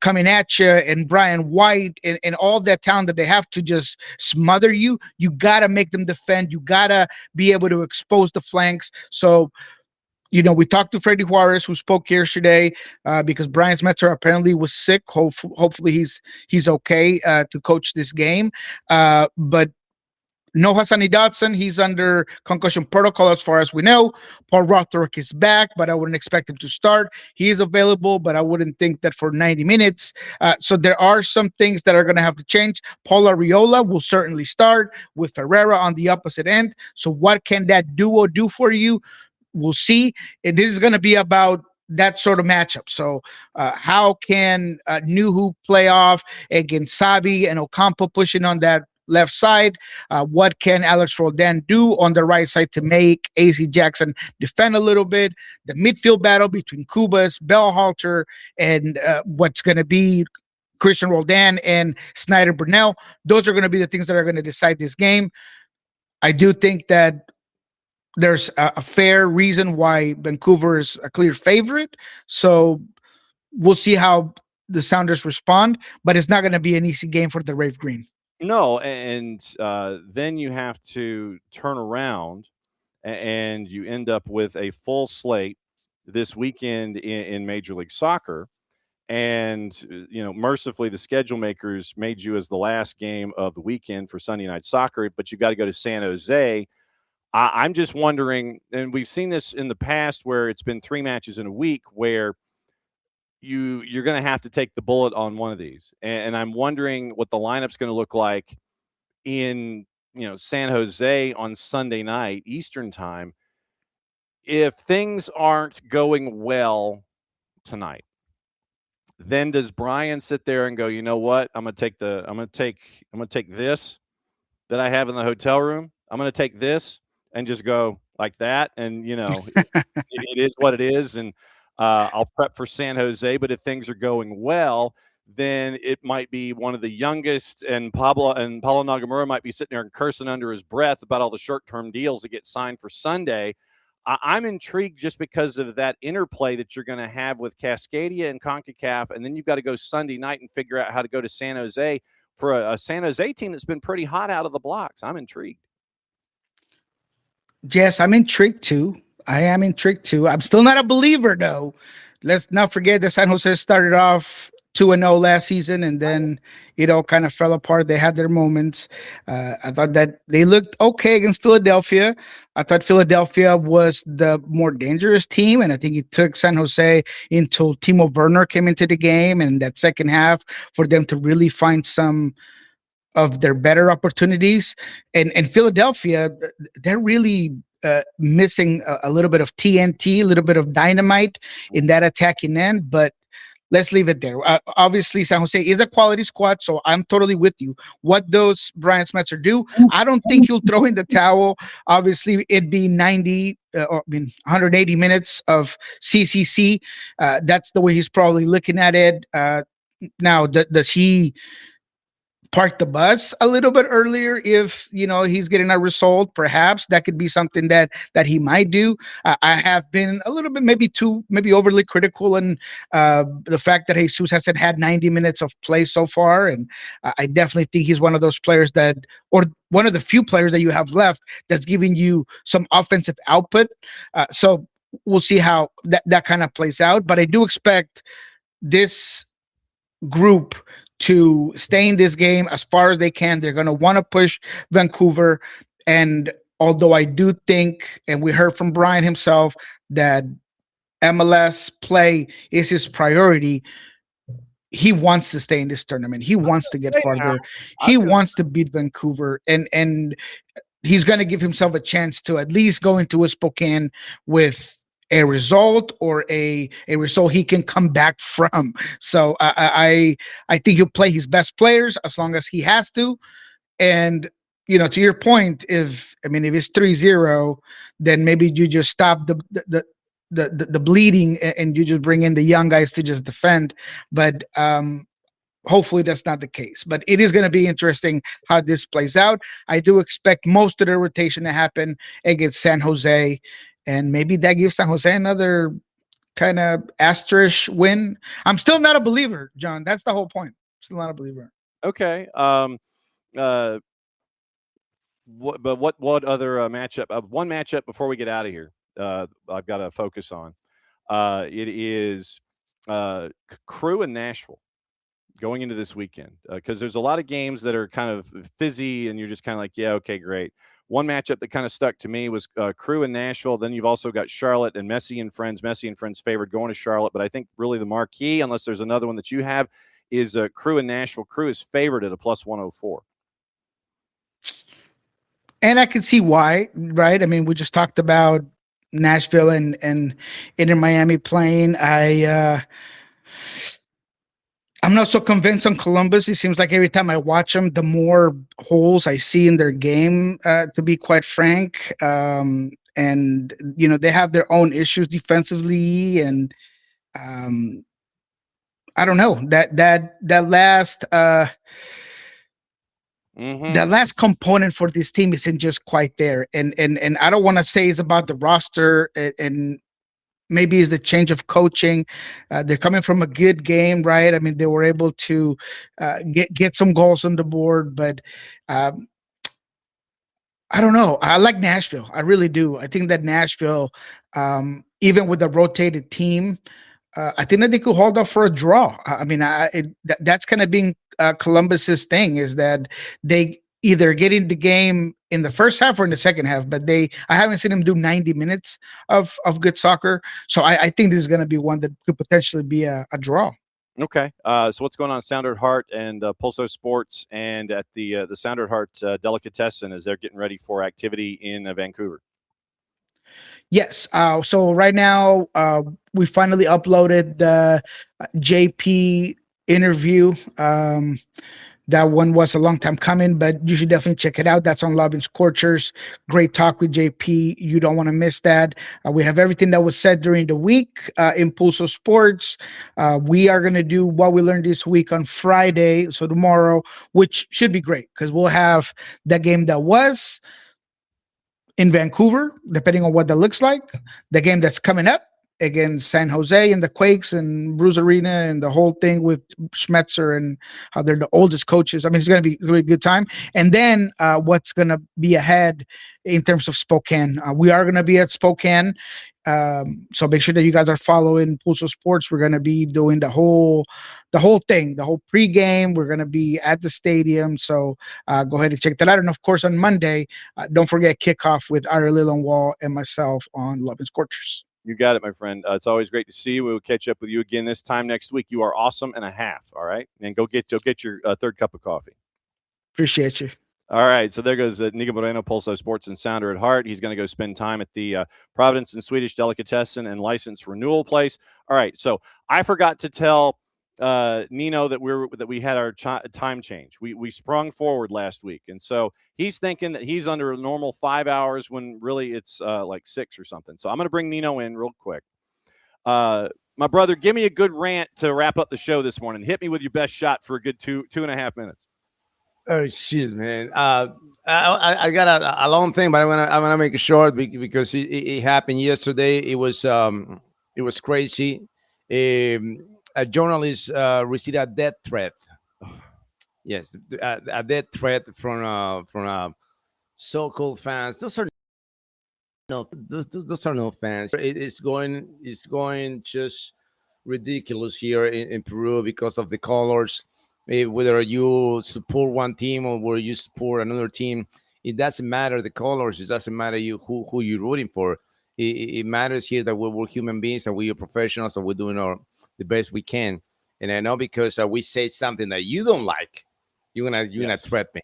coming at you and Brian White and all that talent that they have to just smother you. You got to make them defend. You got to be able to expose the flanks. So, we talked to Freddie Juarez, who spoke yesterday because Brian Smetzer apparently was sick. Hopefully he's okay to coach this game. But no Hassani Dotson. He's under concussion protocol as far as we know. Paul Rothrock is back, but I wouldn't expect him to start. He is available, but I wouldn't think that for 90 minutes. So there are some things that are going to have to change. Paul Arriola will certainly start with Ferreira on the opposite end. So what can that duo do for you? We'll see. This is going to be about that sort of matchup. So how can Nuhu play off against Sabi and Ocampo pushing on that left side? What can Alex Roldan do on the right side to make AC Jackson defend a little bit? The midfield battle between Kubas, Bellhalter, and what's going to be Christian Roldan and Snyder Burnell. Those are going to be the things that are going to decide this game. I do think that there's a fair reason why Vancouver is a clear favorite. So we'll see how the Sounders respond, but it's not going to be an easy game for the Rave Green. No, and then you have to turn around and you end up with a full slate this weekend in Major League Soccer. And, mercifully, the schedule makers made you as the last game of the weekend for Sunday Night Soccer, but you got to go to San Jose. I'm just wondering, and we've seen this in the past where it's been 3 matches in a week where you're going to have to take the bullet on one of these. And I'm wondering what the lineup's going to look like in, San Jose on Sunday night, Eastern time, if things aren't going well tonight. Then does Brian sit there and go, you know what? I'm going to take this that I have in the hotel room. I'm going to take this and just go like that. And, it is what it is. And I'll prep for San Jose. But if things are going well, then it might be one of the youngest. And Paulo Nagamura might be sitting there and cursing under his breath about all the short-term deals that get signed for Sunday. I'm intrigued just because of that interplay that you're going to have with Cascadia and CONCACAF. And then you've got to go Sunday night and figure out how to go to San Jose for a San Jose team that's been pretty hot out of the blocks. I'm intrigued. Yes, I'm intrigued too. I am intrigued too. I'm still not a believer though. Let's not forget that San Jose started off 2-0 last season, and then it all kind of fell apart. They had their moments. I thought that they looked okay against Philadelphia. I thought Philadelphia was the more dangerous team, and I think it took San Jose until Timo Werner came into the game and that second half for them to really find some of their better opportunities. And Philadelphia, they're really missing a little bit of TNT, a little bit of dynamite in that attacking end, but let's leave it there. Obviously, San Jose is a quality squad, so I'm totally with you. What does Brian Smetzer do? I don't think he'll throw in the towel. Obviously, it'd be 180 minutes of CCC. That's the way he's probably looking at it. Now, does he park the bus a little bit earlier if he's getting a result? Perhaps that could be something that he might do. I have been a little bit maybe overly critical in the fact that Jesus hasn't had 90 minutes of play so far, and I definitely think he's one of those players or one of the few players that you have left that's giving you some offensive output. So we'll see how that kind of plays out, but I do expect this group to stay in this game as far as they can. They're going to want to push Vancouver. And although I do think, and we heard from Brian himself, that MLS play is his priority, he wants to stay in this tournament. He wants to get farther. He wants to beat Vancouver, and he's going to give himself a chance to at least go into a Spokane with a result, or a result he can come back from. So I think he'll play his best players as long as he has to. And to your point, if it's 3-0, then maybe you just stop the bleeding and you just bring in the young guys to just defend. But hopefully that's not the case. But it is going to be interesting how this plays out. I do expect most of the rotation to happen against San Jose, and maybe that gives San Jose another kind of asterisk win. I'm still not a believer, John. That's the whole point. Still not a believer. Okay. What other matchup? One matchup before we get out of here. I've got to focus on. It is Crew in Nashville going into this weekend, because there's a lot of games that are kind of fizzy, and you're just kind of like, yeah, okay, great. One matchup that kind of stuck to me was Crew in Nashville. Then you've also got Charlotte and Messi and Friends. Messi and Friends favored going to Charlotte, but I think really the marquee, unless there's another one that you have, is Crew in Nashville. Crew is favored at a +104. And I can see why, right? I mean, we just talked about Nashville and Inter Miami playing. I'm not so convinced on Columbus. It seems like every time I watch them, the more holes I see in their game, to be quite frank. And they have their own issues defensively, and I don't know, that last the last component for this team isn't just quite there. And I don't want to say it's about the roster, and maybe it's the change of coaching. They're coming from a good game, right? I mean, they were able to get some goals on the board, but I don't know. I like Nashville. I really do. I think that Nashville, even with a rotated team, I think that they could hold off for a draw. I mean, that's kind of being Columbus's thing, is that they either get in the game in the first half or in the second half, but I haven't seen them do 90 minutes of good soccer. So I think this is going to be one that could potentially be a draw. Okay. So what's going on Sounder at Heart and Pulso Sports, and at the Sounder at Heart Delicatessen, as they're getting ready for activity in Vancouver? Yes. So right now, we finally uploaded the JP interview. That one was a long time coming, but you should definitely check it out. That's on Love and Scorchers. Great talk with JP. You don't want to miss that. We have everything that was said during the week in Pulso Sports. We are going to do what we learned this week on Friday, so tomorrow, which should be great, because we'll have the game that was in Vancouver, depending on what that looks like, the game that's coming up against San Jose and the Quakes and Bruce Arena and the whole thing with Schmetzer and how they're the oldest coaches. I mean, it's going to be really a good time. And then what's going to be ahead in terms of Spokane. We are going to be at Spokane. So make sure that you guys are following Pulso Sports. We're going to be doing the whole thing, the whole pregame. We're going to be at the stadium. So go ahead and check that out. And of course, on Monday, don't forget kickoff with Ari Lillenwall and myself on Love and Scorchers. You got it, my friend. It's always great to see you. We will catch up with you again this time next week. You are awesome and a half. All right. And go get your third cup of coffee. Appreciate you. All right, so there goes Niko Moreno, Pulso Sports and Sounder at Heart. He's going to go spend time at the Providence and Swedish Delicatessen and License Renewal Place. All right, so I forgot to tell Nino that we had our time change. We sprung forward last week, and so he's thinking that he's under a normal 5 hours when really it's like 6 or something. So I'm going to bring Nino in real quick. My brother, give me a good rant to wrap up the show this morning. Hit me with your best shot for a good two and a half minutes. Oh shit, man! I got a long thing, but I wanna make it short because it happened yesterday. It was crazy. A journalist received a death threat. Yes, a death threat from so-called fans. Those are no fans. It's going just ridiculous here in Peru because of the colors. Whether you support one team or whether you support another team, it doesn't matter the colors. It doesn't matter who you're rooting for. It matters here that we're human beings and we're professionals and we're doing the best we can. And I know because we say something that you don't like, you're gonna threat me.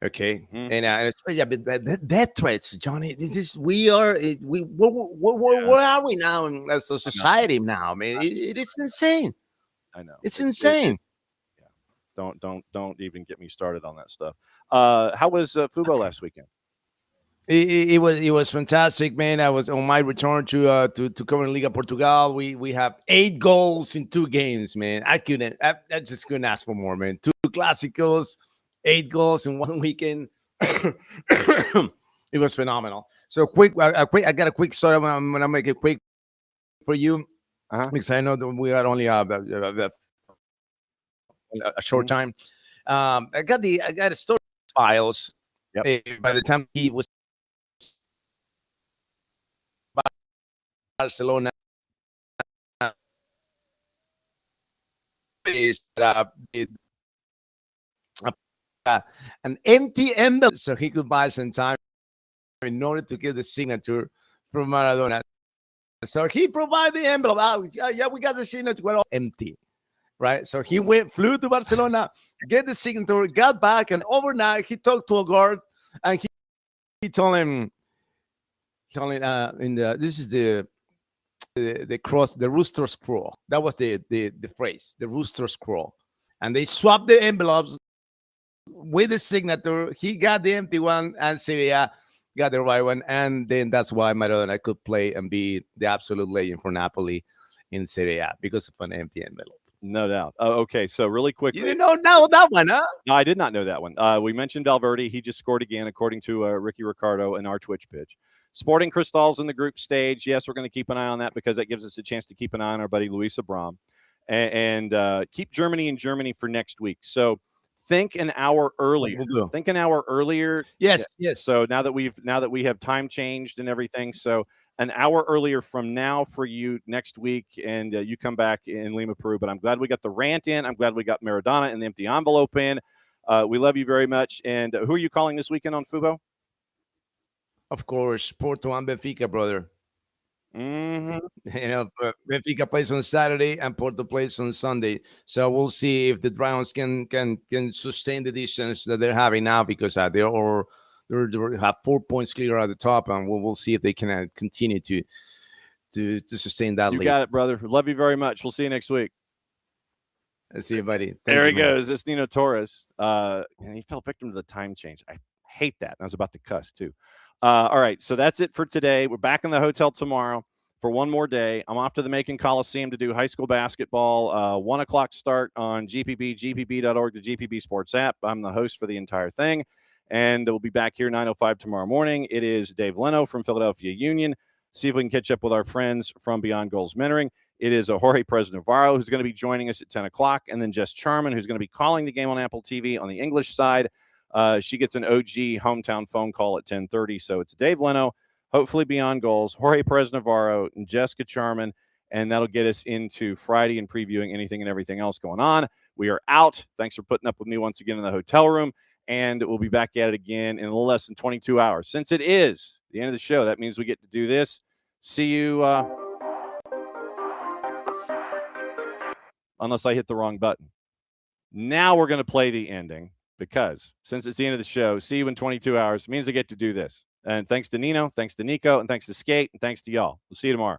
Okay, and but death threats, Johnny. This is where are we now as a society now? Man, it is insane. I know it's insane. Don't even get me started on that stuff. How was Fubo last weekend? It was fantastic, man. I was on my return to cover Liga Portugal. We have 8 goals in 2 games, man. I just couldn't ask for more, man. 2 clásicos, 8 goals in 1 weekend. It was phenomenal. So I got a quick story. I'm gonna make it quick for you because I know that we got only a short time. I got a story files. By the time he was Barcelona is an empty envelope so he could buy some time in order to get the signature from Maradona. So he provided the envelope. We got the signature. Well, empty, right? So he flew to Barcelona, get the signature, got back, and overnight he talked to a guard and he told him, this is the cross, the rooster scroll. That was the phrase, the rooster scroll. And they swapped the envelopes with the signature. He got the empty one, and Syria got the right one. And then that's why Maradona could play and be the absolute legend for Napoli in Serie A because of an empty envelope. No doubt. Okay, so really quickly. You didn't know that one, huh? No, I did not know that one. We mentioned Valverde. He just scored again, according to Ricky Ricardo in our Twitch pitch. Sporting Cristal's in the group stage. Yes, we're going to keep an eye on that because that gives us a chance to keep an eye on our buddy Luis Abram and keep Germany in Germany for next week. So think an hour earlier. Think an hour earlier. Yes. So now that we have time changed and everything, so an hour earlier from now for you next week, and you come back in Lima, Peru. But I'm glad we got the rant in. I'm glad we got Maradona and the empty envelope in. We love you very much. And who are you calling this weekend on Fubo? Of course, Porto and Benfica, brother. Mm-hmm. You know, Benfica plays on Saturday and Porto plays on Sunday. So we'll see if the Dragons can sustain the distance that they're having now, because they have 4 points clear at the top, and we'll see if they can continue to sustain that lead. You got it, brother. Love you very much. We'll see you next week. I'll see you, buddy. There he goes. It's Nino Torres. And he fell victim to the time change. I hate that. I was about to cuss too. All right, so that's it for today. We're back in the hotel tomorrow for one more day. I'm off to the Macon Coliseum to do high school basketball. 1 o'clock start on GPB, gpb.org, the GPB Sports app. I'm the host for the entire thing, and we'll be back here 9:05 tomorrow morning. It is Dave Leno from Philadelphia Union. See if we can catch up with our friends from Beyond Goals Mentoring. It is Jorge Perez Navarro who's going to be joining us at 10 o'clock, and then Jess Charman, who's going to be calling the game on Apple TV on the English side. She gets an OG hometown phone call at 10:30. So it's Dave Leno, hopefully Beyond Goals, Jorge Perez Navarro, and Jessica Charman, and that'll get us into Friday and previewing anything and everything else going on. We are out. Thanks for putting up with me once again in the hotel room, and we'll be back at it again in a little less than 22 hours. Since it is the end of the show, that means we get to do this. See you, unless I hit the wrong button. Now we're going to play the ending, because since it's the end of the show, see you in 22 hours means I get to do this. And thanks to Nino, thanks to Nico, and thanks to Skate, and thanks to y'all. We'll see you tomorrow.